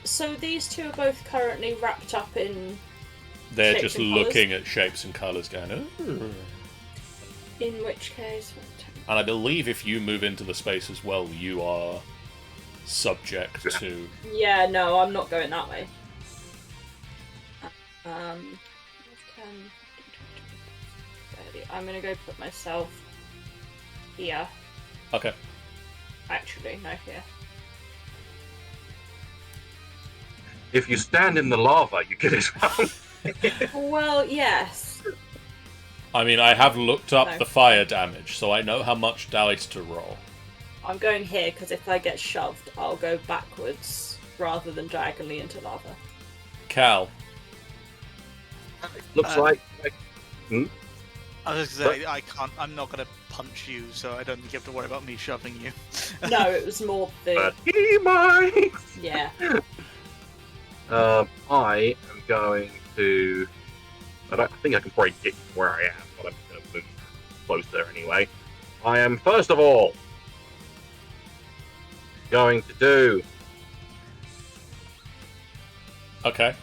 So these two are both currently wrapped up in... They're shapes just and colours? looking at shapes and colours going, "Ooh." In which case... And I believe if you move into the space as well, you are subject to... Yeah, no, I'm not going that way. I'm gonna go put myself here. Okay. Actually, no, here. If you stand in the lava, you get it wrong. Well, yes. I mean, I have looked up No. the fire damage, so I know how much dice to roll. I'm going here because if I get shoved, I'll go backwards rather than diagonally into lava. Cal. Looks like I was gonna say I'm not gonna punch you, so I don't think you have to worry about me shoving you. No, it was more the... he might. Yeah. I am going to. I think I can probably get where I am, but I'm going to move closer anyway. I am first of all going to do. Okay.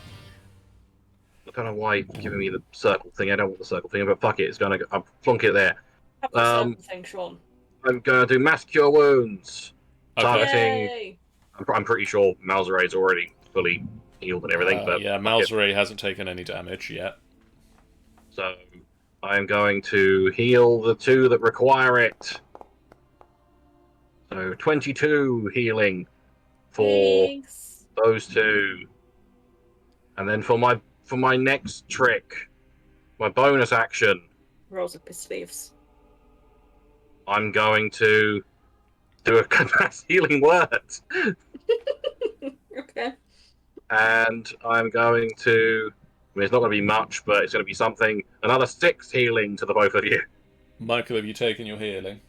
I don't know why you're giving me the circle thing. I don't want the circle thing, but fuck it. It's going to. I'll flunk it there. Have the circle thing, Sean. I'm going to do mass cure wounds. Okay. Targeting. Yay! I'm pretty sure Malzeray's already fully healed and everything, but yeah, Malzere hasn't taken any damage yet. So I'm going to heal the two that require it. So 22 healing for Thanks. those two. And then for my next trick, my bonus action, Rolls up his sleeves. I'm going to do a mass healing word. Okay. And I'm going to... I mean, it's not going to be much, but it's going to be something. Another 6 healing to the both of you. Michael, have you taken your healing?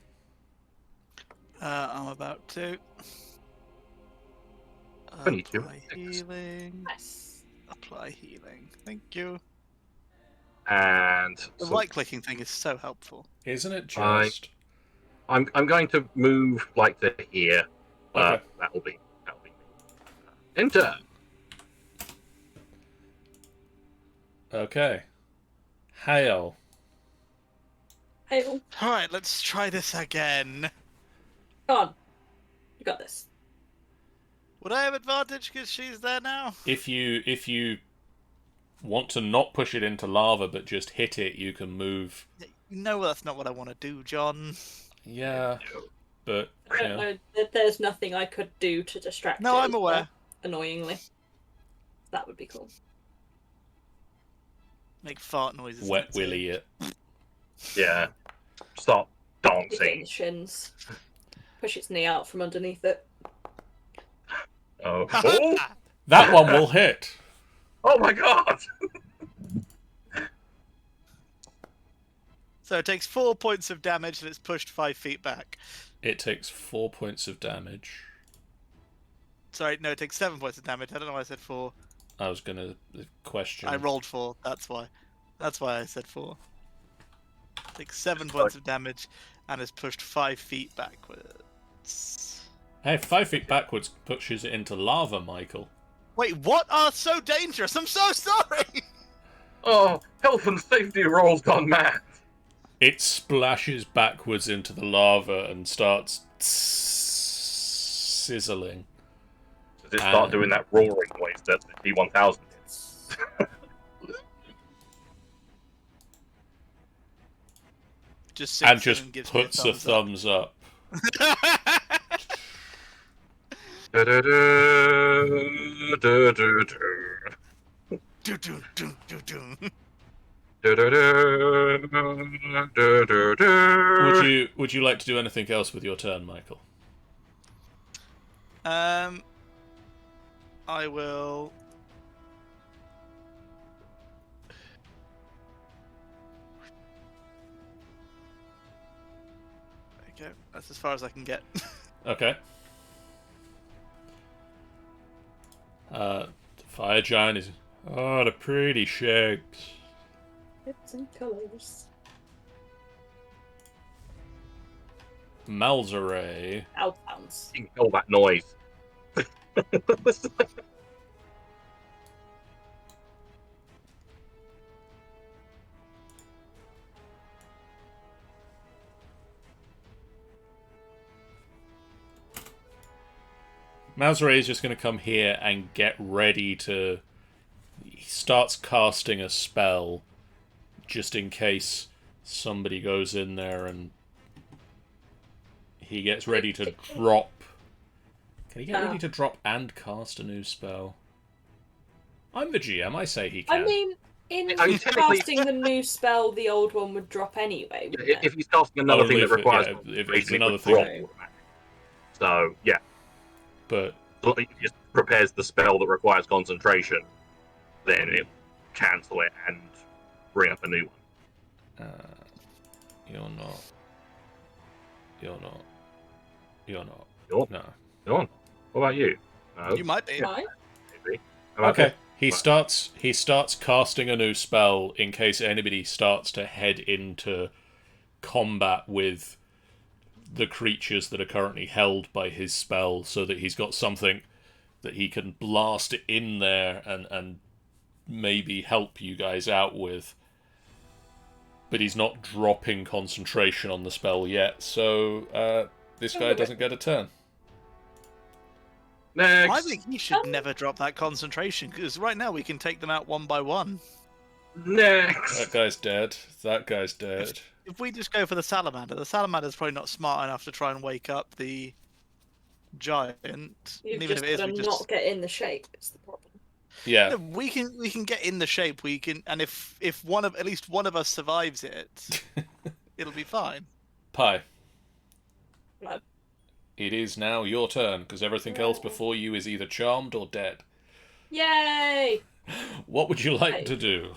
I'm about to. Only 2. Apply healing. Nice. Apply healing. Thank you. And The so right-clicking thing is so helpful. Isn't it just? I'm going to move like to here. Okay. That'll be me. Enter. Okay. Hail. Hey, Alright, let's try this again. come on. You got this. Would I have advantage because she's there now? If you want to not push it into lava but just hit it, you can move. No, that's not what I want to do, John. Yeah, but I don't know. There's nothing I could do to distract No, it. I'm aware. Annoyingly. That would be cool. Make fart noises. wet that's it. willy it. Yeah. Stop Kick it in dancing. the shins. Push its knee out from underneath it. Oh. Oh, That one will hit. oh my god! So it takes 4 points of damage and it's pushed 5 feet back. It takes 4 points of damage. Sorry, no, it takes 7 points of damage. I don't know why I said 4. I was gonna question. I rolled 4, that's why. That's why I said 4. Takes 7 points of damage and is pushed 5 feet backwards. Hey, 5 feet backwards pushes it into lava, Michael. Wait, what are so dangerous? I'm so sorry! Oh, health and safety rolls gone mad. It splashes backwards into the lava and starts sizzling. Does it start doing that roaring noise that the D1000 is? Just And sits just and gives me puts a thumbs up. Would you like to do anything else with your turn, Michael? I will. Okay, that's as far as I can get. Okay. The fire giant is... Oh, the pretty shapes. It's in colours. Malzare. Outbounds. You can kill that noise. Malzare is just going to come here and get ready to... He starts casting a spell just in case somebody goes in there and he gets ready to drop. Can he get ready to drop and cast a new spell? I'm the GM, I say he can. I mean, in I mean, technically- casting the new spell, the old one would drop anyway, wouldn't it? If he's casting another Only thing that if it- requires yeah, if it's concentration, it another would thing. drop automatically. So, yeah. But So if he just prepares the spell that requires concentration, then it'll cancel it and bring up a new one. you're not. You're not. You're not. You're No. Go on. What about you? No, You might be. Right? maybe. How about Okay. this? He starts casting a new spell in case anybody starts to head into combat with the creatures that are currently held by his spell, so that he's got something that he can blast in there and maybe help you guys out with. But he's not dropping concentration on the spell yet, so this guy doesn't get a turn. Next. I think he should never drop that concentration, because right now we can take them out one by one. Next. That guy's dead. That guy's dead. If we just go for the salamander's probably not smart enough to try and wake up the giant. You've and even just if it is, got we to just not get in the shape. It's the problem. Yeah. No, we can get in the shape. We can, and if at least one of us survives it, it'll be fine. Pie. No. It is now your turn, because everything else before you is either charmed or dead. Yay! What would you like Right. to do?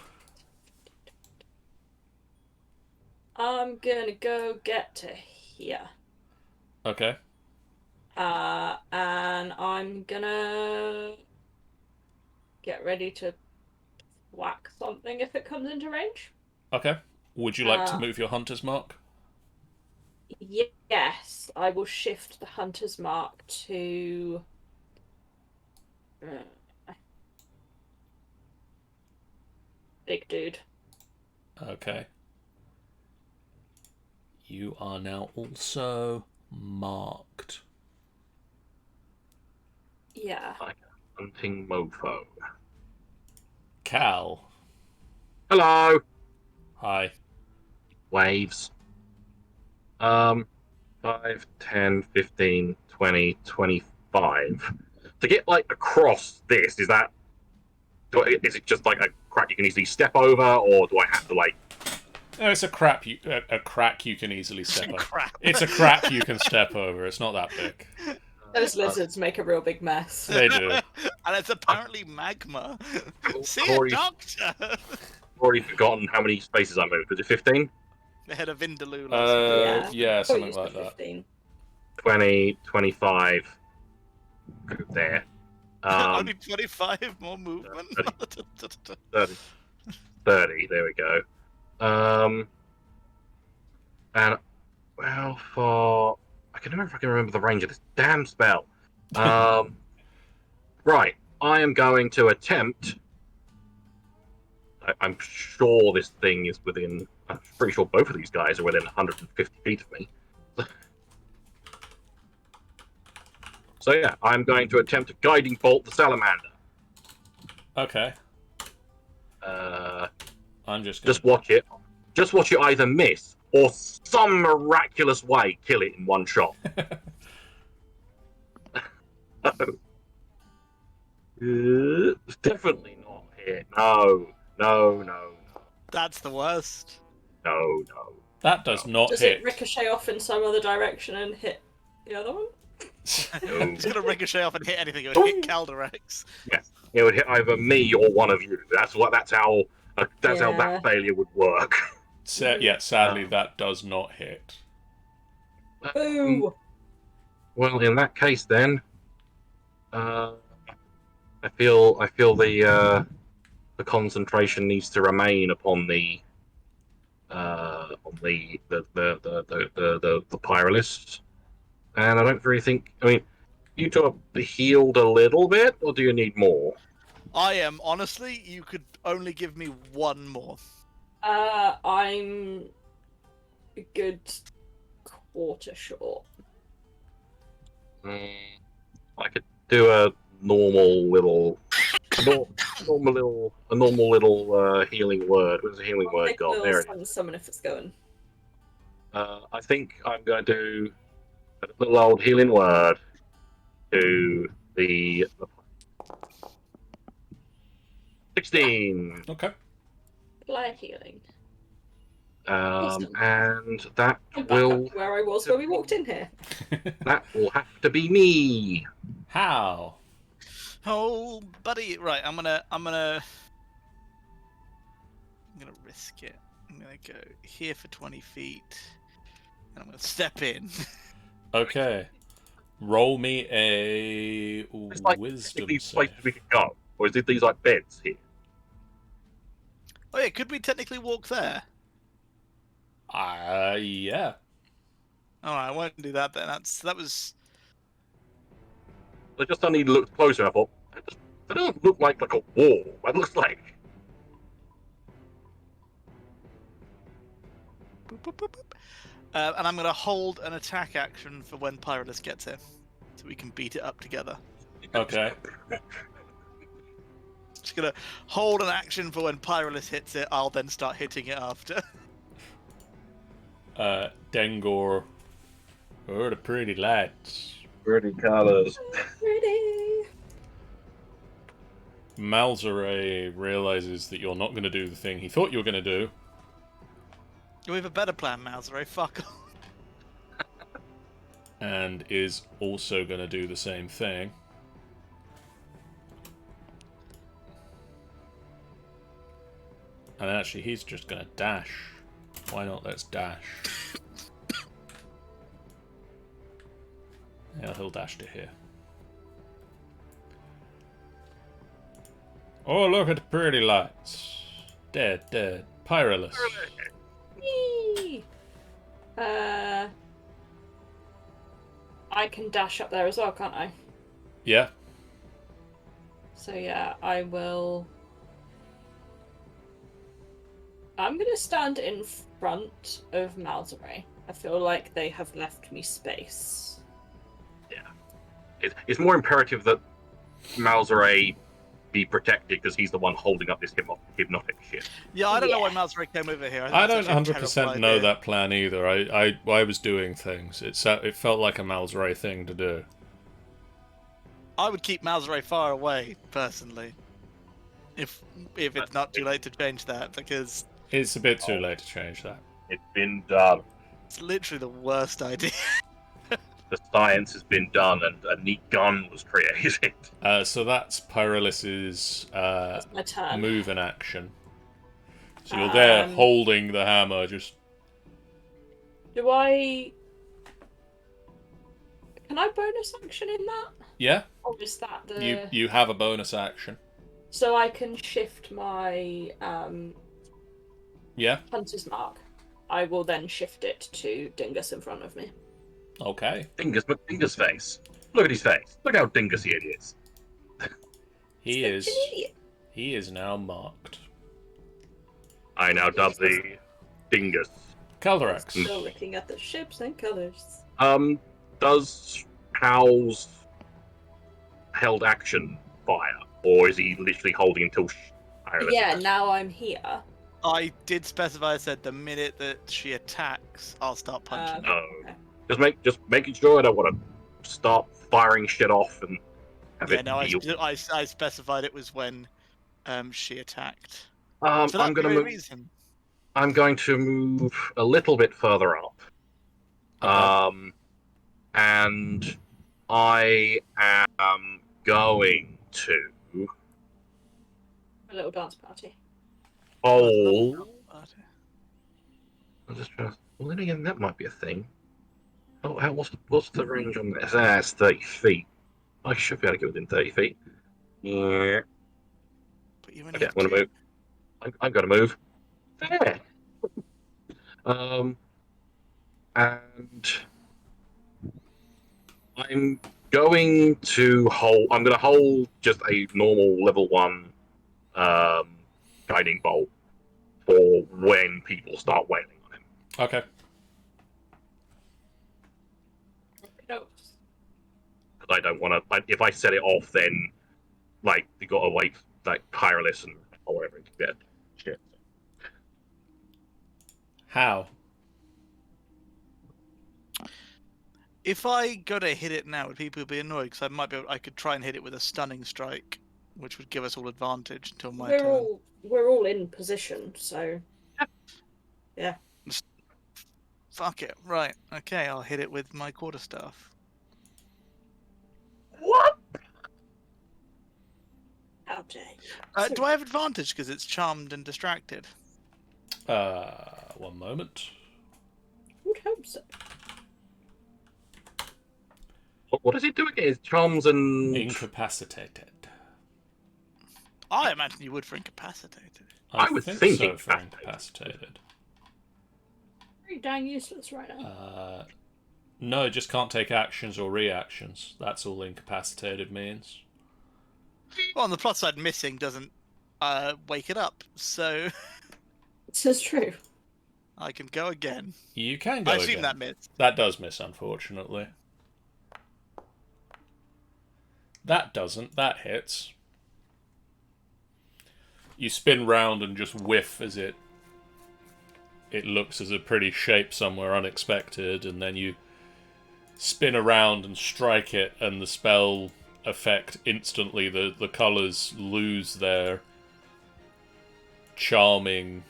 I'm gonna go get to here. Okay. And I'm gonna get ready to whack something if it comes into range. Okay. Would you like to move your hunter's mark? Yes, I will shift the hunter's mark to big dude. Okay. You are now also marked. Yeah. Like a hunting mofo. Cal. Hello! Hi. Waves. 5, 10, 15, 20, 25. To get, like, across this, is it just, like, a crack you can easily step over, or do I have to, like... No, it's a crack you can easily step over. Crap. It's a crack you can step over. It's not that big. Those lizards make a real big mess. They do. And it's apparently magma. See I've a already- doctor! I've already forgotten how many spaces I moved. Was it 15? The head of Vindaloo last Yeah, Thought something you like said that. 15. 20, 25. There. Only 25 more movement. 30. 30, there we go. And, well, for... I can remember if I can remember the range of this damn spell. Right, I am going to attempt... I'm sure this thing is within... I'm pretty sure both of these guys are within 150 feet of me. So yeah, I'm going to attempt to guiding bolt the salamander. Okay. I'm just gonna... Just watch it. Just watch it either miss or some miraculous way kill it in one shot. It's definitely not hit. No. That's the worst. No. That does not Does hit. it ricochet off in some other direction and hit the other one? It's gonna ricochet off and hit anything. It would hit Calderex. Yes, it would hit either me or one of you. That's how that failure would work. Sadly, that does not hit. Boo! Well, in that case, then, I feel the concentration needs to remain upon the Pyrolist, and I don't really think. I mean, you two are healed a little bit, or do you need more? I am, honestly, you could only give me one more. I'm a good quarter short. I could do a normal little healing word. Where's the healing word Take a gone? little There it sun is. summon if it's going. I think I'm going to do a little old healing word to the 16. Okay. Light healing. And that I'm back will up to where I was when we walked in here. have to be me. How? Oh, buddy, right? I'm gonna risk it. I'm gonna go here for 20 feet, and I'm gonna step in. Okay. Roll me a It's like wisdom these save. places we could go, or is it these like beds here? Oh yeah, could we technically walk there? Yeah. Oh, I won't do that then. That was. I just suddenly looked closer and I thought, that doesn't look like a wall. That looks like... Boop, boop, boop, boop. And I'm gonna hold an attack action for when Pyrolus gets here, so we can beat it up together. Okay. Just gonna hold an action for when Pyrolus hits it. I'll then start hitting it after. Dengor. Oh, the pretty lights. Pretty colors. Pretty. Malzere realizes that you're not going to do the thing he thought you were going to do. We have a better plan, Malzere. Fuck off. and is also going to do the same thing. And actually, he's just going to dash. Why not? Let's dash. Yeah, he'll dash to here. Oh, look at the pretty lights. Dead, dead. Pyrolus. Yee! I can dash up there as well, can't I? Yeah. So yeah, I will... I'm going to stand in front of Malzere. I feel like they have left me space. It's more imperative that Malzere be protected because he's the one holding up this hypnotic shit. Yeah, I don't know why Yeah. Malzere came over here. I think don't it's actually a 100% terrible know idea. that plan either. I was doing things. It felt like a Malzere thing to do. I would keep Malzere far away, personally. If it's not too late to change that, because It's a bit too late to change that. It's been done. it's literally the worst idea. The science has been done, and a neat gun was created. So that's Pyrolus's That's my turn. move and action. So you're there holding the hammer, just... Do I... Can I bonus action in that? Yeah, Or is that the... you have a bonus action. So I can shift my Yeah, Hunter's Mark. I will then shift it to Dingus in front of me. okay. Dingus face. Look at his face. Look how dingusy it is. He Such is... an idiot. He is now marked. I now dub the Dingus. Caldrax. Still looking at the ships and colours. Does Howl's held action fire? Or is he literally holding until Yeah, now I'm here. I did specify, I said the minute that she attacks, I'll start punching. No. Okay. Just making sure I don't want to start firing shit off and have Yeah, it no, deal. I specified it was when she attacked. I'm For that gonna very move. reason. I'm going to move a little bit further up. Okay. And I am going to A little dance party. hold. I'm just trying to... Well, then again, that might be a thing. Oh, what's the range on this? It's 30 feet. I should be able to get within 30 feet. Yeah. But you only Okay, have I'm gonna two. move. I've got to move. There. And I'm going to hold. I'm going to hold just a normal level 1 guiding bolt for when people start wailing on him. Okay. No. Because I don't want to. If I set it off, then like you got to wait like Pyrolus and or whatever to get shit. How? If I go to hit it now, would people be annoyed? Because I could try and hit it with a stunning strike, which would give us all advantage until my turn. We're all in position, so yeah. Fuck it. Right. Okay, I'll hit it with my quarterstaff. What? How dare you? Do I have advantage because it's charmed and distracted? One moment. Would hope so. What does it do again? It's charms and Incapacitated. I imagine you would for incapacitated. I would think so for incapacitated. incapacitated. Pretty dang useless right now. No, just can't take actions or reactions. That's all incapacitated means. Well, on the plus side, missing doesn't wake it up, so This is true. I can go again. You can go I assume again. that missed. That does miss, unfortunately. That doesn't. That hits. You spin round and just whiff as it looks as a pretty shape somewhere unexpected, and then you spin around and strike it, and the spell effect instantly, the colours lose their charming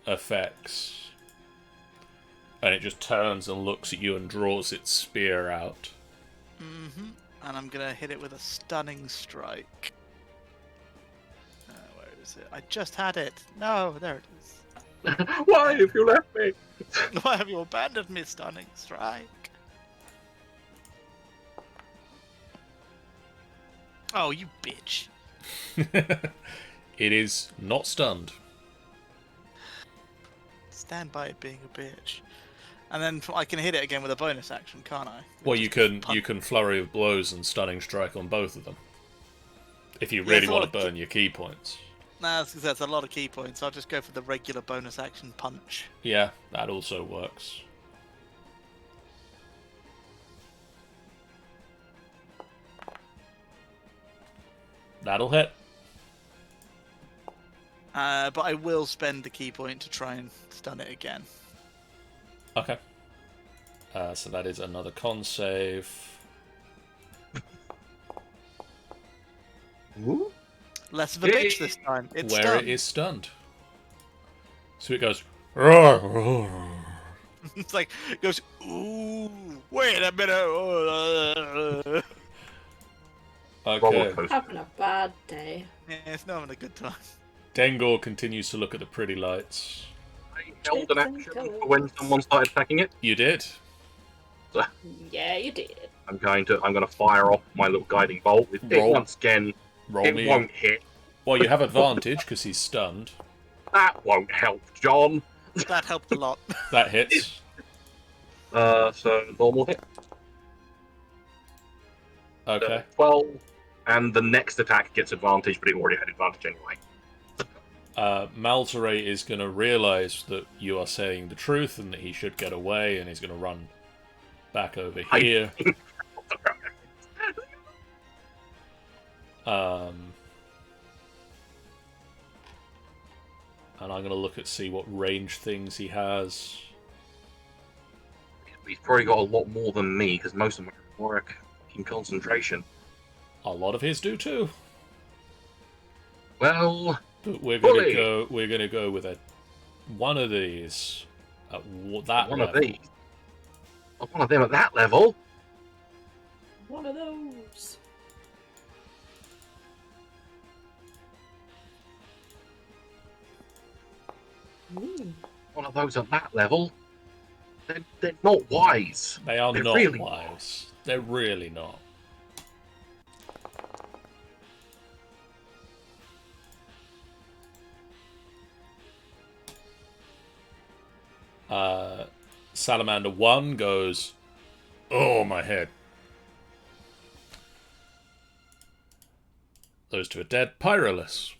effects. And it just turns and looks at you and draws its spear out. Mm-hmm. And I'm gonna hit it with a stunning strike. Where is it? I just had it. No, there it is. Why have you left me? Why have you abandoned me, stunning strike? Oh, you bitch. It is not stunned. Stand by it being a bitch. And then I can hit it again with a bonus action, can't I? Well, you can flurry of blows and stunning strike on both of them. If you really want to burn your key points. Nah, that's a lot of key points. I'll just go for the regular bonus action punch. Yeah, that also works. That'll hit. But I will spend the key point to try and stun it again. Okay. So that is another con save. Ooh. Less of a bitch this time. It's where stunned. it is stunned. So it goes. "Roar, roar." It's like, it goes, ooh, wait a minute. Okay. Having a bad day. Yeah, it's not having a good time. Dengor continues to look at the pretty lights. I held an action for when someone started attacking it. You did. Yeah, you did. I'm going to fire off my little guiding bolt. It Roll. once again, Roll it me. won't hit. Well, you have advantage because he's stunned. That won't help, John. That helped a lot. That hits. So normal hit. Okay. 12, and the next attack gets advantage, but it already had advantage anyway. Malzere is going to realise that you are saying the truth and that he should get away, and he's going to run back over here. And I'm going to look at see what range things he has. He's probably got a lot more than me, because most of them work in concentration. A lot of his do too. Well, But we're Bully. going to go. We're going to go with one of these at that one level. of these. One of them at that level. One of those. Ooh. One of those at that level. They're not wise. They are They're not really wise. They're really not. Salamander 1 goes, oh, my head. Those two are dead. Pyrolus.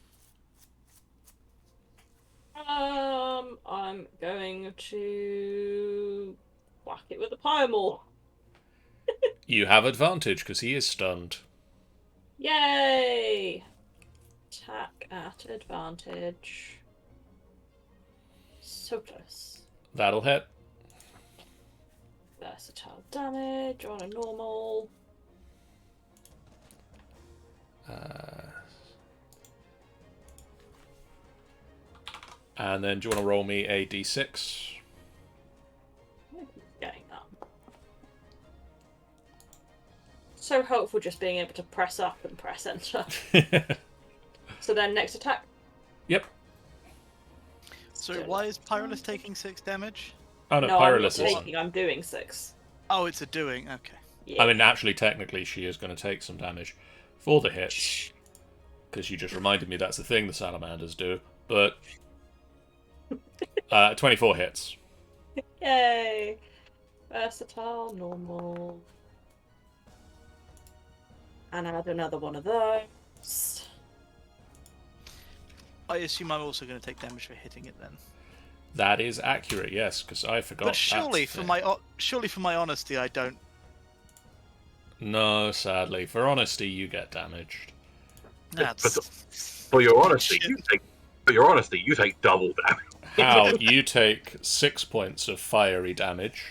I'm going to whack it with a pyremore. You have advantage because he is stunned. Yay! Attack at advantage. So close. That'll hit. Versatile damage on a normal. And then do you want to roll me a d6? Getting that. So helpful just being able to press up and press enter. So then next attack. Yep. So why is Pyrolus taking 6 damage? Oh no, No, I'm not Pyrolus isn't. taking, I'm doing 6. Oh, it's a doing. Okay. Yeah. I mean, naturally, technically, she is going to take some damage for the hits. Because you just reminded me that's the thing the salamanders do. But 24 hits. Yay! Versatile, normal. And add another one of those. I assume I'm also going to take damage for hitting it then. That is accurate, yes, because I forgot. But surely, that for thing. my honesty, I don't. No, sadly, for honesty, you get damaged. That's For your honesty, you take double damage. How you take 6 points of fiery damage.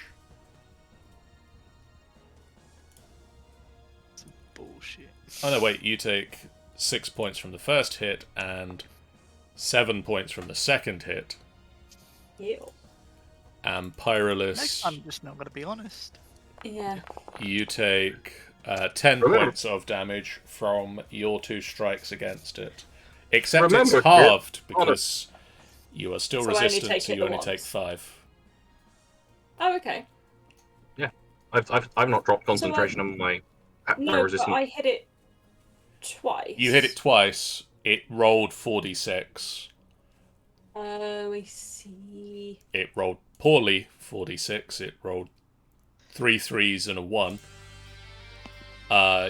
bullshit. Oh no, wait, you take 6 points from the first hit and 7 points from the second hit. Ew. And Next Pyrolus, I'm just not gonna be honest. Yeah. you take 10 Remember- points of damage from your 2 strikes against it. Except Remember, it's halved because you are still So I only resistant, take so it you the only take once. 5. Oh, okay. I've not dropped concentration on my No, resistance. but I hit it twice. You hit it twice, it rolled 4d6. Oh, I see. It rolled poorly, 4d6. It rolled 3 threes and a 1.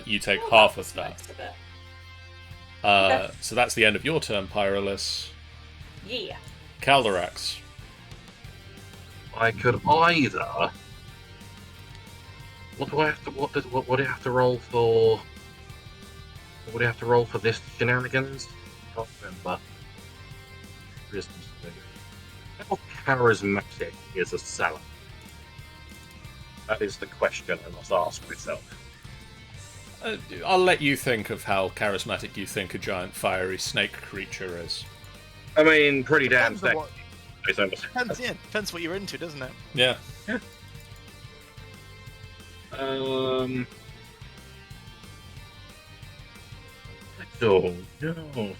You take half of that. Makes a bit. So that's the end of your turn, Pyrolus. Yeah. Calderax. I could either. What do I have to? What do I have to roll for? What would I have to roll for this shenanigans? I can't remember. Resistance. How charismatic is a salad? That is the question I must ask myself. I'll let you think of how charismatic you think a giant fiery snake creature is. I mean, pretty damn Depends on sexy. what, depends what you're into, doesn't it? Yeah. I don't know.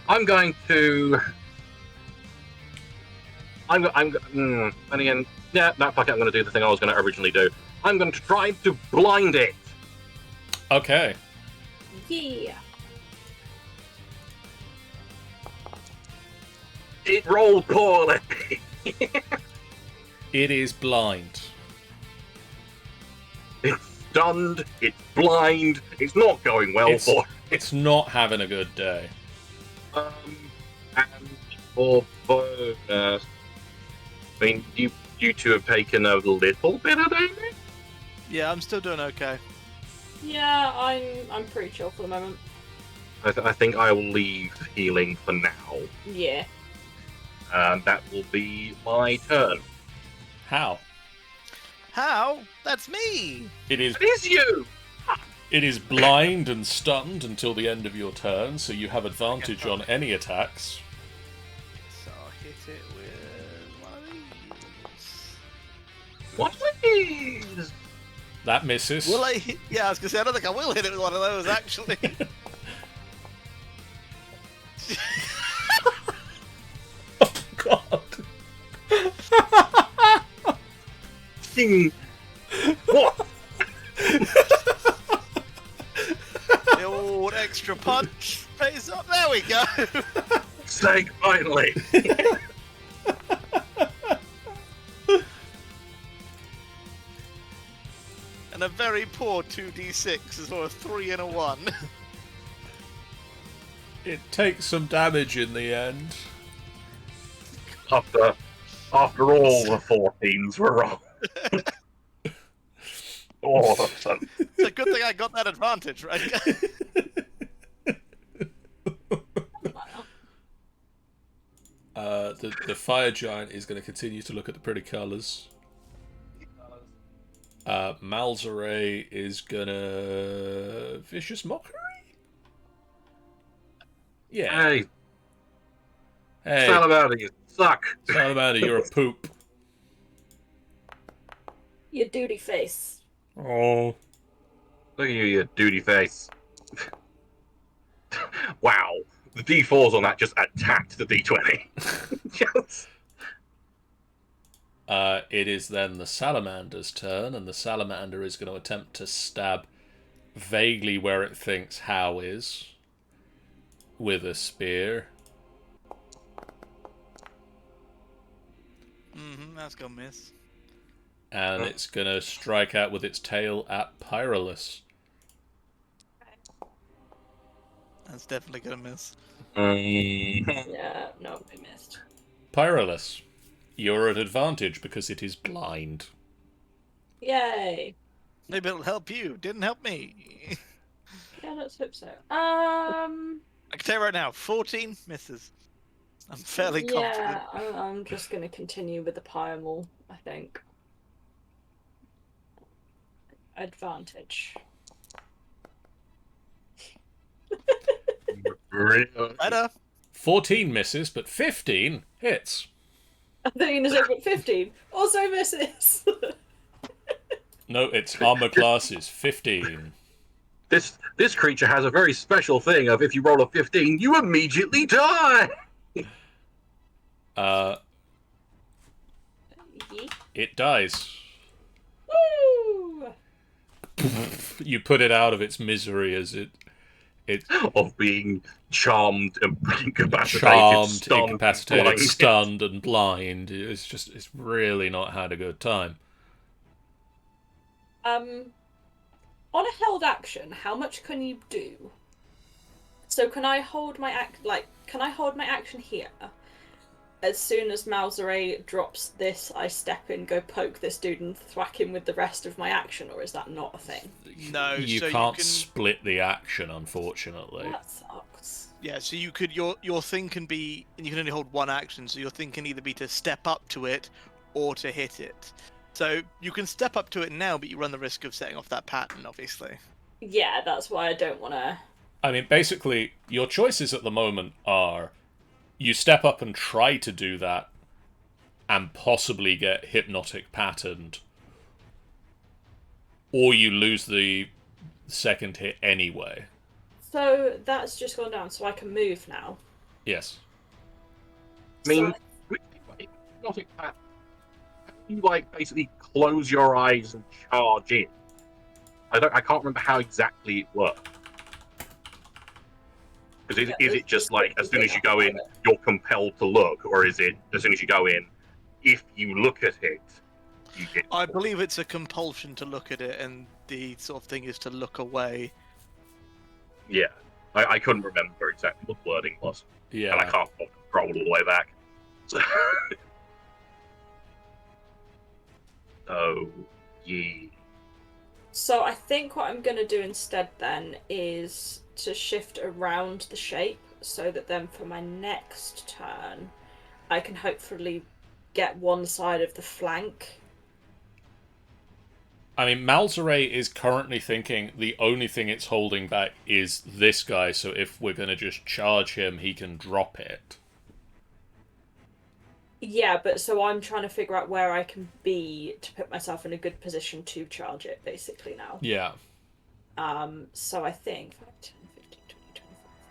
I'm going to. And again, yeah, no, fuck it, I'm going to do the thing I was going to originally do. I'm going to try to blind it. Okay. Yeah. It rolled poorly. It is blind. It's stunned. It's blind. It's not going well for. It's not having a good day. And for bonus, I mean, you two have taken a little bit of damage. Yeah, I'm still doing okay. Yeah, I'm pretty chill for the moment. I think I will leave healing for now. Yeah. That will be my turn. How? How? That's me! It is It is you! It is blind and stunned until the end of your turn, so you have advantage on any attacks. So I'll hit it with one of these. What is? That misses. Will I? Yeah, I was gonna say I don't think I will hit it with one of those actually. Oh God! Ding. What? The old extra punch pays up. There we go. Snake, finally. And a very poor 2d6 as well as 3 and a 1. It takes some damage in the end. After all the 14s were wrong. All of them. It's a good thing I got that advantage, right? The fire giant is going to continue to look at the pretty colours. Malzare is gonna vicious mockery. Yeah. Hey, Hey, Salamander, you suck. Salamander, you're a poop. Your duty face. Oh. Look at you duty face. Wow. The D4s on that just attacked the D20. Yes. It is then the salamander's turn, and the salamander is going to attempt to stab vaguely where it thinks How is with a spear. That's gonna miss. And it's going to strike out with its tail at Pyrolus. That's definitely gonna miss. Yeah, no, I missed. Pyrolus, you're at advantage because it is blind. Yay. Maybe it'll help you. Didn't help me. Yeah, let's hope so. I can tell you right now, 14 misses. I'm fairly confident. Yeah, I'm just gonna continue with the pyramid, I think. Advantage. Really? Better. 14 misses, but 15 hits. I thought you were going to say 15. Also misses. No, its armor class is 15. This creature has a very special thing of if you roll a 15, you immediately die. It dies. Woo! You put it out of its misery as it Of being charmed, incapacitated, charmed, stunned, incapacitated, blind. stunned, and blind. It's really not had a good time. On a held action, how much can you do? So can I hold my action here? As soon as Malzere drops this, I step in, go poke this dude, and thwack him with the rest of my action, or is that not a thing? No, You so can't you can... split the action, unfortunately. That sucks. Yeah, so you could your thing can be, and you can only hold one action. So your thing can either be to step up to it, or to hit it. So you can step up to it now, but you run the risk of setting off that pattern, obviously. Yeah, that's why I don't want to. I mean, basically, your choices at the moment are you step up and try to do that and possibly get hypnotic patterned, or you lose the second hit anyway. So that's just gone down, so I can move now. Yes. I mean, hypnotic pattern. You basically close your eyes and charge in. I can't remember how exactly it works. Because is it just as soon as you go in, you're compelled to look, or is it as soon as you go in, if you look at it, you get? I believe it's a compulsion to look at it, and the sort of thing is to look away. Yeah, I couldn't remember exactly what the wording was, Yeah. and I can't scroll all the way back. So, yeah. So I think what I'm going to do instead then is to shift around the shape so that then for my next turn I can hopefully get one side of the flank. I mean, Malzere is currently thinking the only thing it's holding back is this guy, so if we're going to just charge him, he can drop it. Yeah, but so I'm trying to figure out where I can be to put myself in a good position to charge it, basically, now. Yeah. So I think 5, 10, 15, 20,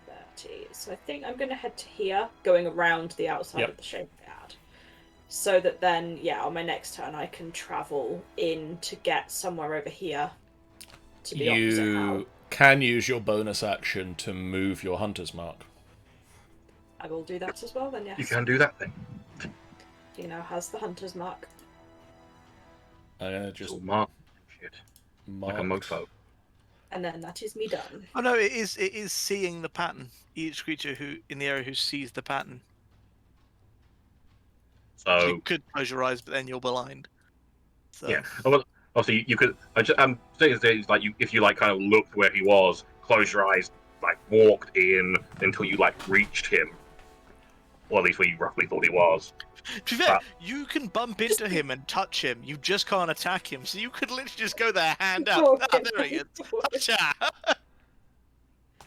25, 30. So I think I'm going to head to here, going around the outside Yep. of the shape I had. So that then, yeah, on my next turn I can travel in to get somewhere over here to the opposite how. You can use your bonus action to move your hunter's mark. I will do that as well then, yes. You can do that thing. He now has the hunter's mark. I'm going to just Just mark shit mark. like a mofo. And then that is me done. Oh no, it is seeing the pattern. Each creature who in the area who sees the pattern. So So you could close your eyes, but then you're blind. So. yeah, well, obviously you could. Like if you kind of looked where he was, close your eyes, walked in until you reached him, or at least where you roughly thought he was. To be fair, you can bump into him and touch him. You just can't attack him. So you could literally just go there, hand out. Ah, there he is. Gotcha.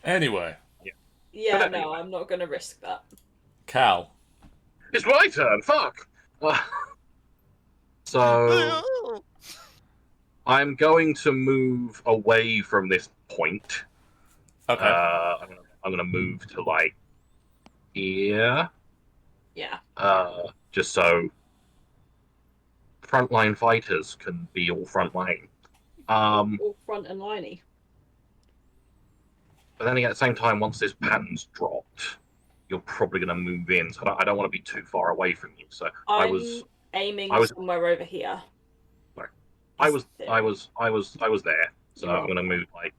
Anyway, Yeah, But no, anyway. I'm not going to risk that. Cal. It's my turn. Fuck. So I'm going to move away from this point. Okay. I'm gonna move to here. Yeah. Just so frontline fighters can be all frontline. All front and liney. But then again, at the same time, once this pattern's dropped, you're probably going to move in. So I don't want to be too far away from you. So I'm aiming somewhere over here. I was there. So You are. I'm going to move I'm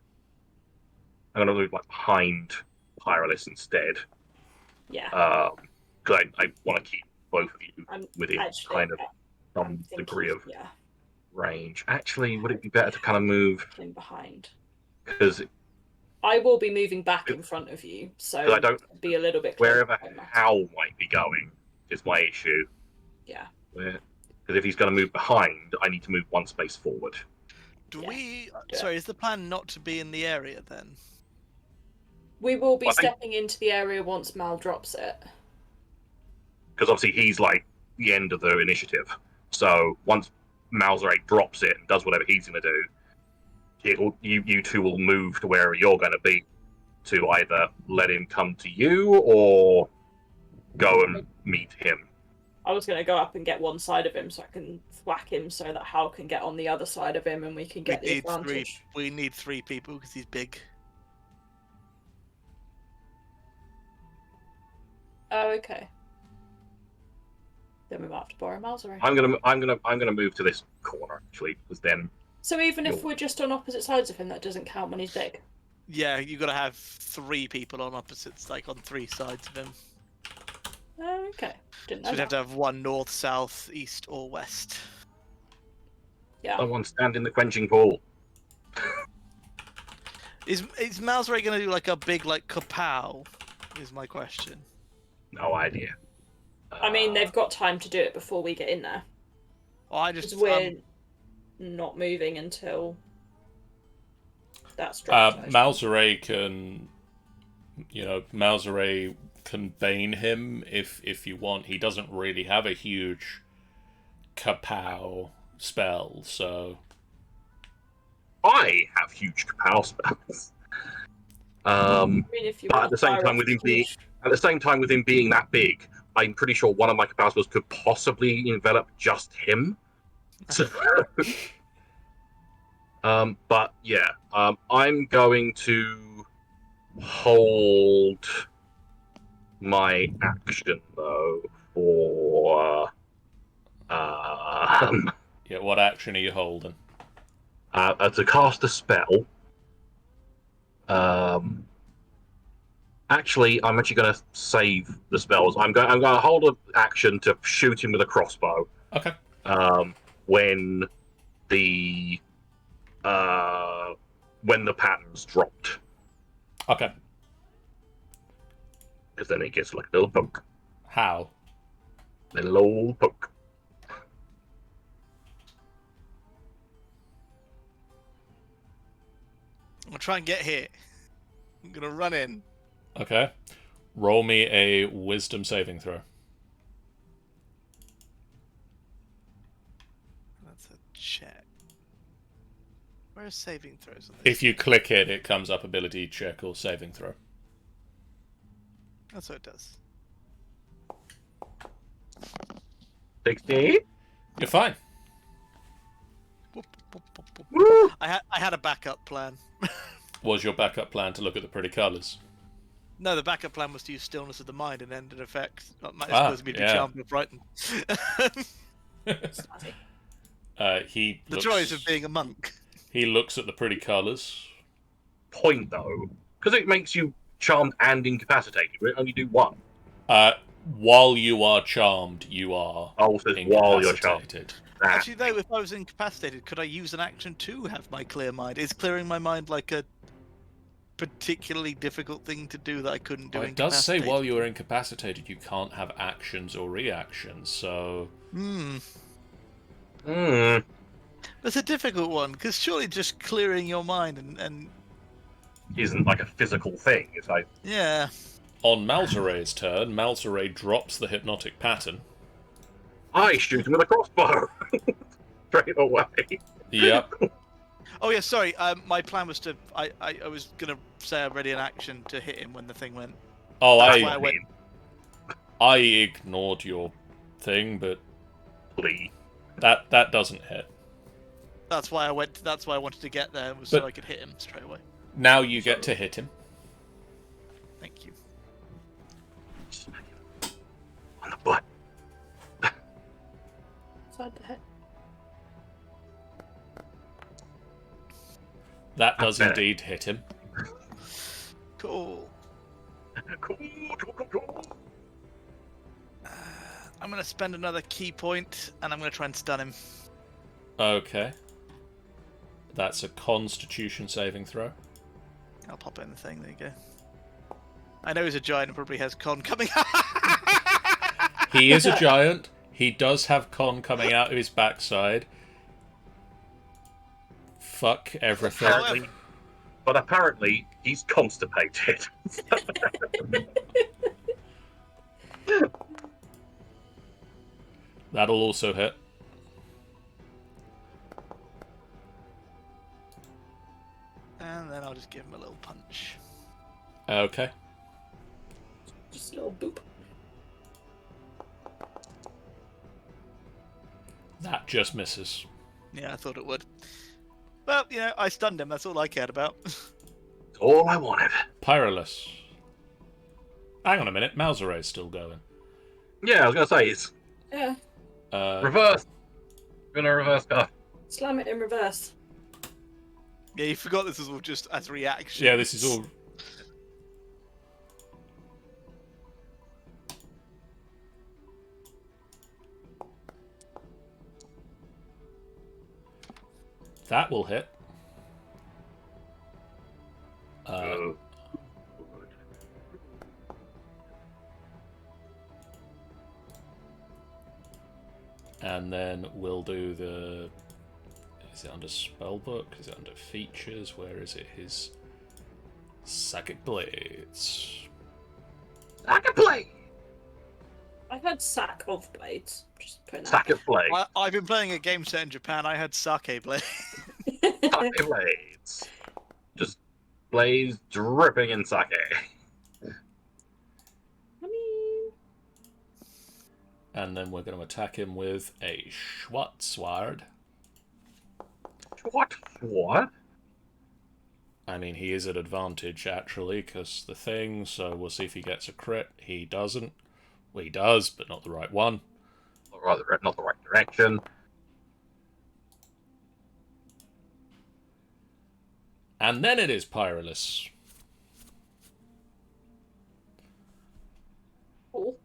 going to move behind Pyrolis instead. Yeah. Because I want to keep both of you I'm within actually, kind of I'm some thinking, degree of yeah, range. Actually, would it be better to kind of move in behind. because I will be moving back in front of you, so I don't be a little bit closer. wherever Hal might be going is my issue. Yeah. Because if he's going to move behind, I need to move one space forward. Do Yeah. we? Yeah. Sorry, is the plan not to be in the area then? We will be Well, I think- stepping into the area once Mal drops it. Because obviously he's like the end of the initiative. So once Malzerate drops it and does whatever he's going to do, you two will move to wherever you're going to be to either let him come to you or go and meet him. I was going to go up and get one side of him so I can whack him so that Hal can get on the other side of him and we can get the advantage. We need 3 people because he's big. Oh, okay. Then we might have to borrow Malzerate. I'm gonna move to this corner actually, because then. So even if we're just on opposite sides of him, that doesn't count when he's big. Yeah, you got to have 3 people on opposites, like on 3 sides of him. Oh, okay. Didn't know. So we'd have to have one north, south, east, or west. Yeah. Someone stand in the quenching pool. Is Malzerate going to do like a big like kapow? Is my question. No idea. I mean, they've got time to do it before we get in there. Well, I just Because we're not moving until that's dropped. Malzerate can, Malzerate can bane him if you want. He doesn't really have a huge kapow spell, so. I have huge kapow spells. I mean, if you But want at the same fire time, with him being that big, I'm pretty sure one of my kapow spells could possibly envelop just him. So, but yeah, I'm going to hold my action though for Yeah, what action are you holding? to cast a spell. Actually, I'm actually going to save the spells. I'm going to hold an action to shoot him with a crossbow. Okay. When the pattern's dropped. Okay. Because then it gets like a little poke. How? Little old poke. I'll try and get hit. I'm gonna run in. Okay. Roll me a wisdom saving throw. That's a check. Where's saving throws on this? If you click it, it comes up ability check or saving throw. That's what it does. 60. You're fine. Whoop, whoop, whoop, whoop. Woo! I had a backup plan. Was your backup plan to look at the pretty colours? No, the backup plan was to use stillness of the mind and end an effect. It's Ah, supposed to be yeah. charmed or frightened. He The looks, joys of being a monk. He looks at the pretty colours. Point though, because it makes you charmed and incapacitated. We only do one. While you are charmed, you are Oh, so it's while you're charmed. incapacitated. Actually, though, if I was incapacitated, could I use an action to have my clear mind? Is clearing my mind like a particularly difficult thing to do that I couldn't do? It does say while you are incapacitated, you can't have actions or reactions, so... That's a difficult one, because surely just clearing your mind and Isn't like a physical thing. It's like yeah. On Malzerae's turn, Malzerae drops the hypnotic pattern. I shoot him with a crossbow straight away. Yep. Oh yeah, sorry. My plan was to. I was gonna say I ready an action to hit him when the thing went. Oh, That's why I I went. I ignored your thing, but Please. that doesn't hit. That's why I went. That's why I wanted to get there, was so But- I could hit him straight away. Now you get to hit him. Thank you. Smack him on the butt. Side the head. That does better. indeed hit him. Cool. Cool. I'm gonna spend another key point, and I'm gonna try and stun him. Okay. That's a Constitution saving throw. I'll pop it in the thing. There you go. I know he's a giant and probably has con coming. He is a giant. He does have con coming out of his backside. Fuck everything. However- but apparently he's constipated. That'll also hit. And then I'll just give him a little punch. Okay. Just a little boop. That just misses. Yeah, I thought it would. Well, you know, I stunned him. That's all I cared about. All I wanted. Pyrolus. Hang on a minute, Malzeray's still going. Yeah, I was gonna say it's Yeah, reverse. We're gonna reverse go. slam it in reverse. Yeah, you forgot this was all just as reaction. Yeah, this is all... That will hit. Oh. And then we'll do the... Is it under Spellbook? Is it under Features? Where is it? His... Psychic Blades. I can play. I've had sack of blades. Just putting that. Sack of blades. I've been playing a game set in Japan. I had sake blade. Sake blades. Just blades dripping in sake. I mean, And then we're going to attack him with a Schwarzward. What? What? I mean, he is at advantage, actually, because the thing, so we'll see if he gets a crit. He doesn't. Well, he does, but not the right one. Not the right direction. And then it is Pyrolus. cool.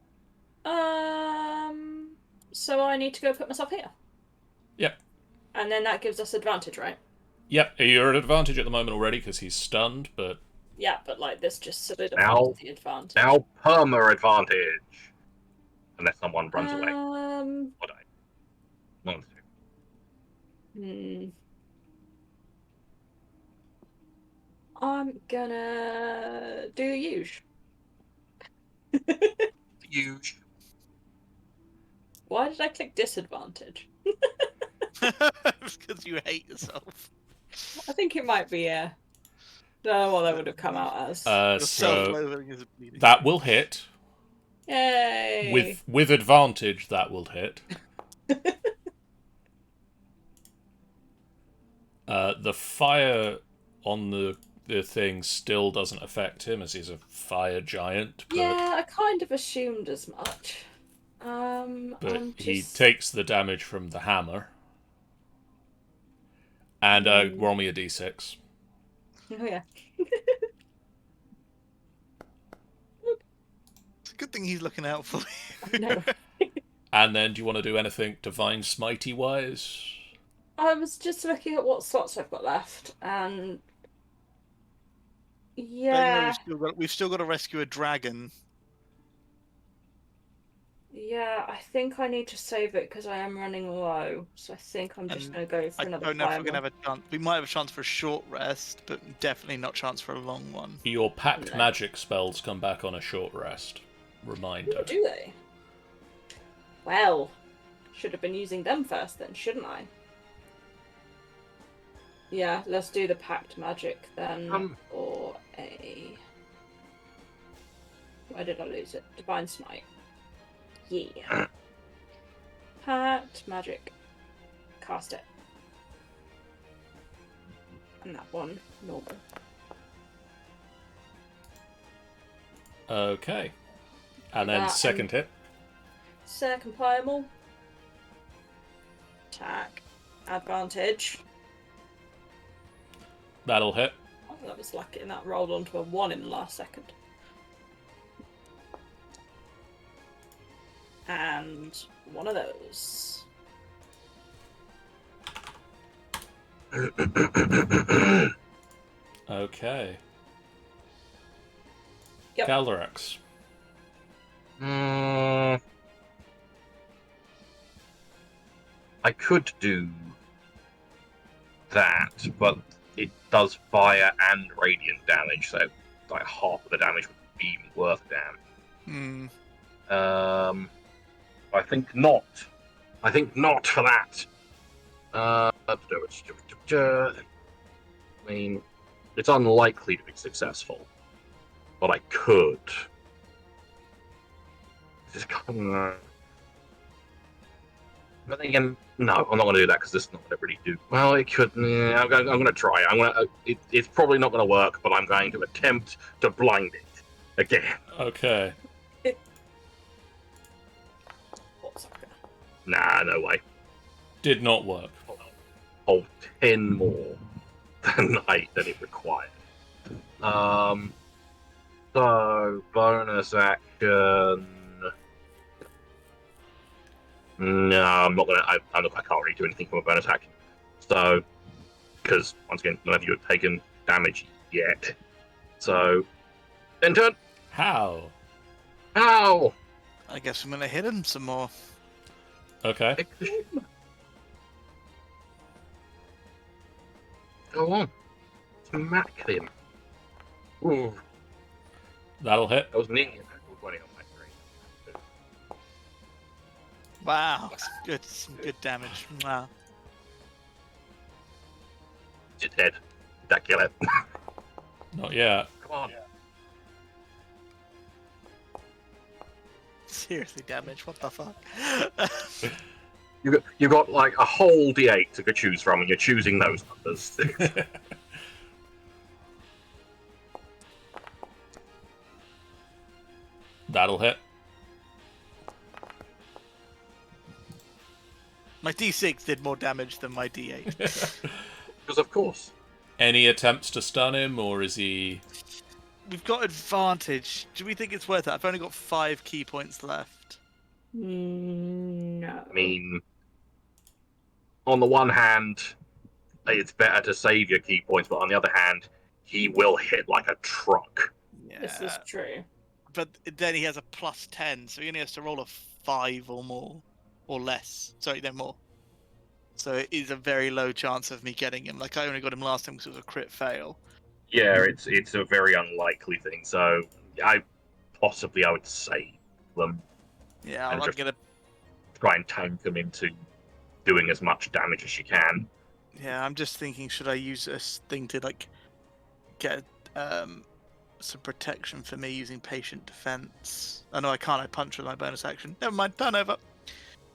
So I need to go put myself here. Yep. And then that gives us advantage, right? Yep, you're at advantage at the moment already because he's stunned, but... Yeah, but like this just solidifies Now- the advantage. Now perma advantage. Unless someone runs away. Or die. One of the two. I'm gonna do huge. Huge. Why did I click disadvantage? Because you hate yourself. I think it might be, yeah. Don't know what that would have come out as. Your So self-loathing is bleeding. that will hit. Yay! With advantage, that will hit. The fire on the thing still doesn't affect him, as he's a fire giant. But, Yeah, I kind of assumed as much. but I'm he just... takes the damage from the hammer. And roll me a d6. Oh, yeah. It's a good thing he's looking out for you. No. And then, do you want to do anything Divine Smitey wise? I was just looking at what slots I've got left, and... Yeah. We've still got to rescue a dragon. Yeah, I think I need to save it because I am running low. So I think I'm just And going to go for I another don't know if we're fireball. going to have a chance. We might have a chance for a short rest, but definitely not chance for a long one. Your packed No. magic spells come back on a short rest. Reminder. Ooh, do they? Well, should have been using them first then, shouldn't I? Yeah, let's do the packed magic then, or a... Where did I lose it? Divine Smite. Yeah. Packed magic. Cast it. And that one, normal. Okay. And then That second hit. Second primal. Attack. Advantage. That'll hit. Oh, that was lucky, and that rolled onto a 1 in the last second. And one of those. Okay. Yep. Galdorax. I could do that, but it does fire and radiant damage, so like half of the damage would be even worth a damn. I think not. I think not for that. I mean, it's unlikely to be successful, but I could. But then again, no, I'm not going to do that because this is not going to really do. Well, it could. I'm going to try. It's probably not going to work, but I'm going to attempt to blind it again. Okay. Nah, no way. Did not work. Oh, 10 more than it required. So bonus action. No, I'm not gonna. I can't really do anything from a bonus action. So, because once again, none of you have taken damage yet. So, end turn. How? How? I guess I'm gonna hit him some more. Okay. Go on. Smack him. Ooh, That'll hit. that was nearly a natural 20 on my screen. Wow, some good damage. Wow. It's dead. Did that kill it? Not yet. Come on. Seriously, damage. What the fuck? You got like a whole D8 to choose from, and you're choosing those numbers. That'll hit. My D6 did more damage than my D8. Because of course. Any attempts to stun him, or is he... We've got advantage. Do we think it's worth it? I've only got 5 key points left. No. I mean, on the one hand, it's better to save your key points, but on the other hand, he will hit like a truck. Yeah. This is true. But then he has a plus 10, so he only has to roll a 5 or more. Or less. Sorry, no more. So it is a very low chance of me getting him. Like, I only got him last time because it was a crit fail. Yeah, it's a very unlikely thing. So I would save them. Yeah, And I'm just- gonna. Try and tank them into doing as much damage as you can. Yeah, I'm just thinking, should I use this thing to like get some protection for me using patient defense? Oh no, I can't. I punch with my bonus action. Never mind. Turn over.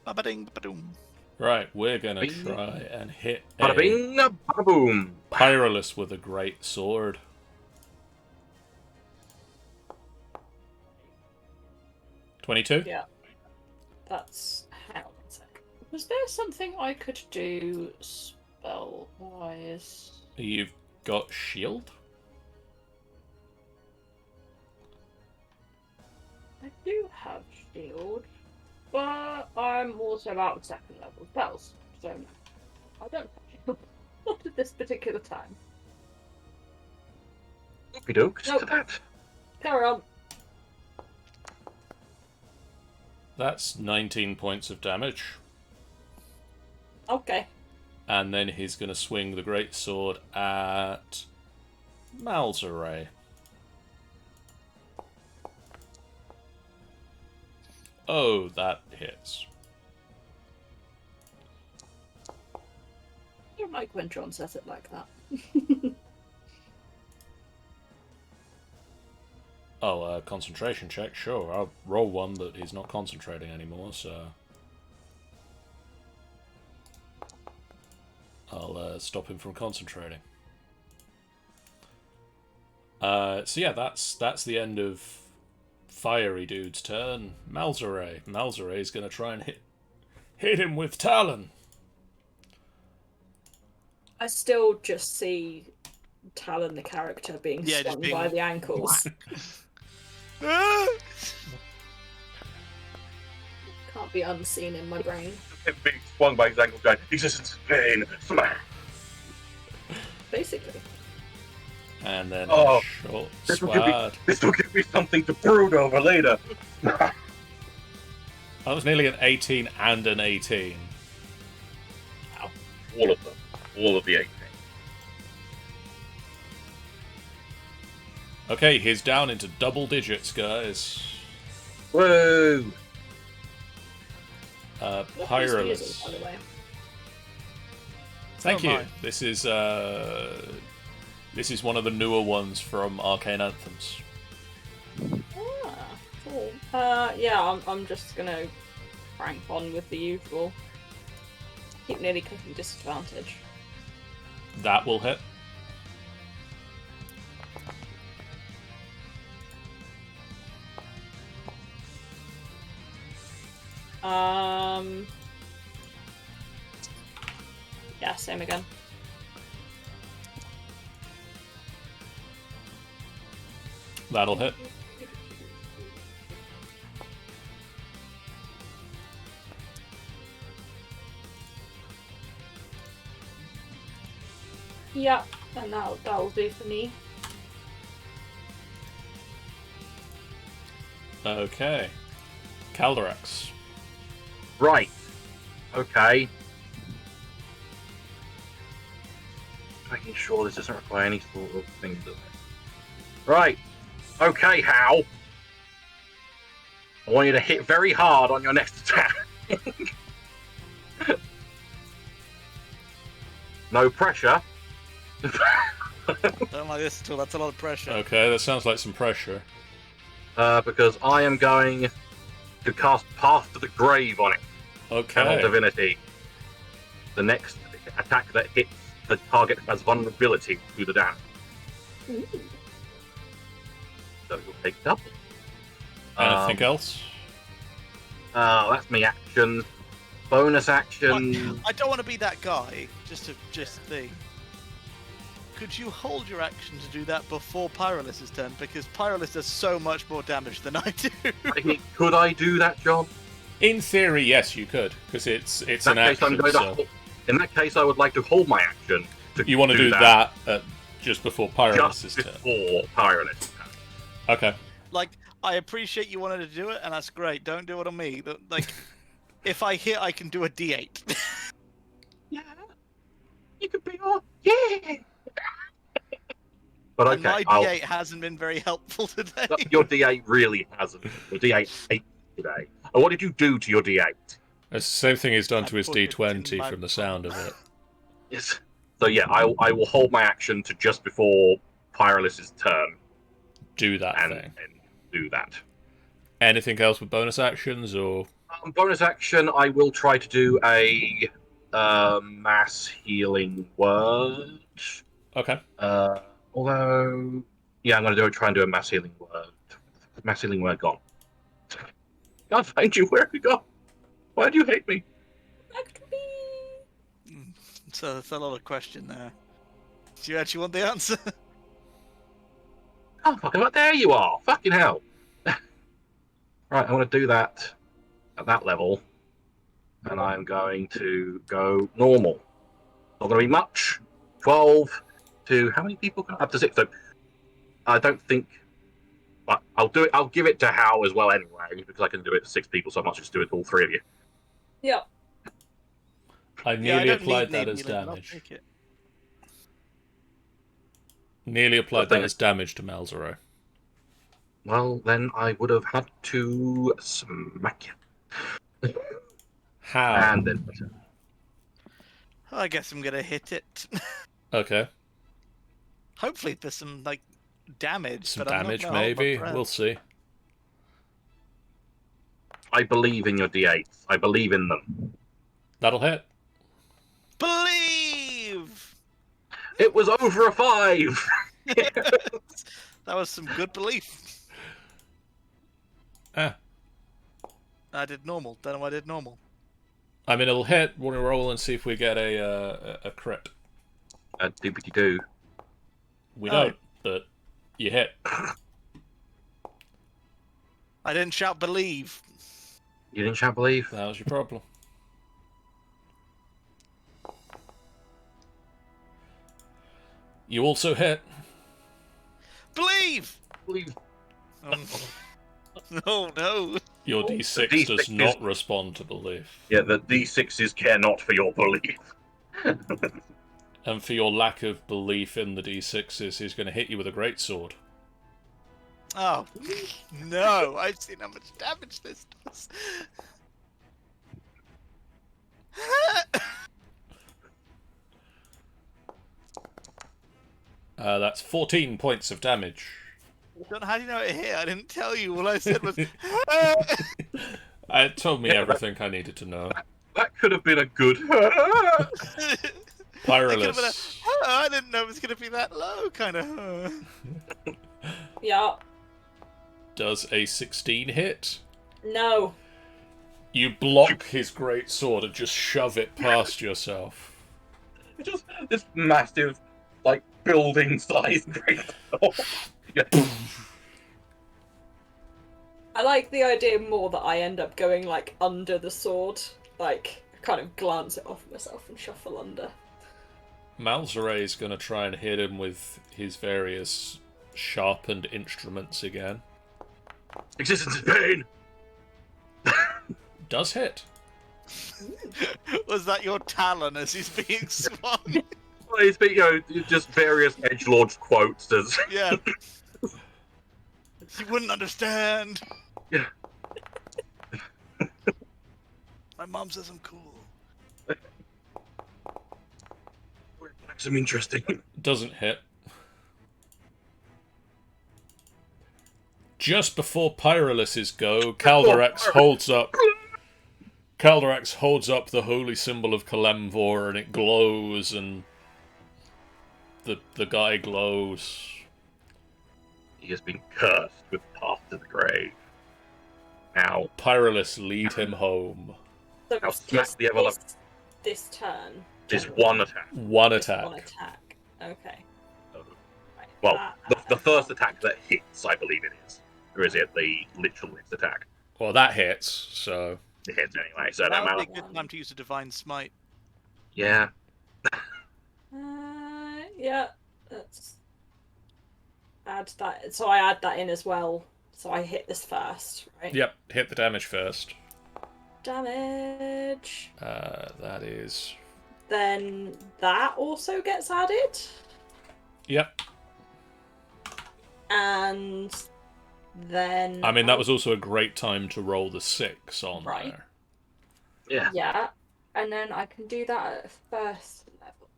Ba-ba-ding, ba-doom. Right, we're gonna Bing. try and hit Bada a bing, bada boom. Pyrolus with a great sword. $22? Yeah. That's... Hang on a sec. Was there something I could do spell-wise? You've got shield? I do have shield, but I'm also out of second level spells, so no. I don't have shield. Not at this particular time. Okie doke, Nope. to that. Carry on. That's 19 points of damage. Okay. And then he's going to swing the great sword at Malzaray. Oh, that hits. I don't like when John says it like that. Oh, concentration check, sure. I'll roll one, but he's not concentrating anymore, so... I'll stop him from concentrating. So yeah, that's the end of Fiery Dude's turn. Malzaray. Malzaray's gonna try and hit him with Talon. I still just see Talon, the character, being Yeah, just swung being by the ankles. Can't be unseen in my brain. Him being swung by his ankle going, existence pain, smack. Basically. And then Oh, a short This sword. will give me something to brood over later. That was nearly an 18 and an 18. All of them. All of the 18. Okay, he's down into double digits, guys. Woo! What is Pyrolus. music, by the way? Thank Oh, you. my. This is one of the newer ones from Arcane Anthems. Ah, cool. Yeah, I'm just gonna crank on with the usual. Keep nearly clicking disadvantage. That will hit. Yeah, same again. That'll hit. Yeah, and that'll do for me. Okay. Caldorax. Right. Okay. Making sure this doesn't require any sort of thing, does it? Right. Okay, Hal. I want you to hit very hard on your next attack. No pressure. Don't like this at all. That's a lot of pressure. Okay, that sounds like some pressure. Because I am going to cast Path to the Grave on it. Channel Okay. Divinity. The next attack that hits the target has vulnerability to the damage. Ooh. So you'll take double. Anything else? That's me action. Bonus action. I don't want to be that guy. Just think. Could you hold your action to do that before Pyrolus' turn? Because Pyrolus does so much more damage than I do. Could I do that, John? In theory, yes, you could, because it's In an that case, I'm action. going So to. In that case, I would like to hold my action. you want to do that just before Pyrolus' just turn. before Pyrolus. Okay. Like, I appreciate you wanted to do it, and that's great. Don't do it on me. Like, if I hit, I can do a D8. Yeah, you could be on. Yeah. But And okay, my D8 hasn't been very helpful today. your D8 really hasn't. Your D8 ate today. And what did you do to your D8? It's the same thing he's done I to his put it in D20 my from the sound of it. Yes. So yeah, I will hold my action to just before Pyrolus' turn Do that and thing. do that. Anything else with bonus actions, or Bonus action, I will try to do a mass healing word. okay? Although, yeah, I'm going to try and do a mass healing word. Mass healing word gone. Can't find you. Where have you gone? Why do you hate me? Back to me. So that's a lot of question there. Do you actually want the answer? Oh, fucking what? There you are. Fucking hell. Right, I want to do that at that level. And I'm going to go normal. Not going to be much. 12 to... How many people can... Up to 6. So I don't think... But I'll do it. I'll give it to Hal as well anyway, because I can do it to 6 people, so I might just do it to all 3 of you. Yep. I Yeah, I nearly don't applied need that as healing, but I'll damage. take it. Nearly applied thing that is- as damage to Malzero. Well, then I would have had to smack you. How? And then... I guess I'm gonna hit it. Okay. Hopefully there's some like damage. Some but I'm not damage, gonna hold my maybe. breath. We'll see. I believe in your D8s. I believe in them. That'll hit. Believe. It was over a 5! That was some good belief. Ah. I did normal. Don't know why I did normal. I mean, it'll hit. Want to roll and see if we get a crit. Doobity-doo. We Oh. don't, but you hit. I didn't shout believe. You didn't shout believe? That was your problem. You also hit. Believe. Believe. No, no. Your Oh, D6 the does D6 not is- respond to belief. Yeah, the D6s care not for your belief. And for your lack of belief in the D6s, he's going to hit you with a greatsword. Oh, no. I've seen how much damage this does. That's 14 points of damage. John, how do you know it hit? I didn't tell you. All I said was... It told me everything I needed to know. That could have been a good. Pyrolus. Oh, I didn't know it was going to be that low, kind of. Yeah. Does a 16 hit? No. You block his great sword and just shove it past yourself. Just this massive, like, building-sized great sword. Yeah. I like the idea more that I end up going, like, under the sword. Like, kind of glance it off myself and shuffle under. Malzeret's going to try and hit him with his various sharpened instruments again. Existence is pain! Does hit. Was that your talon as he's being swung? Well, he's been, just various edgelord quotes as... Yeah. You wouldn't understand. Yeah. My mom says I'm cool. Some interesting. Doesn't hit. Just before Pyrolus's go, Caldorax holds up the holy symbol of Kalemvor, and it glows, and the guy glows. He has been cursed with path to the grave. Now, Pyrolus, lead him home. So I'll smack the ever- this turn. this one attack. One Just attack. One attack. Okay. Right. Well, that- the first attack that hits, I believe it is. Or is it the literal next attack? Well, that hits, so... It hits anyway, so no That would matter. be a good time to use a divine smite. Yeah. Yeah. Let's add that. So I add that in as well. So I hit this first, right? Yep, hit the damage first. Damage. That is... Then that also gets added. Yep. And then... I mean, that was also a great time to roll the 6 on Right. there. Yeah. Yeah. And then I can do that at first level.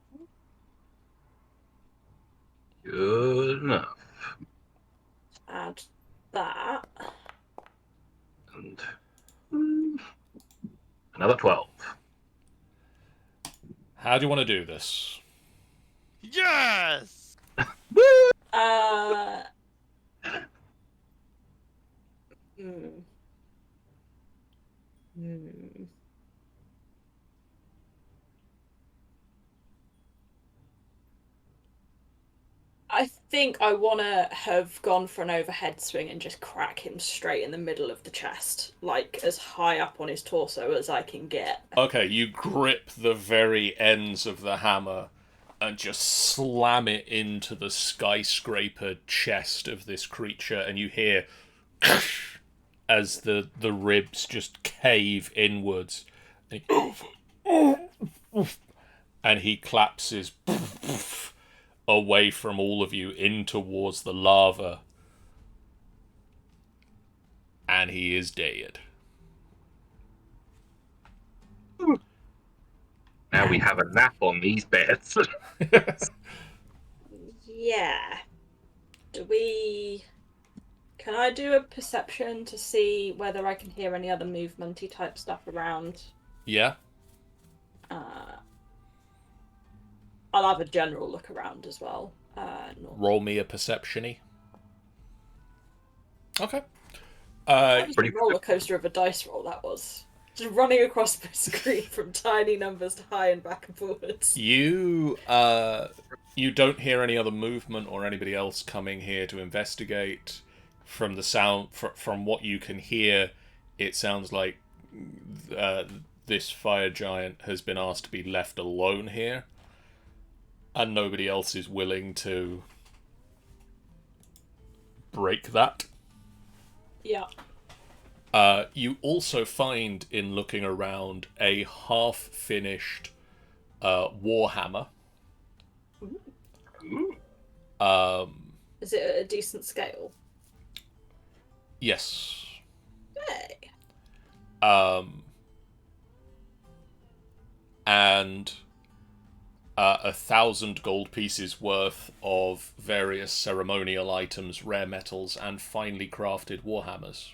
Good enough. Add that. And another 12. How do you want to do this? Yes! Uh... I think I want to have gone for an overhead swing and just crack him straight in the middle of the chest, like as high up on his torso as I can get. Okay, you grip the very ends of the hammer and just slam it into the skyscraper chest of this creature, and you hear as the ribs just cave inwards. And he collapses away from all of you in towards the lava. And he is dead. Now we have a nap on these beds. Yeah. Can I do a perception to see whether I can hear any other movementy type stuff around? Yeah? I'll have a general look around as well. Roll me a perception-y. Okay. That was a roller coaster of a dice roll, that was. Just running across the screen from tiny numbers to high and back and forwards. You don't hear any other movement or anybody else coming here to investigate. From the sound, from what you can hear, it sounds like this fire giant has been asked to be left alone here, and nobody else is willing to break that. Yeah. You also find, in looking around, a half-finished warhammer. Ooh. Is it at a decent scale? Yes. Hey. And 1,000 gold pieces worth of various ceremonial items, rare metals, and finely crafted warhammers.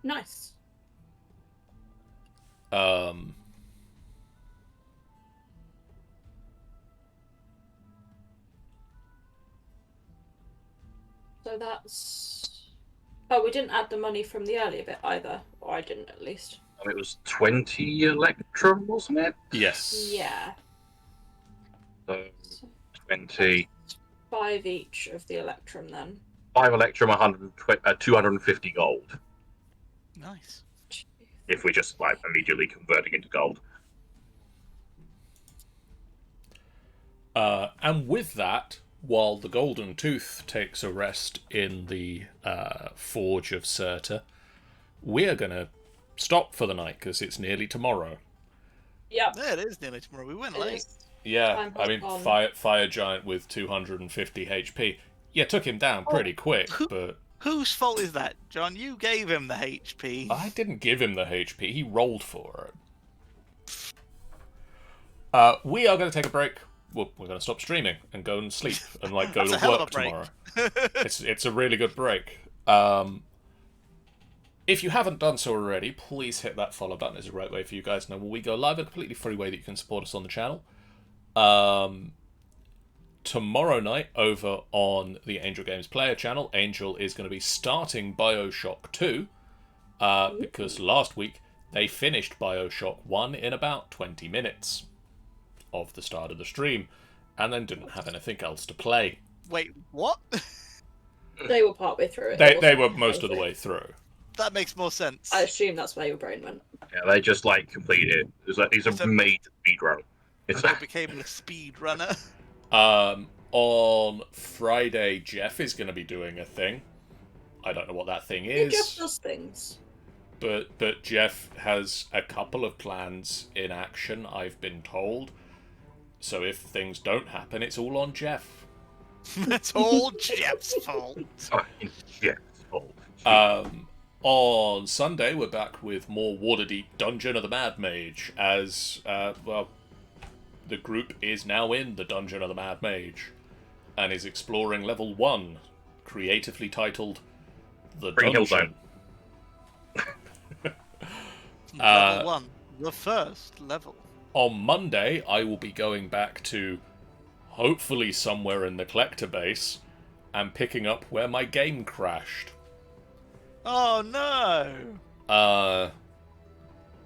Nice. So that's... Oh, we didn't add the money from the earlier bit either. Or I didn't, at least. And it was 20 Electrum, wasn't it? Yes. Yeah. So 20. 5 each of the Electrum, then. 5 Electrum, 250 gold. Nice. If we're just like immediately converting into gold. And with that, while the Golden Tooth takes a rest in the Forge of Cirta, we're going to stop for the night because it's nearly tomorrow. Yep. Yeah, it is nearly tomorrow. We went It late. is. Yeah, Time I mean, on. fire giant with 250 HP. Yeah, took him down pretty quick, but Whose fault is that, John? You gave him the HP. I didn't give him the HP. He rolled for it. We are going to take a break. We're going to stop streaming and go and sleep and like go That's a to hell of work a break. tomorrow. It's a really good break. If you haven't done so already, please hit that follow button. It's a great way for you guys to know when we go live. A completely free way that you can support us on the channel. Tomorrow night over on the Angel Games Player channel, Angel is going to be starting BioShock 2 because last week they finished BioShock 1 in about 20 minutes of the start of the stream and then didn't have anything else to play. Wait, what? They were partway through it. They were most of the way through. That makes more sense. I assume that's where your brain went. Yeah, they just like completed it. It's a major speedrun. It's I became a speed runner. On Friday, Jeff is going to be doing a thing. I don't know what that thing He just is, does things. but Jeff has a couple of plans in action, I've been told. So if things don't happen, it's all on Jeff. It's all Jeff's fault. Jeff's fault. On Sunday, we're back with more Waterdeep Dungeon of the Mad Mage, as, the group is now in the Dungeon of the Mad Mage, and is exploring level 1, creatively titled The Green Hill Dungeon. Level 1. The first level. On Monday, I will be going back to, hopefully somewhere in the collector base, and picking up where my game crashed. Oh no!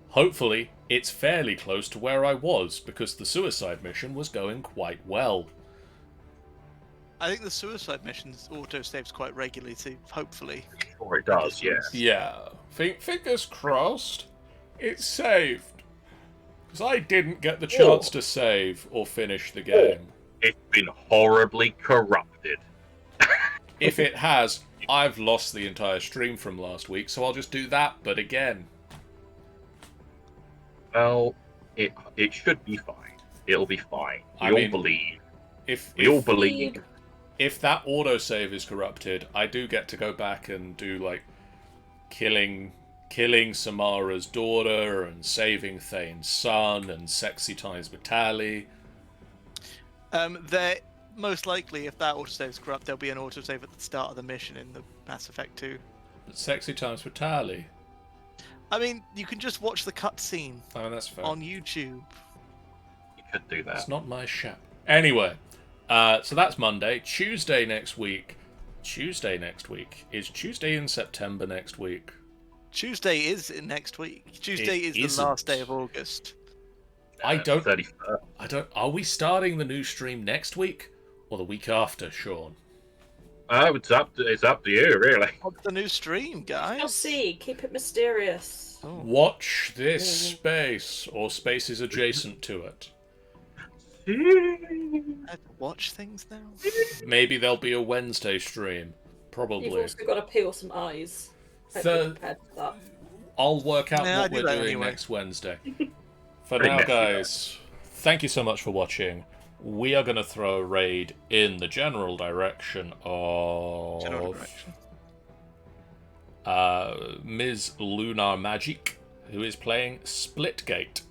Hopefully, it's fairly close to where I was, because the suicide mission was going quite well. I think the suicide missions auto-saves quite regularly too, hopefully. Sure it does, yeah. Yeah, fingers crossed, it's saved. Because I didn't get the chance to save or finish the game. It's been horribly corrupted. If it has, I've lost the entire stream from last week, so I'll just do that, but again. Well, it should be fine. It'll be fine. I We mean, all believe. If We all believe. if that autosave is corrupted, I do get to go back and do, like, killing Samara's daughter and saving Thane's son and sexy times with Tally. There most likely, if that autosave is corrupt, there'll be an autosave at the start of the mission in the Mass Effect 2. But sexy times with Tally. I mean, you can just watch the cutscene I mean, that's fair. on YouTube. You could do that. It's not my show. Anyway, so that's Monday. Tuesday next week. Is Tuesday in September next week? Tuesday is next week. Tuesday It is isn't. the last day of August. I don't. 31st. Are we starting the new stream next week or the week after, Sean? It's up to you, really. What's the new stream, guys? We'll see. Keep it mysterious. Oh. Watch this space or spaces adjacent to it. I have to watch things now. Maybe there'll be a Wednesday stream. You've Probably. also got to peel some eyes. Hope The- you're prepared for that. I'll work out Yeah, I what do we're that doing anyway. next Wednesday. For Pretty now, messy, though. guys, thank you so much for watching. We are going to throw a raid in the general direction of General direction. Ms. Lunar Magic, who is playing Splitgate.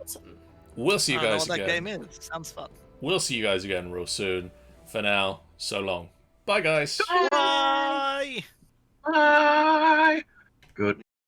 Awesome. We'll see you I don't know guys what that again. game is. Sounds fun. We'll see you guys again real soon. For now, so long. Bye, guys. Bye. Bye. Good